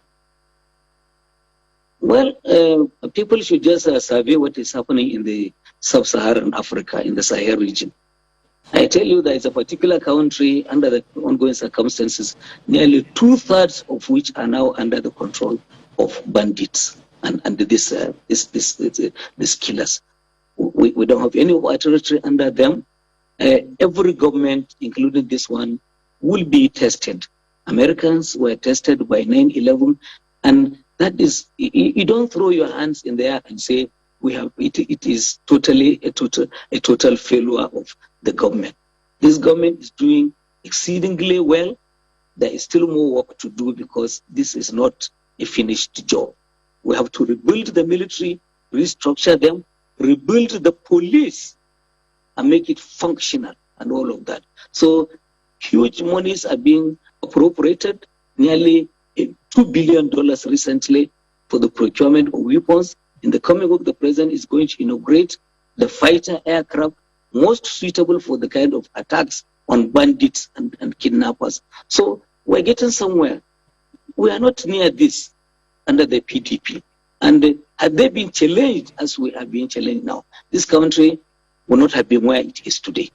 Well, people should just survey what is happening in the sub-Saharan Africa, in the Sahel region. I tell you that it's a particular country under the ongoing circumstances, nearly 2/3 of which are now under the control of bandits and these killers. We don't have any of our territory under them. Every government, including this one, will be tested. Americans were tested by 9/11, and that is, you don't throw your hands in the air and say we have it is totally a total failure of the government. This government is doing exceedingly well. There is still more work to do because this is not a finished job. We have to rebuild the military, restructure them, rebuild the police, and make it functional and all of that. So huge monies are being appropriated, nearly $2 billion recently for the procurement of weapons. In the coming week, the president is going to inaugurate the fighter aircraft most suitable for the kind of attacks on bandits and kidnappers. So we're getting somewhere. We are not near this under the PDP. And had they been challenged as we are being challenged now, this country would not have been where it is today.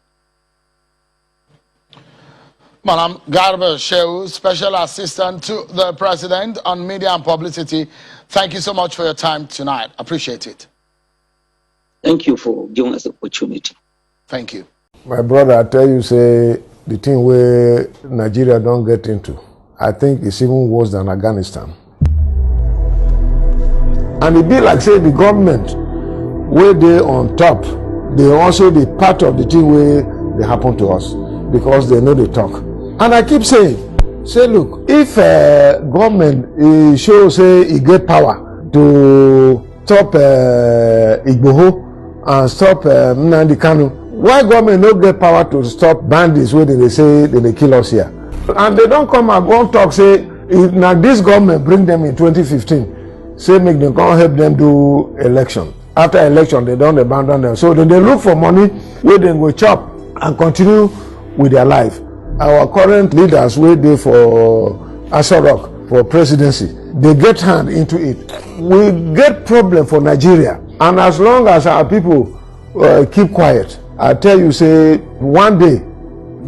Madam Garba Shehu, Special Assistant to the President on Media and Publicity, thank you so much for your time tonight. Appreciate it. Thank you for giving us the opportunity. Thank you. My brother, I tell you, say, the thing where Nigeria don't get into, I think it's even worse than Afghanistan. And it be like, say, the government, where they on top, they also be part of the thing where they happen to us, because they know they talk. And I keep saying, say, look, if government show, say, it get power to stop Igboho and stop Nnamdi Kanu, why government no get power to stop bandits where they say they kill us here? And they don't come and go and talk, say, now this government bring them in 2015, say make them come help them do election. After election, they don't abandon them. So then they look for money where they will chop and continue with their life. Our current leaders where they for Asarok, for presidency, they get hand into it. We get problem for Nigeria. And as long as our people keep quiet, I tell you, say, one day,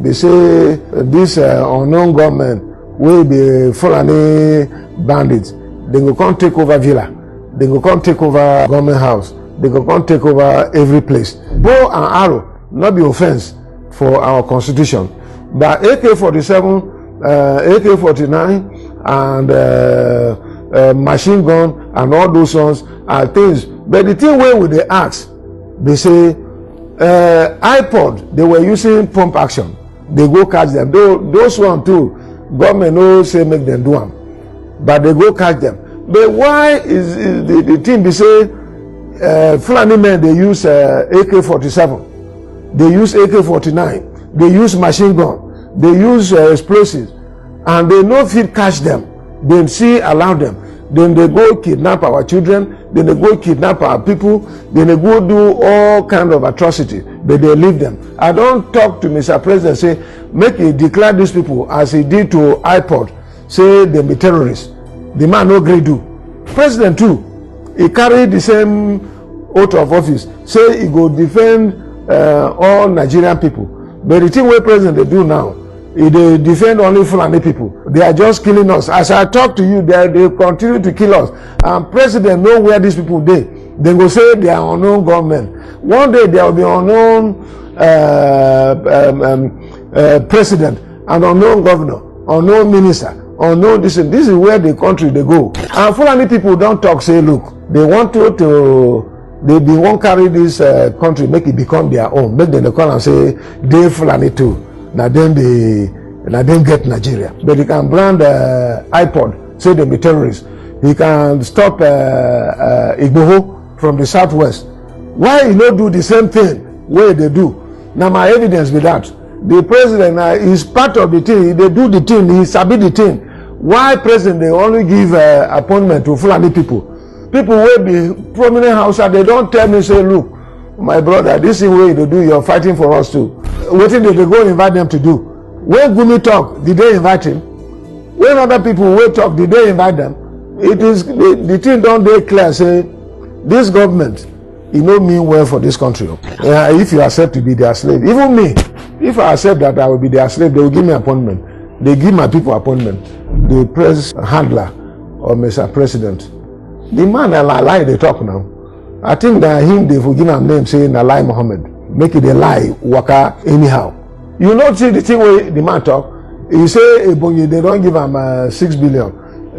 they say this unknown government will be Fulani bandits. They will come take over villa. They will come take over government house. They will come take over every place. Bow and arrow, not be offense for our constitution. But AK-47, AK-49, and machine gun and all those ones are things. But the thing where they ask, they say, iPod, they were using pump action. They go catch them. Those one too, government no say make them do them, but they go catch them. But why is the thing they say Fulani men they use AK-47, they use AK-49, they use machine gun, they use explosives, and they no fit catch them. They see allow them. Then they go kidnap our children, then they go kidnap our people, then they go do all kind of atrocity, but they leave them. I don't talk to Mr. President, say, make he declare these people as he did to iPod, say they be terrorists. The man no gree do. President too, he carried the same oath of office, say he go defend all Nigerian people. But the thing where President they do now, they defend only Fulani people. They are just killing us. As I talk to you, they continue to kill us. And President know where these people dey. They go say they are unknown government. One day there will be unknown president, and unknown governor, unknown minister, unknown this. This is where the country they go. And Fulani people don't talk. Say, look, they want they won't carry this country, make it become their own. Make them call and say they Fulani too. Now then get Nigeria. But he can brand iPod, say they be terrorists. He can stop Igboho from the southwest. Why he not do the same thing where they do? Now my evidence with that. The president is part of the thing. They do the thing. He sabi the thing. Why president they only give appointment to Fulani people? People will be prominent Hausa. They don't tell me, say, look, my brother, this is way they do. You're fighting for us too. What did they go invite them to do? When Gumi talk, did they invite him? When other people will talk, did they invite them? It is the thing don't they clear say this government, it no mean well for this country. If you accept to be their slave, even me, if I accept that I will be their slave, they will give me appointment. They give my people appointment. The press handler or Mr. President, the man a lie they talk now. I think that him they will give him name saying a lie Muhammad. Make it a lie, waka anyhow. You not see the thing where the man talk. he say Ebonyi they don't give am 6 billion.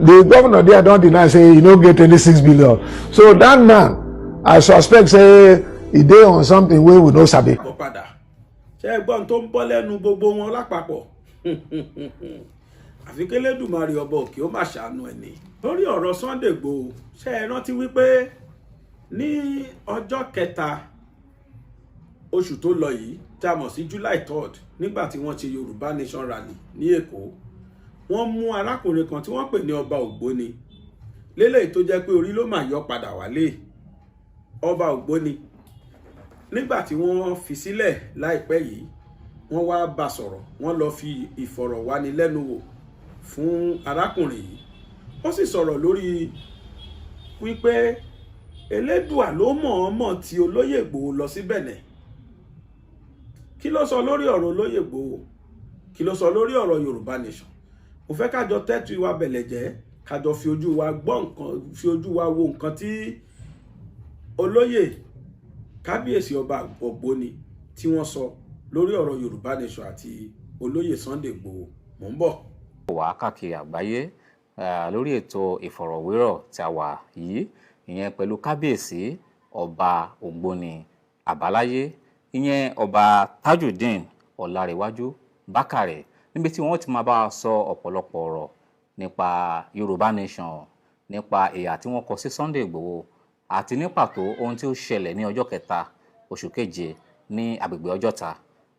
The governor there don't deny say he no get any 6 billion. So that man, I suspect say he dey on something wey we no sabi. Ṣé ẹgbọ́n tó ń bọ́ lẹ́nu gbogbo wọn lápapọ̀? Àfi k'Elédùmarè ọba òkè ó má ṣàánú ẹni. Lórí ọ̀rọ̀ Sunday Igboho, ṣé ẹ rántí wípé ní ọjọ́ kẹta oṣù tó lọ yìí tí a mọ̀ sí July 3rd nígbà tí wọ́n ṣe Yorubanation rally ní Èkó, wọ́n mú arákùnrin kan tí wọ́n pè ní ọba Ògbóni lélẹ́yìí tó jẹ́ pé orí ló máa yọ padà wálé. Ọba Ògbóni nígbà tí wọ́n fi sílẹ̀ láìpẹ́ yìí, wọ́n wá bá sọ̀rọ̀, wọ́n lọ fi ìfọ̀rọ̀wánilẹ́nuwò fún arákùnrin yìí. Ó sì sọ̀rọ̀ lórí wípé Elédùà ló mọ̀ọ́mọ̀ tí olóyè Ìgbòho lọ sí Benue. Kí ló sọ lórí ọ̀rọ̀ olóyè Ìgbòho? Kí ló sọ lórí ọ̀rọ̀ Yorubanation? Mo fẹ́ kájọ tẹ́tù ìwà bẹ̀lẹ̀ jẹ́, kájọ fi ojú wa gbọ́ nǹkan, fi ojú wa wo nǹkan tí olóyè kábíyèsí ọba Ògbóni tí wọ́n sọ lórí ọ̀rọ̀ Yorubanation àti olóyè Sunday Igboho. Mò ń bọ̀. Wà káàkiri àgbáyé lórí ètò ìfọ̀rọ̀wérọ̀ tí a wà yìí, ìyẹn pẹ̀lú kábíyèsí ọba Ògbóni àbáláyé, ìyẹn ọba Tajudeen Ọlárẹ̀wájú Bákàrẹ̀, níbi tí wọ́n ti máa bá sọ ọ̀pọ̀lọpọ̀ ọ̀rọ̀ nípa Yorubanation, nípa ìhà tí wọ́n kọ sí Sunday Igboho, àti ní pàtó ohun tí ó ṣẹlẹ̀ ní ọjọ́ kẹta oṣù keje ní agbègbè Ọjọ́ta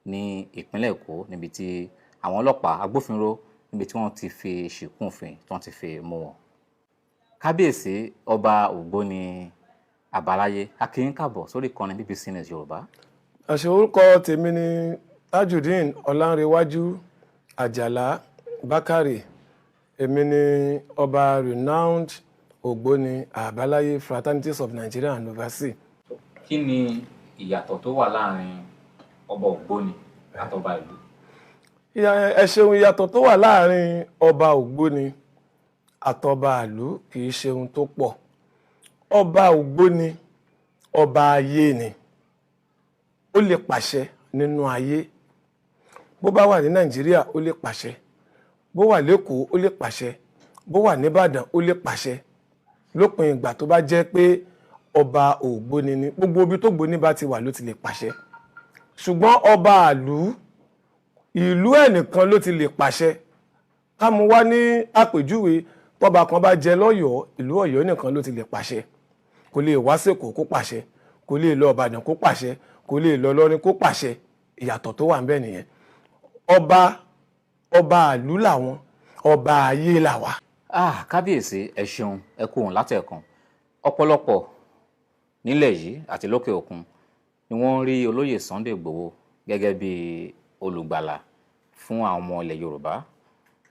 ní ìpínlẹ̀ Èkó, níbi tí àwọn ọlọ́pàá agbófinró níbi tí wọ́n ti fi ṣìkún òfin tí wọ́n ti fi mú wọn. Kábíyèsí ọba Ògbóni àbáláyé, a kí yín káàbọ̀ sórí ìkànnì BBC News Yorùbá. Àṣẹ orúkọ tèmi ni Tajudeen Ọlárẹ̀wájú Àjàlá Bákàrẹ̀. Èmi ni ọba renowned Ògbóni àbáláyé Fraternities of Nigeria and overseas. Kí ni ìyàtọ̀ tó wà láàrin ọba Ògbóni àtọba ìlú? Ẹ ṣeun, ìyàtọ̀ tó wà láàrin ọba Ògbóni àtọba ìlú kì í ṣe ohun tó pọ̀. Ọba Ògbóni ọba ayé ni. Ó lè pàṣẹ nínú ayé. Bó bá wà ní Nàìjíríà ó lè pàṣẹ. Bó wà l'Ékòó ó lè pàṣẹ. Bó wà ní Ìbàdàn ó lè pàṣẹ. Lópin ìgbà tó bá jẹ́ pé ọba Ògbóni ni, gbogbo ibi tó Ògbóni bá ti wà ló ti lè pàṣẹ. Ṣùgbọ́n ọba ìlú ẹnìkan ló ti lè pàṣẹ. Ká mú wá ní àpèjúwe, tọ́ba kan bá jẹ lọ́yọ̀ọ́, ìlú Ọ̀yọ́ nìkan ló ti lè pàṣẹ. Kò lè wá s'Èkó kó pàṣẹ, kò lè lọ Ìbàdàn kó pàṣẹ, kò lè lọ Ìlọrin kó pàṣẹ. Ìyàtọ̀ tó wà ńbẹ̀ nìyẹn. Ọba ìlú làwọn, ọba ayé làwa. Kábíyèsí, ẹ ṣeun, ẹ kú òun látẹ̀kan. Ọ̀pọ̀lọpọ̀ nílẹ̀ yìí àti lókè òkun ni wọ́n rí olóyè Sunday Igboho gẹ́gẹ́ bí olùgbàlà fún àwọn ọmọ ilẹ̀ Yorùbá.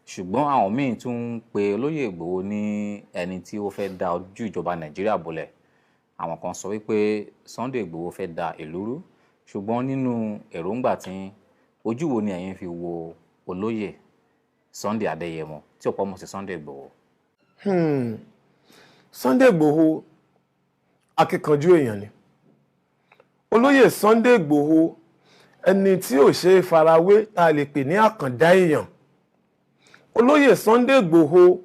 Ṣùgbọ́n àwọn míì tún ń pe olóyè Igboho ní ẹni tí ó fẹ́ da ojú ìjọba Nàìjíríà bolẹ̀. Àwọn kan sọ wípé Sunday Igboho fẹ́ da ìlú rú. Ṣùgbọ́n nínú èròǹgbà tí ojú wo ni ẹ̀yin fi wo olóyè Sunday Adéyẹmọ tí ọ̀pọ̀ mọ̀ sí Sunday Igboho? Sunday Igboho akíkanjú èèyàn ni. Olóyè Sunday Igboho ẹni tí ò ṣe é farawé tá a lè pè ní àkàndá èèyàn. Olóyè Sunday Igboho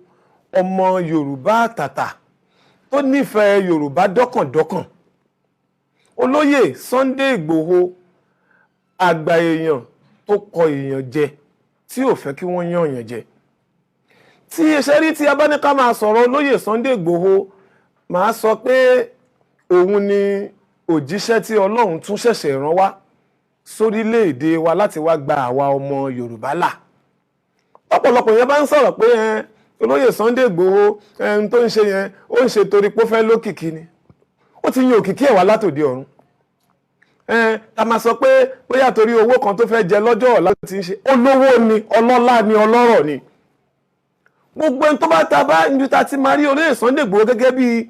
ọmọ Yorùbá àtàtà tó nífẹ̀ẹ́ Yorùbá dọ́kàndọ́kàn. Olóyè Sunday Igboho àgbà èèyàn tó kọ èèyàn jẹ tí ò fẹ́ kí wọ́n yàn èèyàn jẹ. Tí iṣẹ́ rí tí a bá ní ká máa sọ̀rọ̀ olóyè Sunday Igboho, màá sọ pé òun ni òjíṣẹ́ tí Ọlọ́run tún ṣẹ̀ṣẹ̀ rán wá sórílẹ̀-èdè wa láti wá gba àwa ọmọ Yorùbá là. Ọ̀pọ̀lọpọ̀ yẹn bá ń sọ̀rọ̀ pé olóyè Sunday Igboho tó ń ṣe yẹn ó ń ṣe torí pé ó fẹ́ lókìkí ni. Ó ti yan òkìkí ẹ̀ wá látòde ọ̀run. Ta máa sọ pé bóyá torí owó kan tó fẹ́ jẹ lọ́jọ́ ọ̀la ti ń ṣe. Olówó ni, ọlọ́lá ni, ọlọ́rọ̀ ni. Gbogbo ẹni tó bá ta bá níbi ta ti máa rí olóyè Sunday Igboho gẹ́gẹ́ bí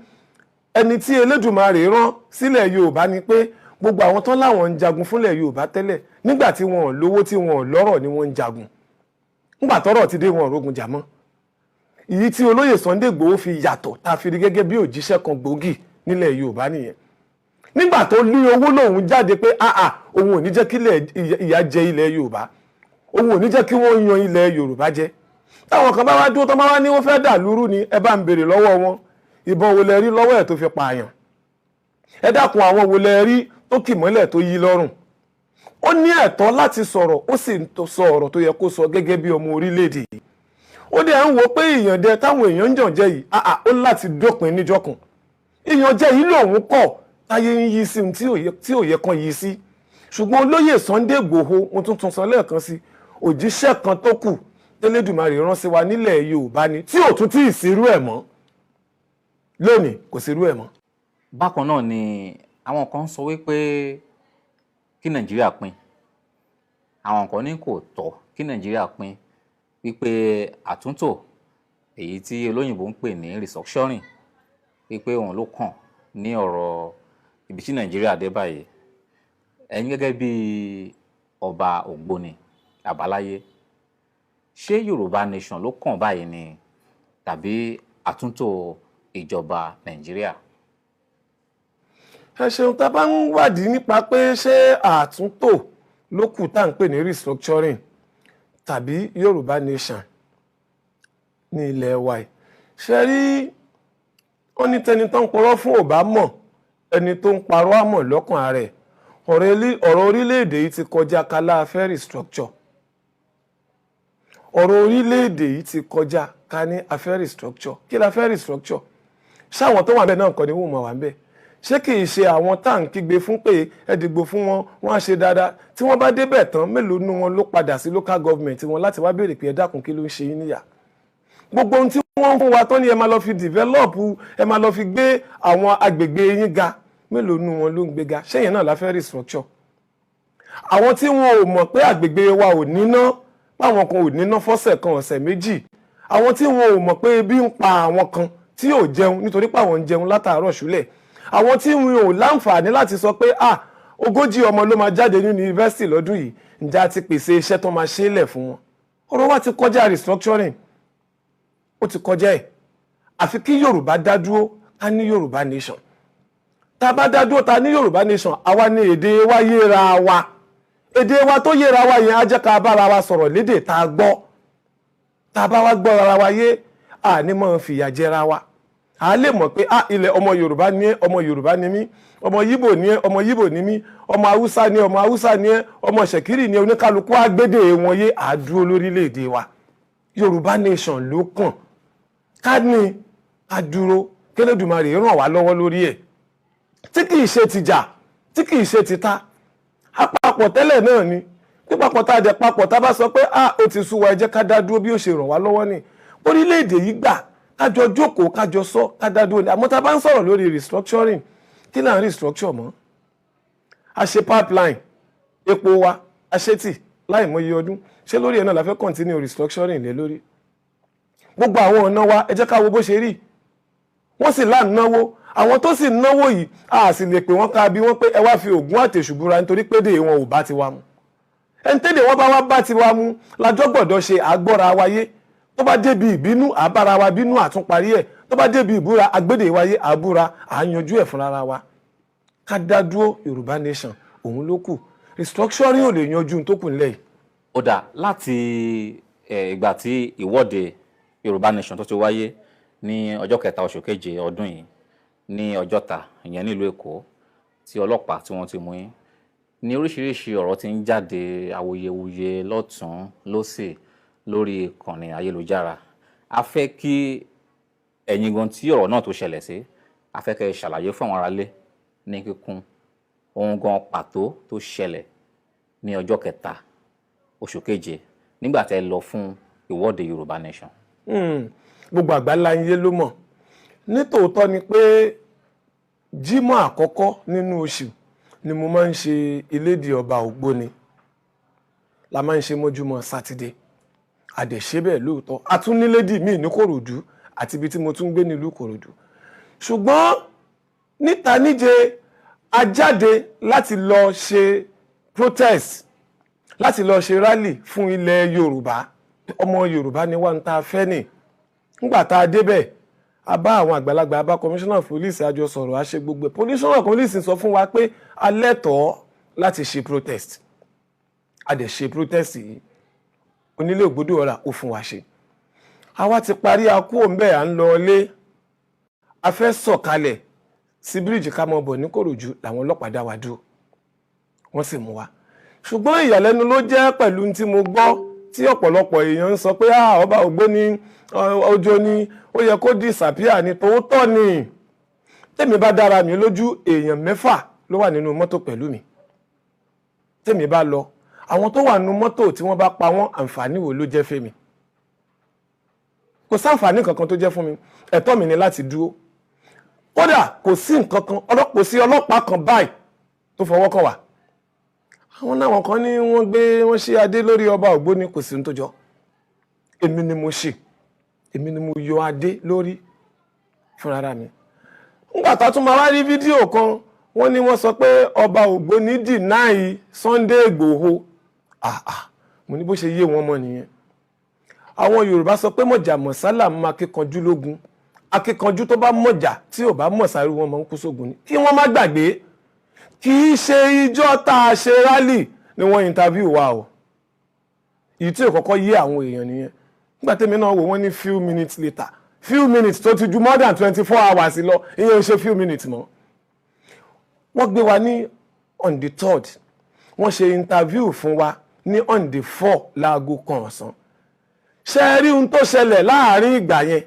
ẹni tí Elédùmarè rán sílẹ̀ Yorùbá ni pé gbogbo àwọn tán láwọn ń jagun fúnlẹ̀ Yorùbá tẹ́lẹ̀ nígbà tí wọn ò lówó tí wọn ò lọ́rọ̀ ni wọ́n ń jagun. Nígbà tọ́rọ̀ ti dé wọn ò rógun jà mọ́. Èyí tí olóyè Sunday Igboho fi yàtọ̀ tá a fi rí gẹ́gẹ́ bí òjíṣẹ́ kan gbòógì nílẹ̀ Yorùbá nìyẹn. Nígbà tó ní owó lòun jáde pé òun ò ní jẹ́ kí ìyà jẹ ilẹ̀ Yorùbá. òun ò ní jẹ́ kí wọ́n yan ilẹ̀ Yorùbá jẹ. Táwọn kan bá wá dúró tó máa wá ní wọ́n fẹ́ dà lúrú ni ẹ bá ń béèrè lọ́wọ́ wọn ìbọn wo lẹ rí lọ́wọ́ ẹ̀ tó fi pààyàn. Ẹ dákun àwọn wo lẹ rí tó kì mọ́lẹ̀ tó yí lọ́rùn. Ó ní ẹ̀tọ́ láti sọ̀rọ̀ ó sì ń sọ ọ̀rọ̀ tó yẹ kó sọ gẹ́gẹ́ bí ọmọ orílẹ̀-èdè yìí. Ó dẹ̀ ń wo pé ìyànjẹ táwọn èèyàn ń jàn jẹ yìí ó láti dópin níjọ́ kan. Ìyànjẹ yìí lòun kọ̀ táyé ń yí sí tí ò yẹ kan yí sí. Ṣùgbọ́n olóyè Sunday Igboho mo tún sọ lẹ́ẹ̀kan sí òjíṣẹ́ kan tó kù tẹ́lẹ̀dùmarè rán sí wa nílẹ̀ Yorùbá ni tí ò tún tí ì sírú ẹ̀ mọ́ lónìí kò sírú ẹ̀ mọ́. Bákan náà ni àwọn kan sọ wípé kí Nàìjíríà pín, àwọn kan ní kò tọ́ kí Nàìjíríà pín, wípé àtúntò èyí tí olóyìnbó ń pè ní restructuring wípé òun ló kàn ní ọ̀rọ̀ ibi tí Nàìjíríà dé báyìí. Ẹ̀yin gẹ́gẹ́ bí ọba Ògbóni àbáláyé, ṣé Yorubanation ló kàn báyìí ni tàbí àtúntò ìjọba Nàìjíríà? Ẹ ṣeun, tá a bá ń wádìí nípa pé ṣé àtúntò ló kù tá à ń pè ní restructuring tàbí Yorubanation ní ilẹ̀ wa yìí. Ṣé rí wọ́n ní tẹni tó ń purọ́ fún ò bá mọ̀ ẹni tó ń parọ́ àmọ̀ lọ́kàn rẹ̀. Ọ̀rọ̀ orílẹ̀-èdè yìí ti kọjá kálá fẹ́ restructure. Ọ̀rọ̀ orílẹ̀-èdè yìí ti kọjá ká ní afẹ́ restructure. Kí la fẹ́ restructure? Ṣáwọn tó wà ńbẹ̀ náà kọ́ ni wọ́n mọ̀ wà ńbẹ̀. Ṣé kì í ṣe àwọn tá à ń kígbe fún pé ẹ dìgbò fún wọn, wọ́n á ṣe dáadáa. Tí wọ́n bá débẹ̀ tán, mélòó nínú wọn ló padà sí local government wọn láti wá béèrè pé ẹ dákun kí ló ń ṣe yín níyà? Gbogbo ohun tí wọ́n ń fún wa tán ni ẹ máa lọ fi develop, ẹ máa lọ fi gbé àwọn agbègbè yín ga. Mélòó nínú wọn ló ń gbéga? Ṣẹ́yìn náà la fẹ́ restructure. Àwọn tí wọn ò mọ̀ pé àgbègbè wa ò níná, páwọn kan ò níná fọ́sẹ̀ kan ọ̀sẹ̀ méjì. Àwọn tí wọn ò mọ̀ pé ebi ń pa àwọn kan tí ò jẹun nítorí pé àwọn ń jẹun látàárọ̀ ṣúlẹ̀. Àwọn tí wọn ò láǹfààní láti sọ pé 40 ọmọ ló máa jáde ní yunifásitì lọ́dún yìí, ǹjẹ́ a ti pèsè iṣẹ́ tó máa ṣe é lẹ̀ fún wọn. Ọ̀rọ̀ wa ti kọjá restructuring, ó ti kọjá ẹ̀. Àfi kí Yorùbá dá dúró ká ní Yorubanation. Tá a bá dá dúró ta ní Yorubanation, àwa ní èdè wa yéra wa. Èdè wa tó yéra wa yẹn á jẹ́ ká bára wa sọ̀rọ̀ lédè tá a gbọ́. Tá a bá wá gbọ́ ara wa yé, ní mọ̀ fìyà jẹra wa. A lè mọ̀ pé ilẹ̀ ọmọ Yorùbá ni ẹ́, ọmọ Yorùbá ni mí, ọmọ Yíbò ni ẹ́, ọmọ Yíbò ni mí, ọmọ Haúsá ni ẹ́, ọmọ Haúsá ni ẹ́, ọmọ Ṣẹ̀kírì ni ẹ́, oníkálukú agbédè wọn yé àdúró lórílẹ̀-èdè wa. Yorubanation ló kàn. Ká ní àdúró k'Ẹlẹ́dùmarè ràn wá lọ́wọ́ lórí ẹ̀. Tí kì í ṣe tìjà, tí kì í ṣe tìta. Àpapọ̀ tẹ́lẹ̀ náà ni. Pípapọ̀ tá a jẹ papọ̀ tá a bá sọ pé ó ti sú wa ẹ jẹ́ ká dá dúró bí ó ṣe ràn wá lọ́wọ́ ni. Orílẹ̀-èdè yìí gbà kájọ jókòó kájọ sọ ká dá dúró ni. Àmọ́ tá a bá ń sọ̀rọ̀ lórí restructuring, kí là ń restructure mọ́? A ṣe pipeline, epo wa, a ṣe tì láì mọye ọdún. Ṣé lórí ẹ̀ náà la fẹ́ continue restructuring lé lórí? Gbogbo àwọn ọ̀nà wa ẹ jẹ́ ká wo bó ṣe rí. Wọ́n sì là ń náwó. Àwọn tó sì náwó yìí a sì lè pè wọ́n ká bí wọ́n pé ẹ wá fi ògùn àtẹ̀ṣùbúra nítorí pé dè wọn ò bá ti wa mu. Ẹni tẹ́lẹ̀ wọ́n bá wá bá ti wa mu lájọ́ gbọ́dọ̀ ṣe àgbọ́ra wáyé. Tó bá débi ìbínú àbára wa bínú àtúnparí ẹ̀. Tó bá débi ìbúra agbédè wáyé àbúra àyanjú ẹ̀ fúnra wa. Ká dá dúró Yorubanation òun ló kù. Restructuring ò lè yanjú tó kù nílẹ̀ yìí. Ó dà láti ìgbà tí ìwọ́de Yorubanation tó ti wáyé ní ọjọ́ 3 oṣù keje ọdún yìí ní Ọjọ́ta ìyẹn nílùú Èkó tí ọlọ́pàá tí wọ́n ti mú yín ní oríṣiríṣi ọ̀rọ̀ tí ń jáde awuyewuye lọ́tún lósì lórí ìkànnì ayélujára. A fẹ́ kí ẹ̀yin gan tí ọ̀rọ̀ náà tó ṣẹlẹ̀ sí, a fẹ́ kẹ́ ṣàlàyé fún àwọn aráalé ní kíkún ohun gan pàtó tó ṣẹlẹ̀ ní ọjọ́ 3 oṣù keje nígbà tẹ́ lọ fún ìwọ́de Yorubanation. Gbogbo àgbáláyé ló mọ̀. Nítòótọ́ ni pé Jímọ̀ àkọ́kọ́ nínú oṣù ni mo máa ń ṣe ìlédìí ọba Ògbóni. La máa ń ṣe mọ́júmọ́ Sátidé. A dẹ̀ ṣe bẹ́ẹ̀ lóòótọ́. A tún ní lédìí míì ní Kòròdú àti ibi tí mo tún gbé nílùú Kòròdú. Ṣùgbọ́n níta níje a jáde láti lọ ṣe protest, láti lọ ṣe rally fún ilẹ̀ Yorùbá. Ọmọ Yorùbá ni wá ń ta fẹ́ nì. Nígbà tá a débẹ̀, a bá àwọn àgbàlagbà, a bá commissioner of police àjọ sọ̀rọ̀, a ṣe gbogbo. Commissioner of police sọ fún wa pé a lẹ́tọ̀ọ́ láti ṣe protest. A dẹ̀ ṣe protest yìí. onílé ògbódò ọ̀rà ó fún wa ṣe àwa ti parí akú òǹbẹ̀ à ń lọ ilé a fẹ́ sọ̀kalẹ̀ sí bíríìjì ká mọ̀ bọ̀ ní Kòròdú làwọn ọlọ́pàá dá wa dúró wọ́n sì mú wa ṣùgbọ́n ìyàlẹ́nu ló jẹ́ pẹ̀lú tí mo gbọ́ tí ọ̀pọ̀lọpọ̀ èèyàn ń sọ pé ọba Ògbóni Ọjọ́ ni ó yẹ kó disappear ní tòótọ́ ni tèmi bá dára mi lójú èèyàn 6 ló wà nínú mọ́tò pẹ̀lú mi tèmi bá lọ àwọn tó wà nínú mọ́tò tí wọ́n bá pa wọ́n àǹfààní wo ló jẹ́ fẹ́mi kò sáǹfààní kankan tó jẹ́ fún mi ẹ̀tọ́ mi ni láti dúró kódà kò sí nǹkan kan kò sí ọlọ́pàá kan báyìí tó fọwọ́ kàn wá àwọn náwọn kan ní wọ́n ṣe adé lórí ọba Ògbóni kò sí ohun tó jọ èmi ni mo ṣe èmi ni mo yọ adé lórí fúnra mi nígbà tá tún máa wá rí fídíò kan wọ́n ní wọ́n sọ pé ọba Ògbóni deny Sunday Igboho mo ní bó ṣe yé wọn mọ́ nìyẹn àwọn Yorùbá sọ pé mọ̀jà mọ̀sálà máa kíkanjú lógun akíkanjú tó bá mọ̀jà tí ò bá mọ̀sáré wọn máa ń kú sógun ni kí wọ́n má gbàgbé kì í ṣe ìjọ tá a ṣe rálì ni wọ́n interview wa o èyí tí ò kọ́kọ́ yé àwọn èèyàn nìyẹn nígbà tẹ́mi náà wò wọ́n ní few minutes later few minutes tó ti ju more than 24 hours lọ ìyẹn ò ṣe few minutes mọ́ wọ́n gbé wa ní on the 3rd wọ́n ṣe interview fún wa ní on the 4 láago kan ọ̀sán ṣe rí ohun tó ṣẹlẹ̀ láàrin ìgbà yẹn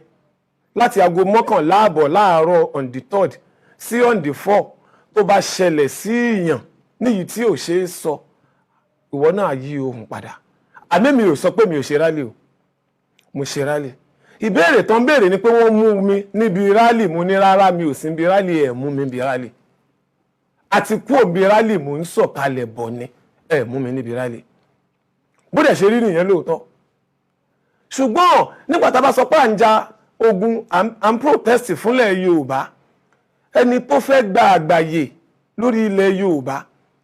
láti aago 11 ààbọ̀ láàárọ̀ on the 3rd sí on the 4 tó bá ṣẹlẹ̀ sí ìyàn níyì tí ò ṣe é sọ ìwọ náà yí ohun padà àmì mi ò sọ pé mi ò ṣe rálì o mo ṣe rálì ìbéèrè tán béèrè ni pé wọ́n mú mi níbi rálì mo ní rárá mi ò sí níbi rálì ẹ̀ mú mi níbi rálì àti kú òbí rálì mo ń sọ̀kalẹ̀ bọ̀ ni ẹ̀ mú mi níbi rálì bó dẹ̀ ṣe rí nìyẹn lóòótọ́ ṣùgbọ́n nígbà tá a bá sọ pé à ń ja ogun à ń protest fúnlẹ̀ Yorùbá ẹni tó fẹ́ gba àgbáyé lórí ilẹ̀ Yorùbá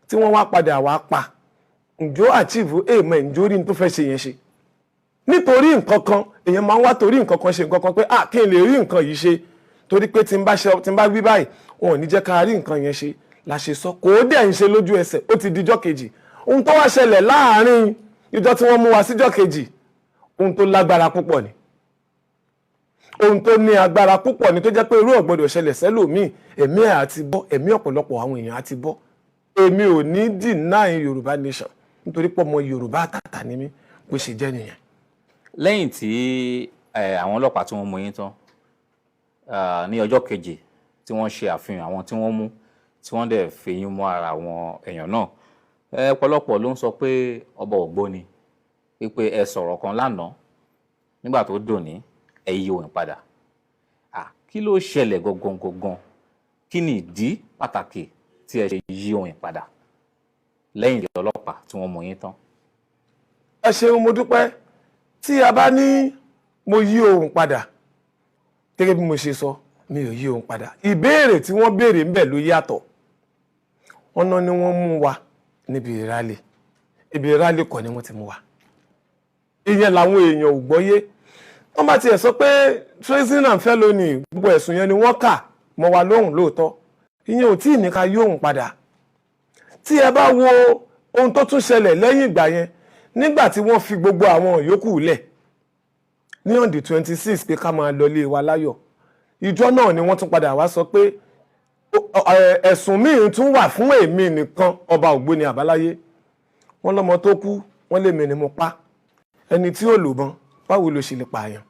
tí wọ́n wá padà wá pa ǹjọ́ achieve èèmọ̀ ǹjọ́ rí ní tó fẹ́ ṣe yẹn ṣe nítorí nǹkan kan èèyàn máa ń wá torí nǹkan kan ṣe nǹkan kan pé kí n lè rí nǹkan yìí ṣe torí pé tí n bá wí báyìí wọn ò ní jẹ́ ká rí nǹkan yẹn ṣe la ṣe sọ kò ó dẹ̀ ń ṣe lójú ẹsẹ̀ ó ti dijọ́ kejì ohun tó wá ṣẹlẹ̀ láàárín ìjọ tí wọ́n mú wa síjọ́ kejì ohun tó lágbára púpọ̀ ni ohun tó ní agbára púpọ̀ ni tó jẹ́ pé irú ò gbọdọ̀ ṣẹlẹ̀ sẹ́lòmíì ẹ̀mí ẹ̀ àti bọ́ ẹ̀mí ọ̀pọ̀lọpọ̀ àwọn èèyàn àti bọ́ èmi ò ní deny Yorubanation nítorí pé ọmọ Yorùbá àtàtà ni mí bó ṣe jẹ́ nìyẹn. lẹ́yìn tí àwọn ọlọ́pàá tí wọ́n mú yín tán ní ọjọ́ kejì tí wọ́n ṣe àfihàn àwọn tí wọ́n mú tí wọ́n dẹ̀ fi yín mọ́ ara àwọn èèyàn náà ọ̀pọ̀lọpọ̀ ló ń sọ pé ọba Ògbóni wípé ẹ sọ̀rọ̀ kan lánàá nígbà tó dòní ẹ yí òun padà kí ló ṣẹlẹ̀ gangan kí ni ìdí pàtàkì tí ẹ ṣe yí òun padà lẹ́yìn tí ọlọ́pàá tí wọ́n mú yín tán. ẹ ṣeun mo dúpẹ́ tí a bá ní mo yí òun padà gẹ́gẹ́ bí mo ṣe sọ mi ò yí òun padà ìbéèrè tí wọ́n béèrè ń bẹ̀ ló yàtọ̀ wọ́n náà ni wọ́n mú wa níbi ìrálẹ̀ ibi ìrálẹ̀ kọ́ ni wọ́n ti mú wa ìyẹn làwọn èèyàn ò gbọ́yé wọ́n bá tiẹ̀ sọ pé treason and felony gbogbo ẹ̀sùn yẹn ni wọ́n kà mọ́ wa lóhùn lóòótọ́ ìyẹn ò tí ì ní ká yí òun padà tí ẹ bá wo ohun tó tún ṣẹlẹ̀ lẹ́yìn ìgbà yẹn nígbà tí wọ́n fi gbogbo àwọn yòókù lẹ̀ ní on the 26 pé ká máa lọlé wa láyọ̀ ìjọ náà ni wọ́n tún padà wá sọ pé ẹ̀sùn míì tún wà fún èmi nìkan ọba Ògbóni àbáláyé wọ́n lọ́mọ tó kú wọ́n lè mi ni mo pa ẹni tí ò lòbọn báwo ló ṣe lè pààyàn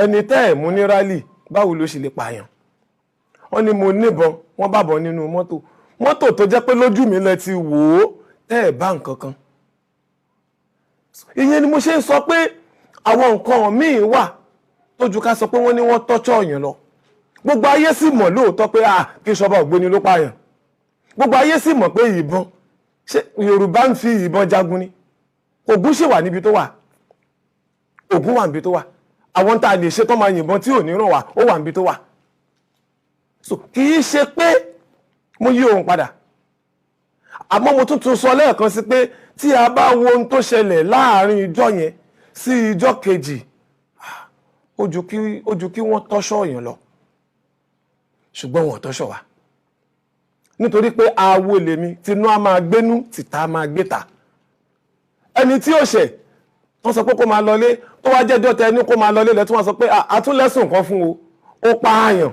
ẹni tẹ́ ẹ̀ mú ní rálì báwo ló ṣe lè pààyàn wọ́n ní mo níbọn wọ́n bàbọn nínú mọ́tò tó jẹ́ pé lójú mi lẹ ti wò ó tẹ́ ẹ̀ bá nǹkan kan ìyẹn ni mo ṣe ń sọ pé àwọn nǹkan míì wà tójú ká sọ pé wọ́n ní wọ́n tọ́jọ́ yẹn lọ gbogbo ayé sì mọ̀ lóòótọ́ pé kí sọba Ògbóni ló pààyàn gbogbo ayé sì mọ̀ pé ìbọn ṣé Yorùbá ń fi ìbọn jagun ni Ògún sì wà níbi tó wà Ògún wà níbi tó wà àwọn tá a lè ṣe tó máa yìnbọn tí ò ní ràn wá ó wà níbi tó wà so kì í ṣe pé mo yí òun padà àmọ́ mo tún sọ lẹ́ẹ̀kan sí pé tí a bá wo ohun tó ṣẹlẹ̀ láàrin ìjọ yẹn sí ìjọ kejì ó ju kí wọ́n tọ́ṣọ́ èèyàn lọ ṣùgbọ́n wọn ò tọ́ṣọ́ wa nítorí pé awo lèmi tinú a máa gbénú tìta a máa gbéta ẹni tí ó ṣẹ̀ wọ́n sọ pé kó máa lọlé tó wá jẹ́jọ́ tẹ ní kó máa lọlé lẹ́tún wọ́n sọ pé àtúnlẹ́sùn kan fún o ó pààyàn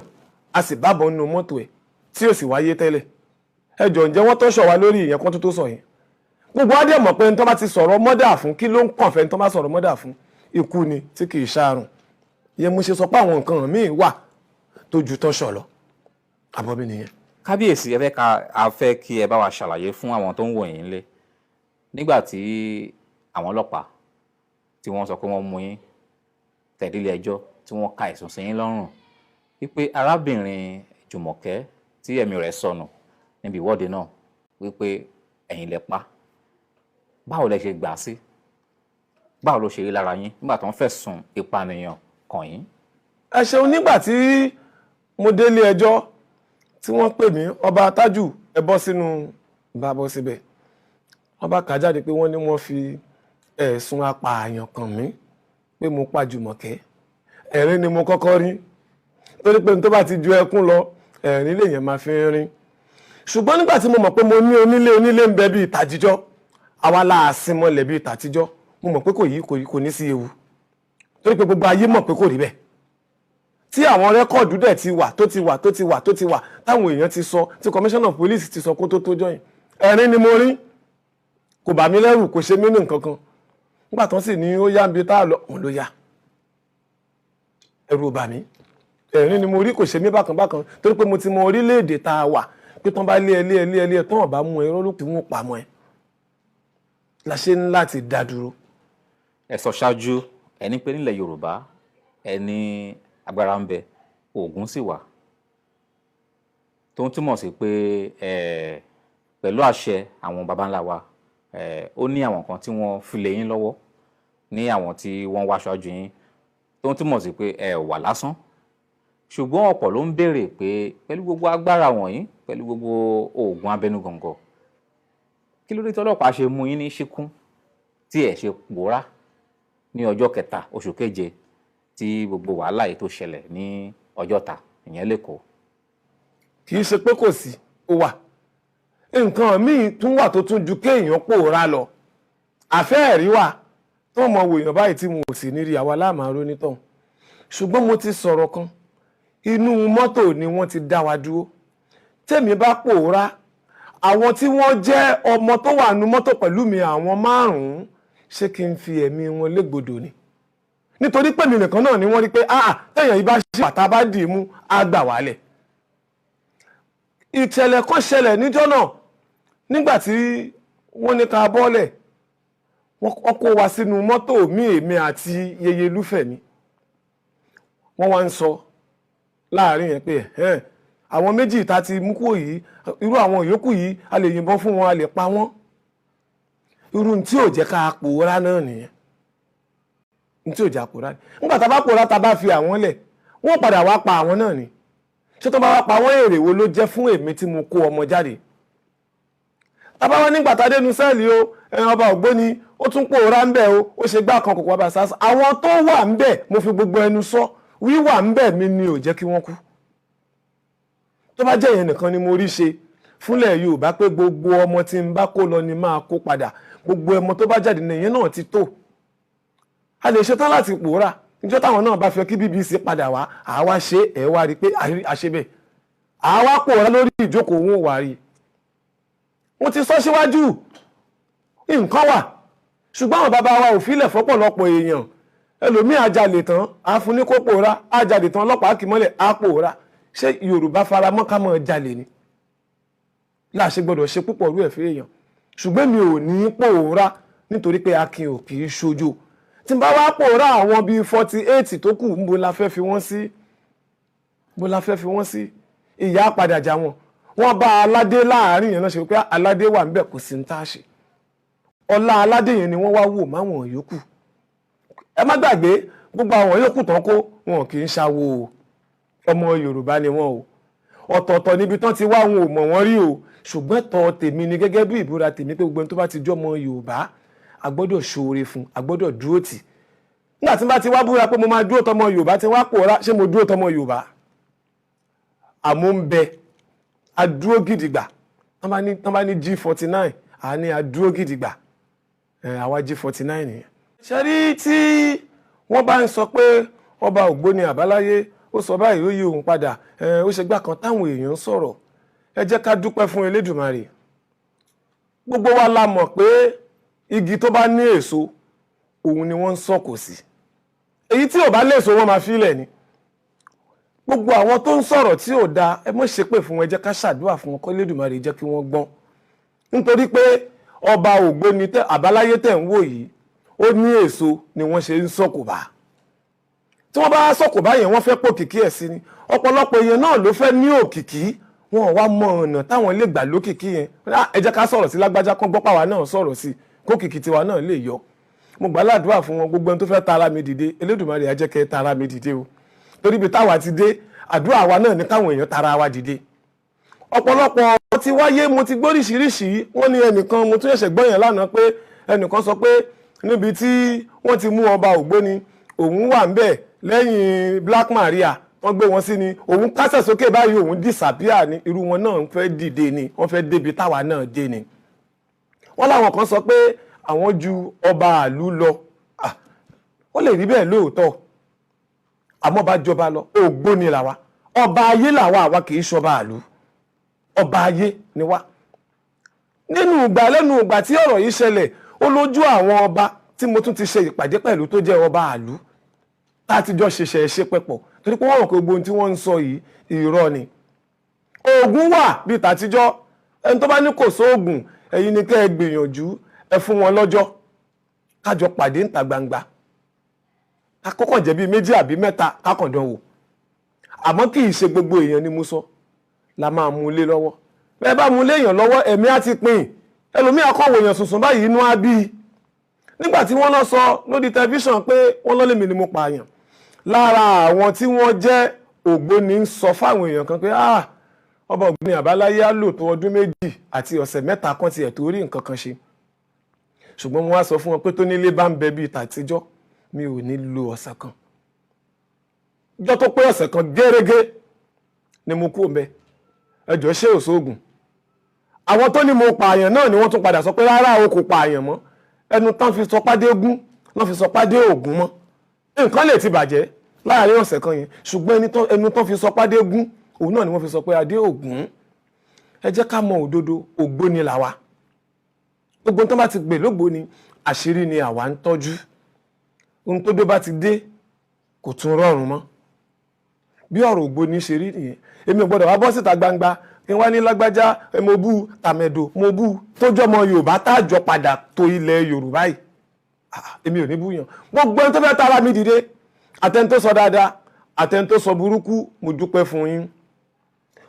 a sì bábọ̀ nínú mọ́tò ẹ̀ tí ò sì wáyé tẹ́lẹ̀ ẹjọ́ ǹjẹ́ wọ́n tó ṣọ̀ wá lórí ìyẹn kan tó sọ yẹn gbogbo adé mọ̀ pé ní tó bá ti sọ̀rọ̀ mọ́dà fún kí ló ń kàn fẹ́ ní tó bá sọ̀rọ̀ mọ́dà fún ikú ni tí kì í ṣàrùn ìyẹn mo ṣe sọ pé àwọn nǹkan míì wà tó ju tó ṣọ̀ lọ àbọ̀bí nìyẹn. kábíyèsí a fẹ́ kí ẹ bá wa ṣàlàyé fún àwọn tó ń wò yín lé nígbà tí àwọn ọlọ́pàá tí wọ́n sọ pé wọ́n mú yín tẹ̀lé ẹjọ́ tí wọ́n ka ẹ̀sùn sí yín lọ́rùn wípé arábìnrin Jùmọ̀kẹ́ tí ẹ̀mí rẹ̀ sọnù níbi ìwọ́de náà wípé ẹ̀yin lẹ pa báwo lẹ ṣe gbà sí báwo ló ṣe rí lára yín nígbà tó ń fẹ̀sùn ìpànìyàn kàn yín. ẹ ṣeun nígbà tí mo délé ẹjọ́ tí wọ́n pè mí ọba Tájù ẹ bọ́ sínú bàbọ̀ síbẹ̀ ọba kà jáde pé wọ́n ní wọ́n fi ẹ̀sùn apààyàn kàn mí pé mo pa Jùmọ̀kẹ́ ẹ̀rín ni mo kọ́kọ́ rí torí pé tó bá ti ju ẹkún lọ ẹ̀rín lèèyàn máa fi ń rín ṣùgbọ́n nígbà tí mo mọ̀ pé mo ní onílé ń bẹ bíi tàjíjọ́ àwa láàsìn mọ́lẹ̀ bíi tàtíjọ́ mo mọ̀ pé kò ní sí ewu torí pé gbogbo ayé mọ̀ pé kò rí bẹ́ẹ̀ tí àwọn rẹ́kọ̀dù dẹ̀ ti wà tó ti wà táwọn èèyàn ti sọ tí commissioner of police ti sọ kó tó jọyìn ẹ̀rín ni mo rí kò bà mí lẹ́rù kò ṣe mí ní nǹkan kan nígbà tán sì ní ó yá níbi tá a lọ òun ló yá ẹ̀rù ò bà mí ẹ̀rín ni mo rí kò ṣe mí bákan torí pé mo ti mọ orílẹ̀-èdè tá a wà pé tán bá lé ẹ tán ọ̀bá mú ẹ rọ́lùkù wọn pa mọ́ ẹ la ṣe ń láti dá dúró. ẹ sọ ṣáájú ẹni pé nílẹ̀ Yorùbá ẹni agbára ń bẹ oògùn sì wà tó ń túmọ̀ sí pé pẹ̀lú àṣẹ àwọn baba ńlá wa ó ní àwọn kan tí wọ́n fi lé yín lọ́wọ́ ní àwọn tí wọ́n wá ṣáájú yín tó ń túmọ̀ sí pé ẹ wà lásán ṣùgbọ́n ọ̀pọ̀ ló ń béèrè pé pẹ̀lú gbogbo agbára wọ̀nyí pẹ̀lú gbogbo oògùn abẹnugọ̀ngọ̀ kí ló dé tí ọlọ́pàá ṣe mú yín ní ṣíkún tí ẹ̀ ṣe pòórá ní ọjọ́ 7 oṣù keje tí gbogbo wàhálà yìí tó ṣẹlẹ̀ ní Ọjọ́ta ìyẹn lẹ́kọ̀ọ́. kì í ṣe pé kò sí ó wà nǹkan míì tún wà tó tún ju kéèyàn pòórá lọ àfẹ́ẹ̀rí wà tó mọ wò èèyàn báyìí tí mo sì ní rí àwa láàmáró nítọ̀hún ṣùgbọ́n mo ti sọ̀rọ̀ kan inú mọ́tò ni wọ́n ti dá wa dúró tèmi bá pòórá àwọn tí wọ́n jẹ́ ọmọ tó wà nínú mọ́tò pẹ̀lú mi àwọn 5 ṣé kí n fi ẹ̀mí wọn légbodò ni nítorí pé mi nìkan náà ni wọ́n rí pé tẹ̀yàn yìí bá ṣe pàtà bá dì í mú á gbà wálẹ̀. ìṣẹ̀lẹ̀ kan ṣẹlẹ̀ níjọ́ náà nígbà tí wọ́n ní ká bọ́ọ̀lẹ̀ wọ́n kó wa sínú mọ́tò mi èmi àti yeye lúfẹ̀mí wọ́n wá ń sọ láàrin yẹn pé àwọn méjì ìta ti mú kúrò yìí irú àwọn ìyókù yìí a lè yìnbọn fún wọn a lè pa wọ́n irú tí ò jẹ́ ká pòórá náà nìyẹn tí ò jẹ́ pòórá nígbà tá a bá pòórá tá a bá fi àwọn lẹ̀ wọ́n padà wá pa àwọn náà ni ṣé tó bá wá pa wọ́n èrè wo ló jẹ́ fún èmi tí mo kó ọmọ jáde tábà wá nígbà tá a dénú sẹ́ẹ̀lì o ọba ògbóni ó tún pòórá ń bẹ̀ o ó ṣe gbá kan kòkó ọba sàásà àwọn tó wà ń bẹ̀ mo fi gbogbo ẹnu sọ wíwà ń bẹ̀ mi ni ò jẹ́ kí wọ́n kú tó bá jẹ́ ìyẹn nìkan ni mo rí ṣe fúnlẹ̀ Yorùbá pé gbogbo ọmọ tí ń bá kó lọ ni máa kó padà gbogbo ọmọ tó bá jáde nìyẹn náà ti tó a lè ṣetán láti pòórá níjọ́ táwọn náà bá fẹ́ kí BBC padà wá àwa ṣe ẹ̀ wá rí pé àṣẹ bẹ́ẹ̀ àwa pòórá lórí ìjókòó wọn wà rí wọ́n ti sọ síwájú nǹkan wà ṣùgbọ́n àwọn bàbá wa ò filẹ̀ fọ́pọ̀lọpọ̀ èèyàn ẹlòmíì ajalè tán àfúnikó pòórá ajalè tán ọlọ́pàá kì mọ́lẹ̀ á pòórá ṣé Yorùbá faramọ́ ká mọ́ jalè ni láṣẹ gbọ́dọ̀ ṣe púpọ̀ rú ẹ̀fẹ́ èèyàn ṣùgbọ́n mi ò ní pòórá nítorí pé akin ò kì í ṣojo tí n bá wá pòórá àwọn bíi 48 tó kù níbo la fẹ́ fi wọ́n sí ìyá padà já wọn wọ́n bá aládé láàrin yẹn náà ṣe pé aládé wà níbẹ̀ kò sí ń tá a ṣe ọlá aládé yẹn ni wọ́n wá wò máwọn yòókù ẹ má gbàgbé gbogbo àwọn yòókù tán kó wọn kì í ṣàwo ọmọ Yorùbá ni wọn o ọ̀tọ̀ọ̀tọ̀ níbi tán ti wá wọn ò mọ̀ wọ́n rí o ṣùgbọ́n tọ́ tèmi ni gẹ́gẹ́ bí ìbúra tèmi pé gbogbo ẹni tó bá ti jọ́ ọmọ Yorùbá a gbọ́dọ̀ ṣoore fún a gbọ́dọ̀ dúró tì nígbà tí n bá ti wá búra pé mo máa dúró tọmọ Yorùbá tí wá pòórá ṣé mo dúró tọmọ Yorùbá àmọ́ ń bẹ adúró gidigba tán bá ní G49 àní adúró gidigba àwa G49 nìyẹn. ṣẹ́rí tí wọ́n bá ń sọ pé ọba Ògbóni àbáláyé ó sọ báyìí ó yí òun padà ó ṣe gbà kan táwọn èèyàn ń sọ̀rọ̀ ẹ jẹ́ ká dúpẹ́ fún Elédùmarè gbogbo wa la mọ̀ pé igi tó bá ní èso òun ni wọ́n ń sọ̀kò sí èyí tí ò bá léso wọ́n máa fílẹ̀ ni gbogbo àwọn tó ń sọ̀rọ̀ tí ò da ẹ mọ̀ ṣépè fún wọn ẹ jẹ́ ká ṣàdúrà fún wọn kó Elédùmarè jẹ́ kí wọ́n gbọ́n nítorí pé ọba Ògbóni àbáláyé tẹ̀ ń wò yìí ó ní èso ni wọ́n ṣe ń sọ̀kò bá tí wọ́n bá sọ̀kò bá yẹn wọ́n fẹ́ pòkìkí ẹ̀ sí ni ọ̀pọ̀lọpọ̀ èèyàn náà ló fẹ́ ní òkìkí wọn wá mọ ọ̀nà táwọn lè gbà lókìkí yẹn ẹ jẹ́ ká sọ̀rọ̀ sí lágbájá kan gbọ́pàá wa náà sọ̀rọ̀ sí kókìkí tiwa náà lè yọ mo gbà ládùúrà fún wọn gbogbo ẹni tó fẹ́ tara mi dìde Elédùmarè á jẹ́ kẹ́ tara mi dìde o torí bí táwa ti dé àdúrà wa náà ní káwọn èèyàn tara wa dìde ọ̀pọ̀lọpọ̀ ọ̀rọ̀ ti wáyé mo ti gbóríṣiríṣi wọ́n ní ẹnìkan mo tún ṣẹ̀ṣẹ̀ gbọ́yàn lánàá pé ẹnìkan sọ pé níbi tí wọ́n ti mú ọba Ògbóni òun wà ńbẹ̀ lẹ́yìn Black Maria wọ́n gbé wọn sí ni òun kásẹ̀ sókè báyìí òun disappear ni irú wọn náà fẹ́ dìde ni wọ́n fẹ́ débi táwa náà dé ni wọ́n láwọn kan sọ pé àwọn ju ọba àlú lọ ó lè rí bẹ́ẹ̀ lóòótọ́ àmọ́ bá jọba lọ Ògbóni làwa ọba ayé làwa àwa kì í ṣọba àlú ọba ayé ni wá lẹ́nu ìgbà tí ọ̀rọ̀ yìí ṣẹlẹ̀ ó lójú àwọn ọba tí mo tún ti ṣe ìpàdé pẹ̀lú tó jẹ́ ọba àlú tá a ti jọ ṣe pẹ̀pọ̀ torí pé wọ́n rò pé gbogbo ohun tí wọ́n ń sọ yìí irọ́ ni oògùn wà bíi tàtijọ́ ẹni tó bá ní kò sóògùn ẹ̀yin ni kẹ́ ẹ gbìyànjú ẹ fún wọn lọ́jọ́ kájọ pàdé níta gbangba akọ́kàn jẹ́ bíi 2 àbí 3 kákàndán wò àmọ́ kì í ṣe gbogbo èèyàn ni mo sọ la máa mú lé lọ́wọ́ bẹ́ẹ̀ bá mú léèyàn lọ́wọ́ ẹ̀mí á ti pin ẹlòmíà kọ̀wé èèyàn sùnsùn báyìí inú á bí i nígbà tí wọ́n lọ sọ lórí tẹlifíṣàn pé wọ́n lọ́lẹ́mì ni mo pààyàn lára àwọn tí wọ́n jẹ́ Ògbóni ń sọ fáwọn èèyàn kan pé ọba Ògbóni àbáláyé á lò tó ọdún 2 àti ọ̀sẹ̀ 3 kan tiẹ̀ tó rí nǹkan kan ṣe ṣùgbọ́n mo wá sọ fún wọn pé tó nílé bá ń bẹ bíi tàtijọ́ mi ò ní lo ọ̀sẹ̀ kan ìjọ tó pé ọ̀sẹ̀ kan gẹ́rẹ́gẹ́ ni mo kú òǹbẹ ẹjọ́ ṣé ò sóògùn àwọn tó ní mo pààyàn náà ni wọ́n tún padà sọ pé rárá o kò pààyàn mọ́ ẹnu tán fi sọ pàdé gún wọ́n fi sọ pàdé ògún mọ́ nǹkan lè ti bàjẹ́ láàrin ọ̀sẹ̀ kan yẹn ṣùgbọ́n ẹnu tán fi sọ pàdé gún òun náà ni wọ́n fi sọ pé adé ògún ẹ jẹ́ ká mọ òdodo Ògbóni làwa gbogbo tó bá ti gbè lógbóni àṣírí ni àwa ń tọ́jú ohun tó dé bá ti dé kò tún rọrùn mọ́ bí ọ̀rọ̀ Ògbóni ṣe rí nìyẹn èmi ò gbọ́dọ̀ wá bọ́ síta gbangba kí wá ní lágbájá mo bú tàmẹ̀dò mo bú tó jọmọ Yorùbá táàjọ padà tó ilẹ̀ Yorùbá yìí èmi ò ní búyàn gbogbo ẹni tó fẹ́ tara mi dìde àtẹni tó sọ dáadáa àtẹni tó sọ burúkú mo dúpẹ́ fún yín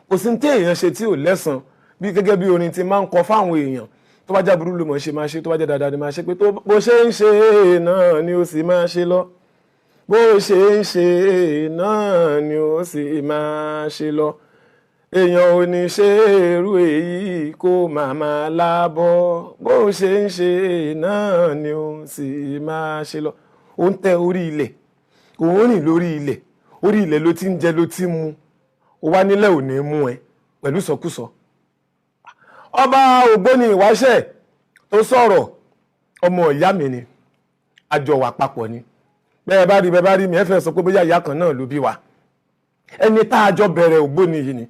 kò sí tí èèyàn ṣe tí ò lẹ́san bí gẹ́gẹ́ bí orin ti máa ń kọ fáwọn èèyàn tó bá já burú ló mọ̀ ṣe máa ṣe tó bá jẹ́ dáadáa ni máa ṣe pé tó bó ṣe ń ṣe náà ni ó sì máa ṣe lọ bó ṣe ń ṣe náà ni ó sì máa ṣe lọ èèyàn ò ní ṣe irú èyí kó màmá lábọ́ bó ṣe ń ṣe náà ni ó sì máa ṣe lọ ó ń tẹ orí ilẹ̀ ó ń rìn lórí ilẹ̀ orí ilẹ̀ ló ti ń jẹ ló ti ń mu ó wá nílẹ̀ ò ní mú ẹ pẹ̀lú sọkúsọ ọba Ògbóni ìwáṣẹ̀ tó sọ̀rọ̀ ọmọ ìyá mi ni àjọwà papọ̀ ni bẹ́ẹ̀ bá rí mi ẹ fẹ́ sọ pé bóyá ìyá kan náà ló bí wa ẹni tá a jọ bẹ̀rẹ̀ Ògbóni yìí ni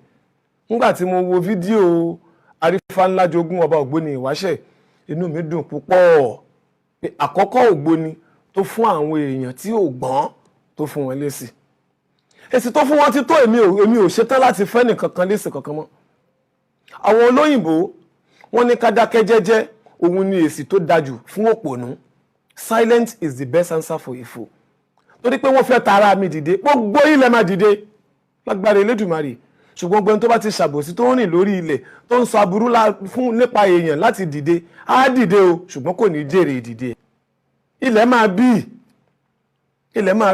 nígbà tí mo wo fídíò Arífáńlájogún ọba Ògbóni ìwáṣẹ̀ inú mi dùn púpọ̀ pé àkọ́kọ́ Ògbóni tó fún àwọn èèyàn tí ò gbọ́n tó fún wọn lésì èsì tó fún wọn ti tó èmi ò ṣetán láti fẹ́ nìkankan lésì kankan mọ́ àwọn olóyìnbó wọ́n ní ká dákẹ́ jẹ́jẹ́ òun ni èsì tó dájú fún òpònú silent is the best answer for a fool torí pé wọ́n fẹ́ tara mi dìde gbogbo ilẹ̀ máa dìde lágbára Elédùmarè ṣùgbọ́n gbẹ́ni tó bá ti ṣàbòsí tó ń rìn lórí ilẹ̀ tó ń sọ aburú fún nípa èèyàn láti dìde á dìde o ṣùgbọ́n kò ní jèrè ìdìde ilẹ̀ máa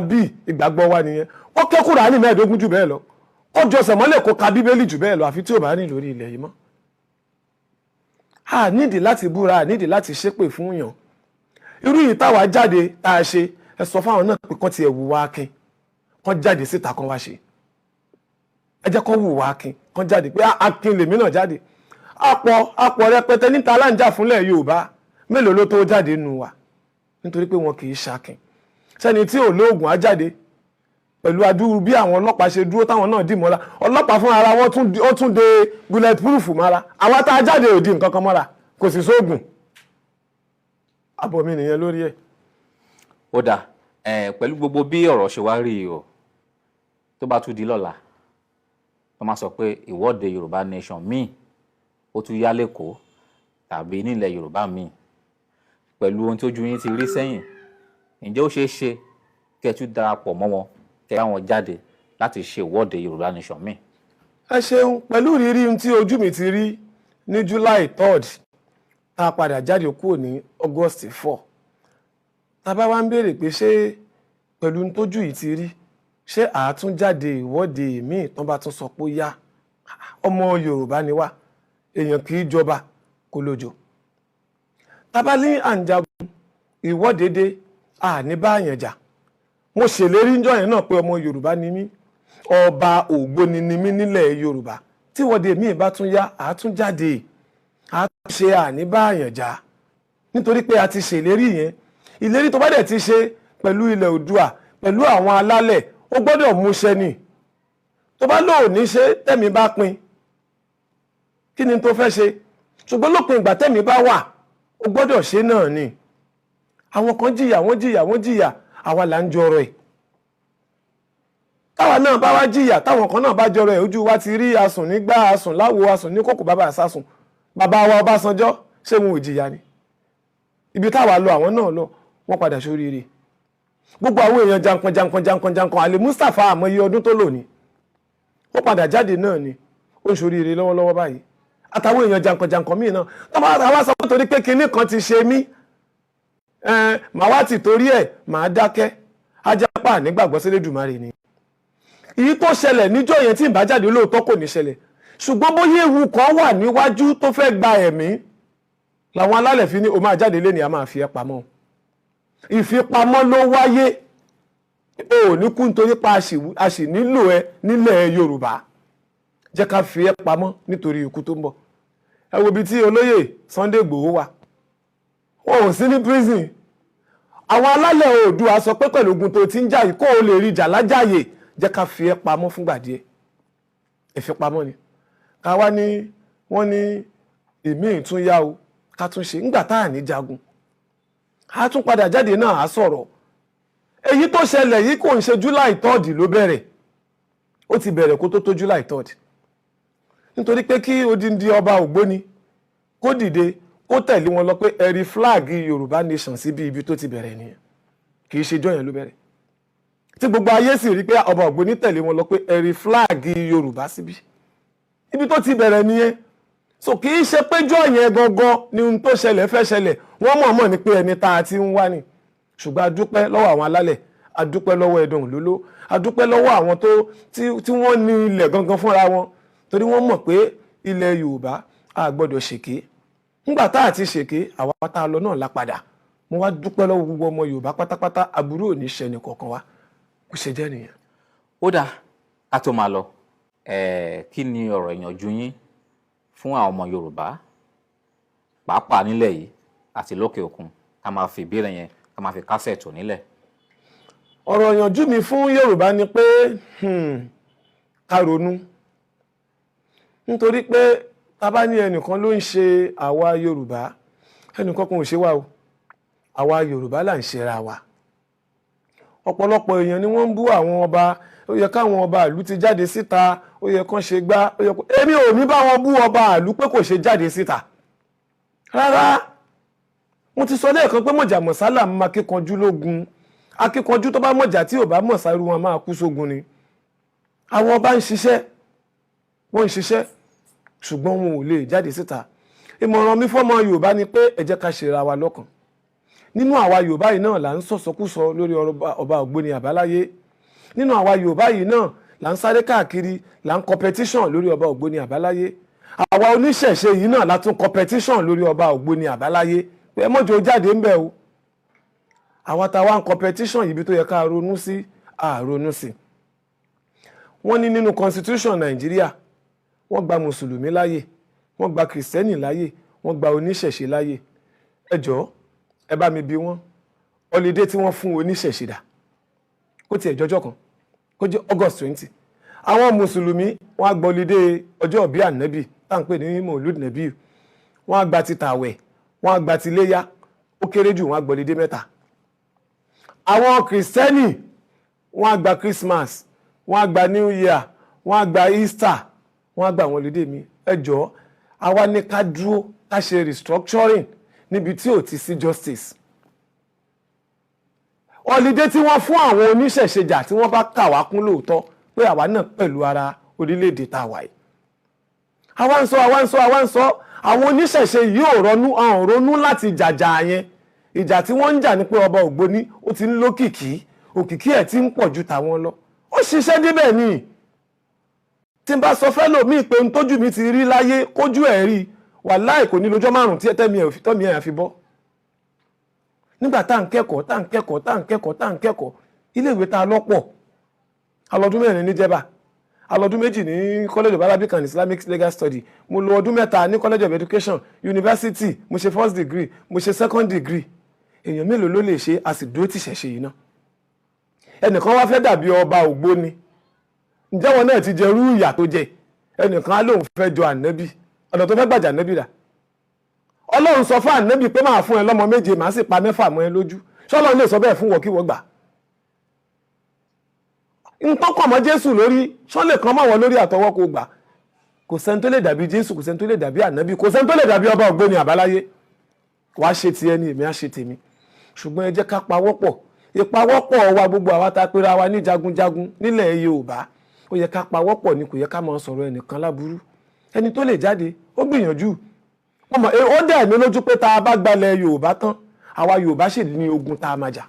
bí ìgbàgbọ́ wa nìyẹn wọ́n ké Kùránì 15 jù bẹ́ẹ̀ lọ ó jọsẹ̀ mọ́lẹ̀ kó ka Bíbélì jù bẹ́ẹ̀ lọ àfi tí ò bá rìn lórí ilẹ̀ yìí mọ́ a nídìí láti búra a nídìí láti ṣépè fún yàn irú yìí táwa jáde tá a ṣe ẹ sọ fáwọn náà pé kán ti ẹ̀wù wá akin kán jáde síta kán wá ṣe ẹ jẹ́ kán wù wá akin kán jáde pé akin lèmi náà jáde àpọ̀ rẹpẹtẹ níta aláǹjà fúnlẹ̀ Yorùbá mélòó ló tó jáde nù wá nítorí pé wọn kì í ṣakin sẹ́ni tí ò lóògùn á jáde pẹ̀lú adúrú bí àwọn ọlọ́pàá ṣe dúró táwọn náà dì mọ́ra ọlọ́pàá fún ara wọn ó tún de bulletproof mọ́ra àwọn tá a jáde ò di nǹkan kan mọ́ra kò sì sóògùn àbọ̀ mi nìyẹn lórí ẹ̀. ó dà pẹ̀lú gbogbo bí ọ̀rọ̀ ṣe wá rí o tó bá tún di lọ́la tó máa sọ pé ìwọ́de Yorùbá nation míì ó tún yá lẹ́kọ̀ọ́ tàbí nílẹ̀ Yorùbá míì pẹ̀lú ohun tí ojú yín ti rí sẹ́yìn ǹjẹ́ ó ṣeé ṣe kẹ́ ẹ tún darapọ̀ mọ́ wọn kẹ́ ẹ wọn jáde láti ṣe ìwọ́de Yorùbá nation míì. ẹ ṣeun pẹ̀lú ìrírí tí ojú mi ti rí ní July 3rd tá a padà jáde kúrò ní August 4 tá a bá wá ń béèrè pé ṣé pẹ̀lú tójú yìí ti rí ṣé àátúnjáde ìwọ́de míì tán bá tún sọ pé ó yá ọmọ Yorùbá ni wá èèyàn kì í jọba kó lójó tábà ní àǹjagun ìwọ́de dé àní báyàn jà mo ṣèlérí ńjọ́ yẹn náà pé ọmọ Yorùbá ni mí ọba Ògbóni ni mí nílẹ̀ Yorùbá tí ìwọ́de míì bá tún yá àátúnjáde àtúnṣe àní báyàn jà nítorí pé a ti ṣèlérí yẹn ìlérí tó bá dẹ̀ ti ṣe pẹ̀lú ilẹ̀ Oòduà pẹ̀lú àwọn alálẹ̀ ó gbọ́dọ̀ múṣẹ ni tó bá lóò ní ṣe tẹ̀mí bá pin kí ni tó fẹ́ ṣe ṣùgbọ́n lópin ìgbà tẹ̀mí bá wà ó gbọ́dọ̀ ṣe náà ni àwọn kan jìyà wọ́n jìyà àwa là ń jọrọ ẹ̀ táwa náà bá wá jìyà táwọn kan náà bá jọrọ ẹ̀ ojú wa ti rí asùn nígbà asùn láwo asùn ní kòkò bàbá àsásùn bàbá wa Ọbásanjọ́ ṣé wọn ò jìyà ni ibi táwa lọ àwọn náà lọ wọ́n padà sóríire gbogbo àwọn èèyàn jankan àlè Mustapha àmọye ọdún tó lò ní ó padà jáde náà ni ó ń sóríire lọ́wọ́lọ́wọ́ báyìí àtàwọn èèyàn jankan míì náà tọ́wọ́ sọ pé torí pé kinní kan ti ṣe mí màá wá ti torí ẹ̀ màá dákẹ́ ajápá nígbàgbọ́ sí Elédùmarè ni èyí tó ṣẹlẹ̀ níjọ́ yẹn tí ìbá jáde lóòótọ́ kò ní ṣẹlẹ̀ ṣùgbọ́n bóyá ewu kan wà níwájú tó fẹ́ gba ẹ̀mí làwọn alálẹ̀ fi ní o máa jáde lé ní a máa fi ẹ́ pamọ́ ìfipamọ́ ló wáyé o ò ní kú nítorí pa a sì nílò ẹ nílẹ̀ Yorùbá jẹ́ ká fi ẹ́ pamọ́ nítorí ikú tó ń bọ̀ ẹ wo ibi tí olóyè Sunday Igboho wà wọn ò sí ní prison àwọn alálẹ̀ Oòduà sọ pé pẹ̀lú ogun tó ti ń jà yìí kó o lè rí jà lájàyè jẹ́ ká fi ẹ́ pamọ́ fúngbà díẹ̀ ìfipamọ́ ni ká wá ní wọ́n ní èmi tún yá o ká tún ṣe ńgbà tá à ní jagun a tún padà jáde náà á sọ̀rọ̀ èyí tó ṣẹlẹ̀ yìí kò ń ṣe July 3rd ló bẹ̀rẹ̀ ó ti bẹ̀rẹ̀ kó tó July 3rd nítorí pé kí odindi ọba Ògbóni kó dìde kó tẹ̀lé wọn lọ pé ẹ̀rí flag Yorùbá nation síbi ibi tó ti bẹ̀rẹ̀ nìyẹn kì í ṣe jọ́ yẹn ló bẹ̀rẹ̀ tí gbogbo ayé sì rí pé ọba Ògbóni tẹ̀lé wọn lọ pé ẹ̀rí flag Yorùbá síbi ibi tó ti bẹ̀rẹ̀ nìyẹn so kì í ṣe péjọ́ yẹn gangan ni ohun tó ṣẹlẹ̀ fẹ́ ṣẹlẹ̀ wọ́n mọ̀ọ́mọ̀ ni pé ẹni tá a ti ń wá ni ṣùgbọ́n a dúpẹ́ lọ́wọ́ àwọn alálẹ̀ a dúpẹ́ lọ́wọ́ Ẹdùn Òlóló a dúpẹ́ lọ́wọ́ àwọn tí wọ́n ní ilẹ̀ gangan fúnra wọn torí wọ́n mọ̀ pé ilẹ̀ Yorùbá a gbọ́dọ̀ ṣèké nígbà tá a ti ṣèké àwa tá a lọ náà la padà mo wá dúpẹ́ lọ́wọ́ gbogbo ọmọ Yorùbá pátápátá aburú ò ní ṣẹni kọ̀ọ̀kan wa kò ṣe jẹ́ nìyẹn. ó dáa ká tó máa lọ kí ni ọ̀rọ̀ ìyànjú yín fún àwọn ọmọ Yorùbá pàápàá nílẹ̀ yìí àti lókè òkun ká máa fi ìbéèrè yẹn ká máa fi kásẹ̀ tó nílẹ̀. ọ̀rọ̀ ìyànjú mi fún Yorùbá ni pé ká ronú nítorí pé tá bá ní ẹnìkan ló ń ṣe àwa Yorùbá ẹnìkan kan ò ṣe wá o àwa Yorùbá là ń ṣera wa ọ̀pọ̀lọpọ̀ èèyàn ni wọ́n ń bú àwọn ọba ó yẹ káwọn ọba ìlú ti jáde síta ó yẹ kán ṣe gbá ó yẹ kó èmi ò ní bá wọn bú ọba ìlú pé kò ṣe jáde síta rárá mo ti sọ lẹ́ẹ̀kan pé mọ̀jà mọ̀sálà máa kíkanjú lógun akíkanjú tó bá mọ̀jà tí ò bá mọ̀sá irú wọn máa kú sógun ni àwọn ọba ń ṣiṣẹ́ wọ́n ń ṣiṣẹ́ ṣùgbọ́n wọn ò lè jáde síta ìmọ̀ràn mi fọ́mọ Yorùbá ni pé ẹ jẹ́ ká ṣera wa lọ́kàn nínú àwa Yorùbá yìí náà là ń sọ̀sọkúsọ lórí ọba Ògbóni Àbáláyé nínú àwa Yorùbá yìí náà là ń sáré káàkiri là ń competition lórí ọba Ògbóni Àbáláyé àwa oníṣẹ̀ṣe yìí náà la tún competition lórí ọba Ògbóni Àbáláyé pé mọ́jọ jáde ń bẹ̀ o àwa táwa ń competition yìí bí tó yẹ ká ronú sí àronú sí wọ́n ní nínú constitution Nàìjíríà wọ́n gba mùsùlùmí láyè wọ́n gba kìrìsìtẹ́nì láyè wọ́n gba oníṣẹ̀ṣe láyè ẹ jọ̀ọ́ ẹ bá mi bi wọ́n holiday tí wọ́n fún oníṣẹ̀ṣe dà kó tiẹ̀ jọjọ́ kan kó jẹ́ August 20 àwọn mùsùlùmí wọ́n á gba holiday ọjọ́ ìbí ànábì tá à ń pè ní Maulud Nabi wọ́n á gba ti tàwẹ̀ wọ́n á gba ti léyá ó kéré jù wọ́n á gba holiday mẹ́ta àwọn kìrìsìtẹ́nì wọ́n á gba Christmas wọ́n á gba New Year wọ́n á gba Easter wọ́n á gba àwọn holiday mi ẹ jọ̀ọ́ àwa ní ká dúró ká ṣe restructuring níbi tí ò ti sí justice holiday tí wọ́n fún àwọn oníṣẹ̀ṣẹjà tí wọ́n bá kà wá kún lóòótọ́ pé àwa náà pẹ̀lú ara orílẹ̀-èdè tá a wà yìí àwa ń sọ àwọn oníṣẹ̀ṣe yìí ò ronú láti jàjà yẹn ìjà tí wọ́n ń jà ní pé ọba Ògbóni ó ti ń lókìkí òkìkí ẹ̀ ti ń pọ̀ ju tàwọn lọ ó ṣiṣẹ́ débẹ̀ ni tí n bá sọ fẹ́ lòmíì pé n tójú mi ti rí láyé kójú ẹ̀ rí wàláhì kò ní lọ́jọ́ márùn-ún tí tẹ́mi ẹ̀ àfi bọ́ nígbà tá à ń kẹ́kọ̀ọ́ iléèwé tá a lọ́pọ̀ alọ́dún mẹ́rin ní Jẹ̀bà alọ́dún méjì ní College of Arabic and Islamic Legal Study mo lò ọdún mẹ́ta ní College of Education University mo ṣe first degree mo ṣe second degree èèyàn mélòó ló lè ṣe a sì dúró tìṣẹ̀ṣe yìí náà ẹnìkan wá fẹ́ dàbí ọba Ògbóni ǹjẹ́ wọn náà ti jẹ irú ìyà tó jẹ ẹnìkan á lóun fẹ́ jọ ànábì ọ̀nà tó fẹ́ gbàjà ànábì rà Ọlọ́run sọ fún ànábì pé máa fún ẹ lọ́mọ méje màá sì pa mẹ́fà mọ́ ẹ lójú ṣọ́lọ́run lè sọ bẹ́ẹ̀ fún wọ́kíwọ́ gbà nǹkan kọ̀ mọ́ Jésù lórí ṣọ́lẹ̀ kan mọ́ wọn lórí àtọwọ́ kò gbà kò sẹ́ni tó lè dàbí Jésù kò sẹ́ni tó lè dàbí ànábì kò sẹ́ni tó lè dàbí ọba Ògbóni àbáláyé wàá ṣe ti ẹni èmi á ṣe tèmi ṣùgbọ́n ẹ jẹ́ ká pawọ́pọ̀ ìpawọ́pọ̀ wa gbogbo àwa tá a pera wa ní jagunjagun nílẹ̀ Yorùbá ó yẹ ká pawọ́pọ̀ ni kò yẹ ká máa sọ̀rọ̀ ẹnìkan láburú ẹni tó lè jáde ó gbìyànjú ó dẹ̀ ní lójú pé tá a bá gbalẹ̀ Yorùbá tán àwa Yorùbá sì ní ogun tá a máa jà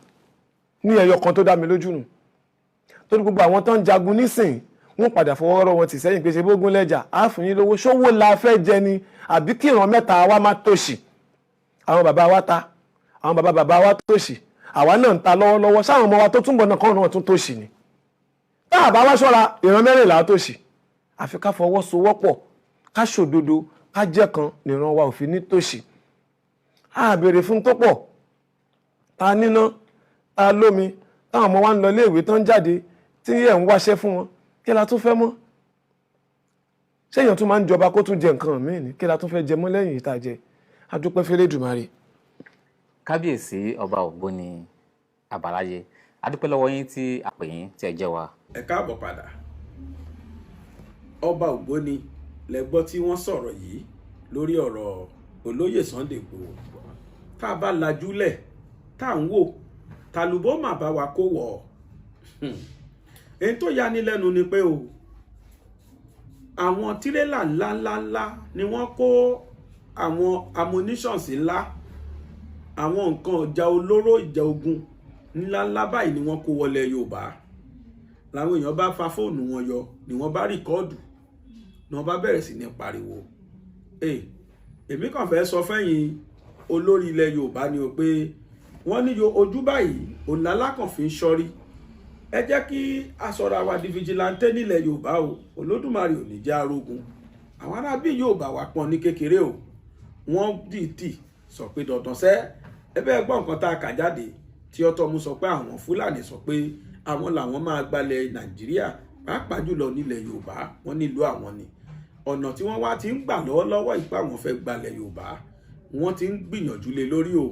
ní ẹyọ kan tó dá mi lójú nù torí gbogbo àwọn tó ń jagun nísìn wọ́n padà fọwọ́rọ́ wọn tì sẹ́yìn pé ṣe bógun lẹ́jà á fún yín lówó ṣówó la fẹ́ jẹ ni àbí kí ìran mẹ́ta wa má tòṣì àwọn bàbá wa ta àwọn bàbá wa tòṣì àwa náà ń ta lọ́wọ́lọ́wọ́ sáwọn ọmọ wa tó túnbọ̀ náà kọ́ ọ̀nà tún tòṣì ni tá a bá wá ṣọ́ra ìran mẹ́rìnlá tòṣì àfi ká fọwọ́sowọ́pọ̀ ká ṣòdodo ká jẹ́ kan nìran wa ò fi ní tòṣì a béèrè fún tó pọ̀ ta níná ta lómi táwọn ọmọ wa ń lọ iléèwé tán jáde tí ẹ̀ ń wáṣẹ́ fún wọn kí la tún fẹ́ mọ́ ṣéèyàn tún máa ń jọba kó tún jẹ nǹkan míì ní kí la tún fẹ́ jẹ mọ́ lẹ́yìn ìta jẹ adúpẹ́ f'Elédùmarè. Kábíyèsí ọba Ògbóni àbáláyé adúpẹ́ lọ́wọ́ yín tí a pè yín tí ẹ jẹ́ wa. ẹ káàbọ̀ padà ọba Ògbóni lẹ gbọ́ tí wọ́n sọ̀rọ̀ yìí lórí ọ̀rọ̀ olóyè Sunday Igboho tá a bá lajúlẹ̀ tá à ń wò tàlùbọ́ mà bá wa kó wọ̀ èyí tó yani lẹ́nu ni pé o àwọn tirẹ́là ńláńláńlá ni wọ́n kó àwọn ammunitions ńlá àwọn nǹkan ọjà olóró ìjà ogun ńláńlá báyìí ni wọ́n kó wọlé Yorùbá làwọn èèyàn bá fa fóònù wọn yọ ni wọ́n bá rìkọ́ọ̀dù ni wọ́n bá bẹ̀rẹ̀ sí ní pariwo èmi kàn fẹ́ sọ fẹ́yìn olórí ilẹ̀ Yorùbá ni o pé wọ́n ní ojú báyìí òǹlàlákàn fi ń ṣọ́rí ẹ jẹ́ kí aṣọra wa di vigilante nílẹ̀ Yorùbá o Olódùmarè ò ní jẹ́ arógun àwọn arábí Yorùbá wà pọ̀ ní kékeré o wọ́n dìídì sọ pé dandan sẹ́ ẹbẹ́ gbọ́ nǹkan tá a kà jáde tí ọtọ́mú sọ pé àwọn Fúlàní sọ pé àwọn làwọn máa gbalẹ̀ Nàìjíríà pàápàá jùlọ nílẹ̀ Yorùbá wọ́n nílùú àwọn ni ọ̀nà tí wọ́n wá ti ń gbà lọ́wọ́lọ́wọ́ ìpá àwọn fẹ́ gbalẹ̀ Yorùbá wọ́n ti ń gbìyànjú lé lórí o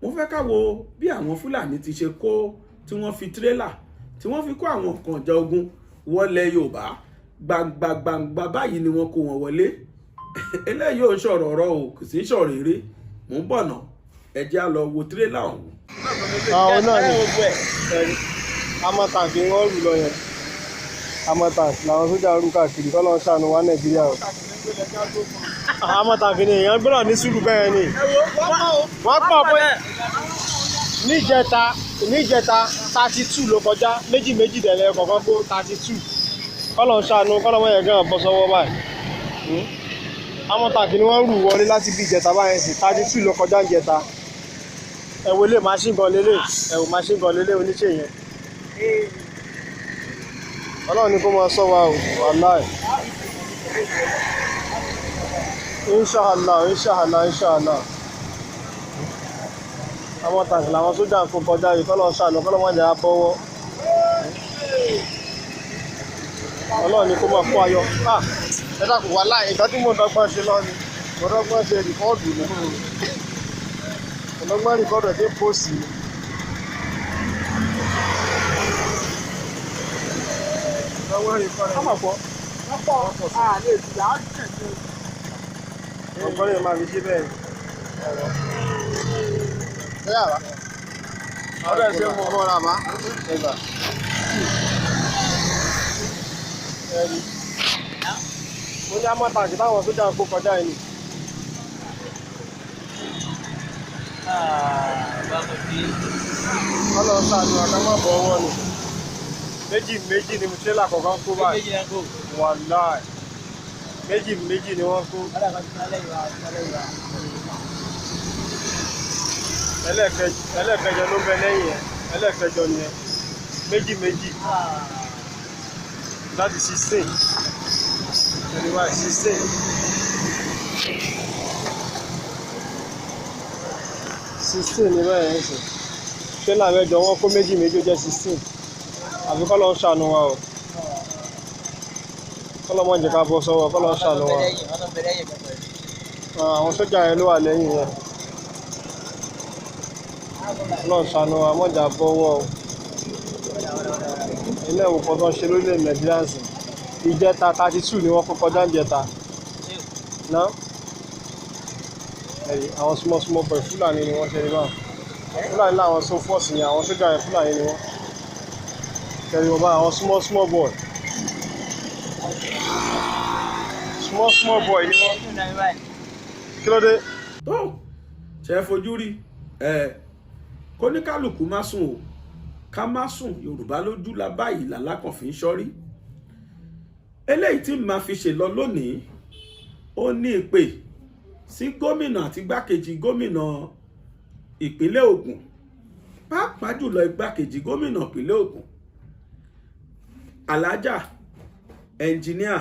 mo fẹ́ ká wo bí àwọn Fúlàní ti ṣe kó tí wọ́n fi tírélà tí wọ́n fi kó àwọn nǹkan ọjà ogun wọlé Yorùbá gbangba báyìí ni wọ́n kó wọn wọlé eléyìí ò ń sọ̀rọ̀ ọ̀rọ̀ o kò sí sọ̀rọ̀ eré mò ń bọ̀ náà ẹ jẹ́ á lọ wo tírélà ọ̀hún. àwọn náà ní amọ̀tàǹkì wọ́n rù lọ yẹn amọ̀tàǹkì làwọn sójà rú káàkiri kọ́ lọ́n ṣàánú wa Nàìjíríà o amọ̀tàǹkì ni èèyàn gbọ́dọ̀ ní sùúrù bẹ́ẹ̀ ni wọ́n pọ̀ pé níjẹta 32 ló kọjá méjì dẹ̀lẹ́ kọ̀ọ̀kan kó 32 kọ́ lọ́n ṣàánú kọ́ lọ́mọ yẹn gan bọ́ sọ́wọ́ báyìí amọ̀tàǹkì ni wọ́n rù wọlé láti bí ìjẹta báyẹn sí 32 ló kọjá ìjẹta ẹ̀wọ̀ lè machine gun lélẹ̀ oníṣẹ́ yẹn Ọlọ́run ni kó máa sọ wa o wàláì inshallah àwọn tàǹkì làwọn sójà ń kó kọjá yìí kọ́lọ́ ṣàánú kọ́lọ́ wọn jẹ́ abọ́wọ́ ọlọ́run ni kó máa kó ayọ̀ ẹ dákun wà láì nǹkan tí mo dọ́gbọ́n ṣe lọ ni mo dọ́gbọ́n ṣe rìkọ́ọ̀dù ni mo dọ́gbọ́n rìkọ́ọ̀dù ẹ̀ dé pósì ni. dọ́gbọ́n rìkọ́ọ̀dù ẹ̀ máa pọ̀ ọgbọ́n yẹn máa fi ṣe bẹ́ẹ̀ ṣé yàrá ọ̀rẹ́ ṣe mú ọmọ ra bá ẹgbà ẹ̀rí mo ní àmọ́ tàǹkì táwọn sójà ń kó kọjá yìí ni. ọlọ́run ṣàánú àtàwọn àbọ̀ ọwọ́ ni méjì ni mo ṣe lákọ̀ọ́kọ́ kó báyìí wàláì méjì ni wọ́n kó. ẹlẹ́ẹ̀kẹjọ ló bẹ lẹ́yìn ẹ̀ ẹlẹ́ẹ̀kẹjọ nìyẹn méjì láti 16 anyway 16 ní bẹ́ẹ̀ ń sìn ṣé làmẹ́jọ wọn kó méjì ó jẹ́ 16 àbí kọ́ ló ń ṣàánú wa o kọ́ ló mọ̀ jẹ́ ká bọ́ sọ́wọ́ kọ́ ló ń ṣàánú wa àwọn sójà yẹn ló wà lẹ́yìn yẹn lọ́n ṣàánú wa mọ̀jà bọ́wọ́ o ilé ìwòkan tó ń ṣe lórílẹ̀ Nàìjíríà sí ìjẹta 32 ni wọ́n kó kọjá ìjẹta náà àwọn small boy Fúlàní ni wọ́n ṣe rí báwọn Fúlàní láwọn so fọ́ọ̀sì ni àwọn sójà yẹn Fúlàní ni wọ́n kẹrin wọn bá àwọn small boy ni wọ́n kí ló dé. tó ṣe fojú rí kóníkálùkù má sùn o ká má sùn Yorùbá lójú la báyìí làlákàn fi ń ṣọ́rí eléyìí tí màá fi ṣe lọ lónìí ó ní ìpè sí gómìnà àti igbákejì gómìnà ìpínlẹ̀ Ògùn pàápàá jùlọ igbákejì gómìnà ìpínlẹ̀ Ògùn alájà ẹnjìníà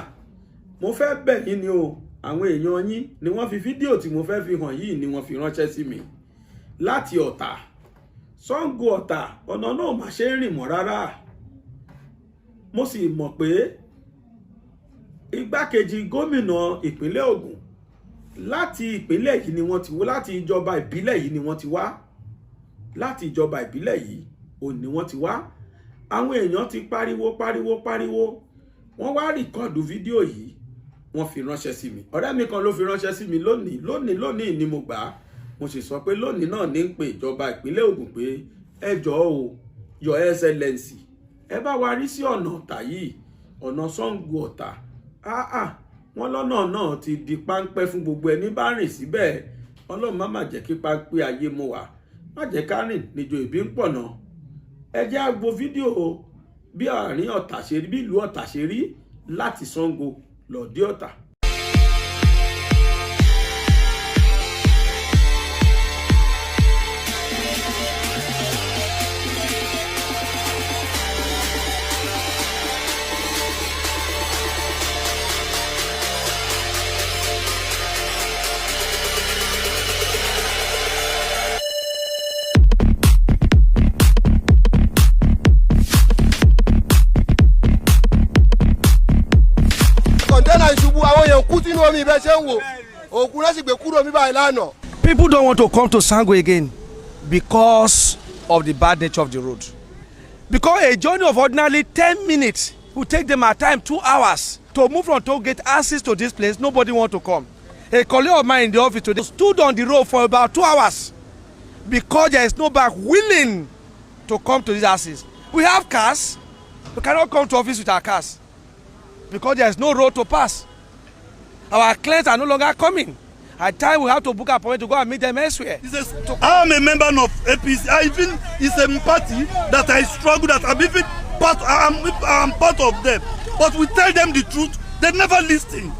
mo fẹ́ bẹ̀ yín ni o àwọn èèyàn yín ni wọ́n fi fídíò tí mo fẹ́ fi hàn yìí ni wọ́n fi ránṣẹ́ sí mi láti Ọ̀tà Ṣàngó Ọ̀tà ọ̀nà náà má ṣe ń rìn mọ́ rárá mo sì mọ̀ pé igbákejì gómìnà ìpínlẹ̀ Ògùn láti ìpínlẹ̀ yìí ni wọ́n ti wá láti ìjọba ìbílẹ̀ yìí ni wọ́n ti wá láti ìjọba ìbílẹ̀ yìí ò ní wọ́n ti wá àwọn èèyàn ti pariwo wọ́n wá rìkọ́ọ̀dù fídíò yìí wọ́n fi ránṣẹ́ sí mi ọ̀rẹ́ mi kan ló fi ránṣẹ́ sí mi lónìí ni mo gbà á mo sì sọ pé lónìí náà ní ń pe ìjọba ìpínlẹ̀ Ògùn pé ẹ jọ̀ọ́ o Your Excellency ẹ bá wa rí sí ọ̀nà Ọ̀tà yìí ọ̀nà Ṣàngó Ọ̀tà wọ́n lọ́nà náà ti di páńpẹ́ fún gbogbo ẹni bá rìn síbẹ̀ Ọlọ́run má jẹ́ kí páńpẹ́ ayé mú wa má jẹ́ ká rìn níjọ ìbí ń pọ̀ náà ẹ jẹ́ á gbọ́ fídíò bí àárín Ọ̀tà ṣe rí bí ìlú Ọ̀tà ṣe rí láti Ṣàngó lọ dé Ọ̀tà. People don't want to come to Ṣàngó again because of the bad nature of the road. Because a journey of ordinarily 10 minutes will take them at time 2 hours to move from toll gate access to this place. Nobody want to come. A colleague of mine in the office today stood on the road for about 2 hours because there is no back willing to come to this access. We have cars. We cannot come to office with our cars because there is no road to pass. Our clients are no longer coming. At times we have to book an appointment to go and meet them elsewhere. I am a member of APC. It's a party that I struggle, that I'm part of them. But we tell them the truth, they never listen.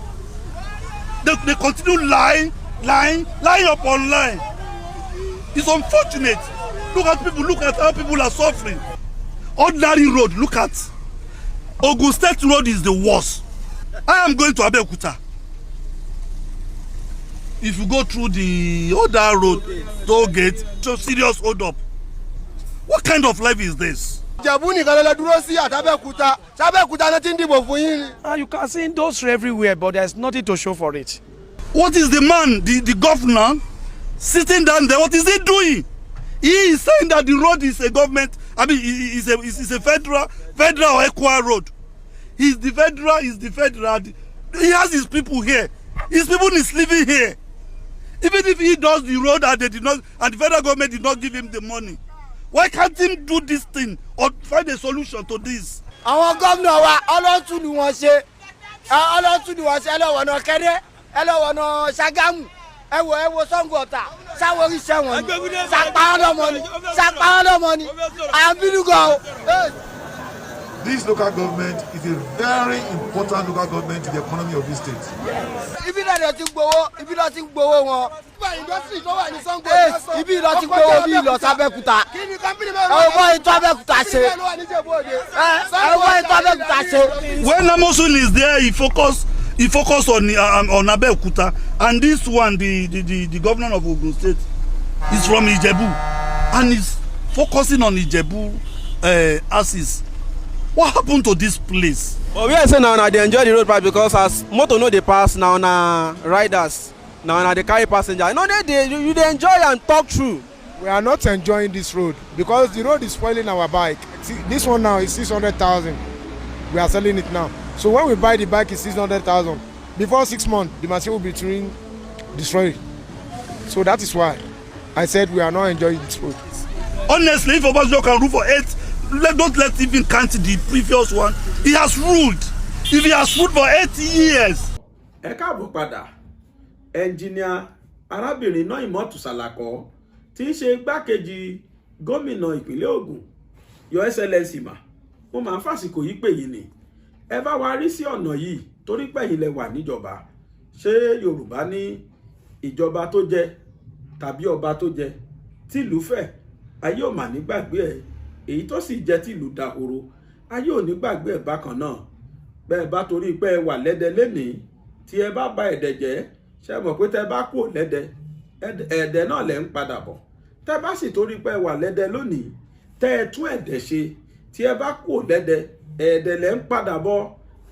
They continue lying upon lying. It's unfortunate. Look at how people are suffering. Ordinary road, look at. Ogun State Road is the worst. I am going to Abeokuta. if you go through the other road, toll gate, so serious hold up. What kind of life is this? You can see industry everywhere, but there's nothing to show for it. What is the man, the governor, sitting down there? What is he doing? He is saying that the road is a government. I mean, it's a federal or equal road. He's the federal. He has his people here. His people is living here. Even if he does the road and the federal government did not give him the money, why can't he do this thing or find a solution to this? Our governor wa Ọlọ́tún ni wọ́n ṣe ẹlọ́wọ̀nà Kẹ́dẹ́ ẹlọ́wọ̀nà Ṣàgámù ẹwọ Ṣàngó Ọ̀tà sáwọ́ iṣẹ́ wọn ni ṣàpáwọ́lọ́mọ ni àbínúgọ́. This local government is a very important local government to the economy of this state. Ibi náà ti gbowó wọn. Industry tó wà ní Ṣàngó Ọ̀tà. Ibi náà ti gbowó bí ìlọ sábẹ́kúta. Ẹ̀wọ̀n ètò Abẹ́òkúta ṣe. Ẹ̀wọ̀n ètò Abẹ́òkúta ṣe. When Amosun is there, he focus on Abẹ́òkúta, and this one, the governor of Ogun State, is from Ijebu, and he's focusing on Ijebu axis. What happened to this place? Well, we are saying now they enjoy the road part because as motor no they pass now na riders now they carry passenger. You know you enjoy and talk through. We are not enjoying this road because the road is spoiling our bike. See, this one now is 600,000. We are selling it now. So when we buy the bike, it's 600,000. Before 6 months, the machine will be destroyed. So that is why I said we are not enjoying this road. Honestly, if Obasanjo can rule for 8, don't let even count the previous one. He has ruled. If he has ruled for 8 years. Ẹ káàbọ̀ padà, ẹnjìníà arábìnrin náà Ìmọ̀tù Sàlàkọ́ tí í ṣe igbákejì gómìnà ìpínlẹ̀ Ògùn, Your Excellency mà, mo máa ń fàsìkò yìí pè yín ni. Ẹ bá wa rí sí ọ̀nà yìí torí pé ẹ̀yin lẹ wà níjọba. Ṣé Yorùbá ní ìjọba tó jẹ tàbí ọba tó jẹ tìlú fẹ́ ayé ò mà ní gbàgbé ẹ̀, èyí tó sì jẹ́ tìlú dahoro ayé ò ní gbàgbé ẹ̀ bákan náà. Bẹ́ẹ̀ bá torí pé ẹ wà lẹ́dẹ lénìí tí ẹ bá ba ẹ̀dẹ̀ jẹ́, ṣé mọ̀ pé tẹ́ bá kú lẹ́dẹ ẹ̀dẹ̀ náà lẹ́ ń padà bọ̀. Tẹ́ bá sì torí pé ẹ wà lẹ́dẹ lónìí tẹ́ ẹ tún ẹ̀dẹ̀ ṣe, tí ẹ bá kú lẹ́dẹ ẹ̀dẹ̀ lẹ́ ń padà bọ̀.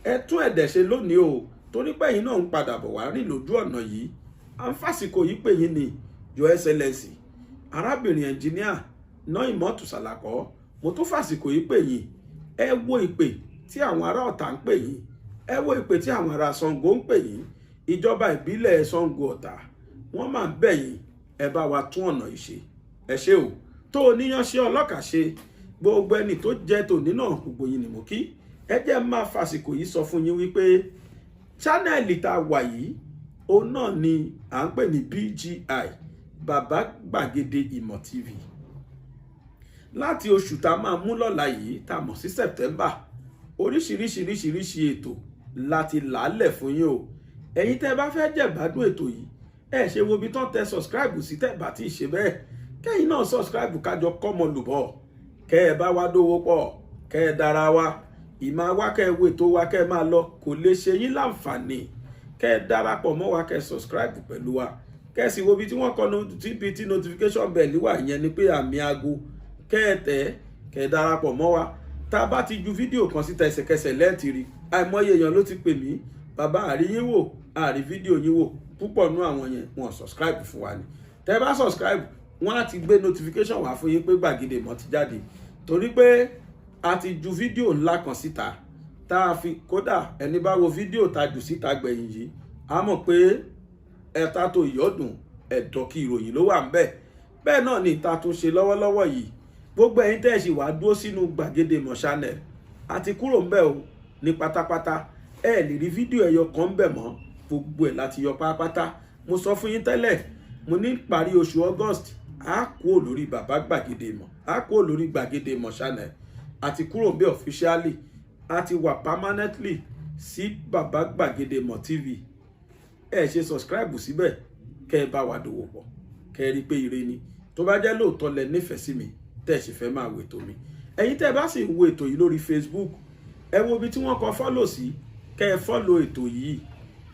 Ẹ tún ẹ̀dẹ̀ ṣe lónìí o torí pé ẹ̀yin náà ń padà bọ̀ wá rìn lójú ọ̀nà yìí. À ń fàsìkò yìí pè yín ni Your Excellency arábìnrin ẹnjìníà náà Ìmọ̀tù Sàlàkọ́, mo tún fàsìkò yìí pè yín. Ẹ wo ìpè tí àwọn ará Ọ̀tà ń pè yín, ẹ wo ìpè tí àwọn ará Ṣàngó ń pè yín. Ìjọba ìbílẹ̀ Ṣàngó Ọ̀tà wọ́n máa ń bẹ̀ yín, ẹ bá wa tún ọ̀nà yìí ṣe. Ẹ ṣé o, tó oníyan ṣe ọlọ́kà ṣe, gbogbo ẹni tó jẹ́ tòní náà gbogbo yín ni mo kí. Ẹ jẹ́ máa fàsìkò yìí sọ fún yín wípé chánẹ́ẹ̀lì tá a wà yìí òun náà ni à ń pè ní BGI, Bàbá Gbàgede Ìmọ̀ TV. Láti oṣù tá a máa mú lọ́la yìí tá a mọ̀ sí September, oríṣiríṣiríṣiríṣi ètò láti làálẹ̀ fún yín o. Ẹ̀yin tẹ́ bá fẹ́ jẹ̀gbádùn ètò yìí, ẹ ṣe wo bí tán tẹ subscribe sí tẹ́ bá ti ṣe bẹ́ẹ̀. Kẹ́yìn náà subscribe kájọ kọ́mọ lùbọ̀. Kẹ́ ẹ bá wá dówó pọ̀, kẹ́ ẹ dára wa. Ìmá wá kẹ́ ẹ wo ètò wa kẹ́ ẹ máa lọ kò lè ṣe yín láǹfààní. Kẹ́ ẹ darapọ̀ mọ́ wa, kẹ́ ẹ subscribe pẹ̀lú wa. Kẹ́ ẹ sì wo bí tí wọ́n kọ TPT notification bell wà, ìyẹn ni pé àmì aago. Kẹ́ ẹ tẹ̀, kẹ́ ẹ darapọ̀ mọ́ wa. Tá a bá ti ju fídíò kan síta ẹsẹ̀kẹsẹ̀ lẹ́ẹ̀tì rí. Àìmọye èèyàn ló ti pè mí, bàbá àrí yín wò, àrí fídíò yín wò. Púpọ̀ nú àwọn yẹn wọ́n subscribe fún wa ni. Tẹ́ bá subscribe, wọ́n á ti gbé notification wá fún yín pé Gbàgede Ìmọ̀ ti jáde. Torí pé a ti ju fídíò ńlá kan síta tá a fi kódà ẹni bá wo fídíò tá a jù síta gbẹ̀yìn yìí a mọ̀ pé ẹ̀ta tó ìyọ́dún ẹ̀dọ̀ kí ìròyìn ló wà ń bẹ̀. Bẹ́ẹ̀ náà ni ìta tó ṣe lọ́wọ́lọ́wọ́ yìí. Gbogbo ẹ̀yin tẹ́ ẹ sì wá dúró sínú Gbàgede Ìmọ̀ channel àti kúrò ń bẹ̀ o ní pátápátá. Ẹ lè rí fídíò ẹyọ kan ń bẹ̀ mọ́, gbogbo ẹ̀ láti yọ pátápátá. Mo sọ fún yín tẹ́lẹ̀, mo ní parí oṣù August a kúrò lórí Bàbá Gbàgede Ìmọ̀, a kúrò lórí Gbàgede Ìmọ̀ channel àti kúrò ń bẹ̀ officially, àti wà permanently sí Bàbá Gbàgede Ìmọ̀ TV. Ẹ ṣe subscribe síbẹ̀, kẹ́ ẹ bá wa dòwò pọ̀, kẹ́ ẹ rí pé ire ni. Tó bá jẹ́ lóòótọ́ lẹ nífẹ̀ẹ́ sí mi, tẹ́ ẹ sì fẹ́ máa wo ètò mi. Ẹ̀yin tẹ́ ẹ bá sì ń wo ètò yìí lórí Facebook, ẹ wo ibi tí wọ́n kọ follow sí, kẹ́ ẹ follow ètò yìí,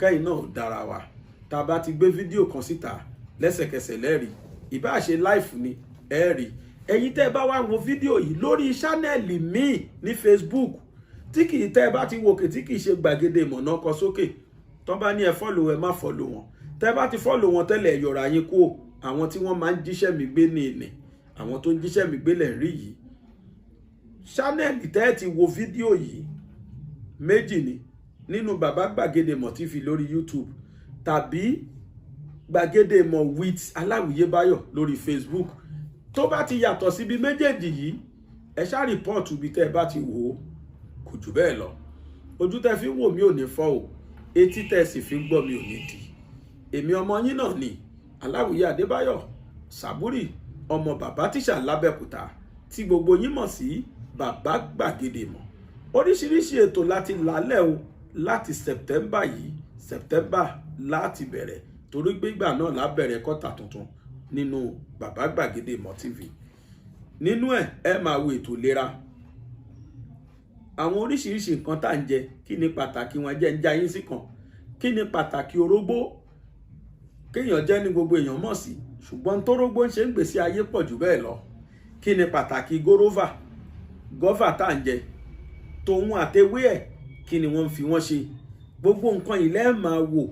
kẹ́yìn náà dára wa. tá a bá ti gbé fídíò kan síta lẹ́sẹ̀kẹsẹ̀ lẹ́rìí ìbá ṣe live ni ẹ rí ẹ̀yin tẹ́ bá wá wo fídíò yìí lórí ṣánẹ́ẹ̀lì míì ní Facebook tí kì í tẹ́ bá ti wòkè tí kì í ṣe gbàgede ìmọ̀nà kọ sókè tó bá ní ẹ fọ́lò ẹ má fọ́lò wọn tẹ́ bá ti fọ́lò wọn tẹ́lẹ̀ yọ̀rọ̀ yín kú àwọn tí wọ́n máa ń jíṣẹ́ mi gbé ní ìní àwọn tó ń jíṣẹ́ mi gbé lẹ̀ rí yìí ṣánẹ́ẹ̀lì tẹ́ ti wo fídíò yìí méjì ni nínú bàbá gbàgede ìmọ̀ TV lórí YouTube tàbí gbàgede ìmọ̀ with aláwìyé báyọ̀ lórí Facebook tó bá ti yàtọ̀ síbi méjèèjì yìí ẹ ṣá rìpọ́ọ̀tù bí tẹ́ ẹ bá ti wò ó kò jù bẹ́ẹ̀ lọ ojú tẹ́ fi ń wò mí ò ní fọ́ o etí tẹ́ sì fi ń gbọ́ mi ò ní di èmi ọmọ yín náà ni aláwìyé adébáyọ̀ sàbúrì ọmọ bàbá tíṣà lábẹ́òkúta tí gbogbo yín mọ̀ sí bàbá gbàgede ìmọ̀ oríṣiríṣi ètò láti lálẹ́ o láti September yìí September láti bẹ̀rẹ̀ torí gbígbà náà lábẹ̀rẹ̀ kọ́tà tuntun nínú bàbá gbàgede ìmọ̀ TV nínú ẹ máa wo ètò ìlera àwọn oríṣiríṣi nǹkan tá ń jẹ kí ni pàtàkì wọn jẹ́ ń já yín sí kan kí ni pàtàkì orógbó kéèyàn jẹ́ ní gbogbo èèyàn mọ̀ sí ṣùgbọ́n tórógbó ń ṣe ń gbèsè ayé pọ̀ jù bẹ́ẹ̀ lọ kí ni pàtàkì gọ́fà tá ń jẹ tòun àtewé ẹ̀ kí ni wọ́n fi wọ́n ṣe gbogbo nǹkan yìí lẹ́ẹ̀ máa wò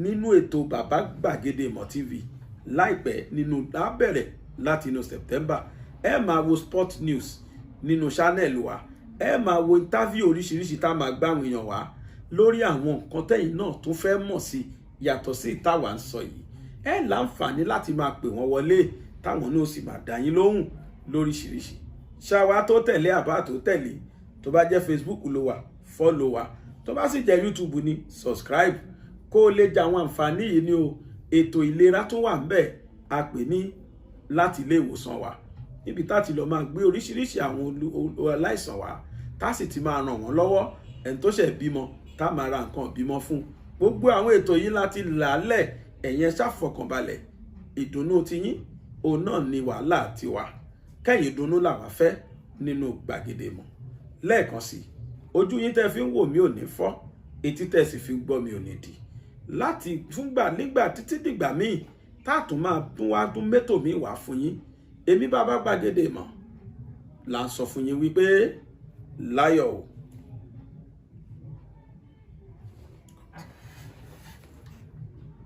nínú ètò bàbá gbàgede ìmọ̀ TV láìpẹ́ nínú lábẹ̀rẹ̀ láti inú September ẹ máa wo sport news nínú channel wa ẹ máa wo interview oríṣiríṣi tá máa gbáwọn èèyàn wá lórí àwọn nǹkan tẹ́yìn náà tún fẹ́ mọ̀ sí yàtọ̀ sí ìtawà ń sọ yìí ẹ láǹfààní láti máa pè wọ́n wọlé táwọn náà sì máa dá yín lóhùn lóríṣiríṣi ṣáwa tó tẹ̀lé àbá tó tẹ̀lé tó bá jẹ́ Facebook ló wà follow wa tó bá sì jẹ́ YouTube ni subscribe kó o lè jẹ àwọn àǹfààní yìí ni o ètò ìlera tó wà ńbẹ̀ a pè ní láti ilé ìwòsàn wa níbi tá ti lọ máa gbé oríṣiríṣi àwọn aláìsàn wa tá sì ti máa ràn wọ́n lọ́wọ́ ẹni tó ṣẹ̀ bímọ tá máa ra nǹkan bímọ fún gbogbo àwọn ètò yìí láti làálẹ̀ ẹ̀yin ṣàfọkànbalẹ̀ ìdùnnú tiyín òun náà ni wàhálà tiwa kẹ́yìn ìdùnnú làwa fẹ́ nínú gbàgede ìmọ̀ lẹ́ẹ̀kan sí ojú yín tẹ́ fi ń wò mí ò ní fọ́ etí tẹ́ sì fi ń gbọ́ mi ò ní di láti fúngbà nígbà títí dìgbà míì táàtún máa tún wá tún mẹ́tò mi wá fún yín èmi bàbá gbàgede ìmọ̀ là ń sọ fún yín wípé láyọ̀ o.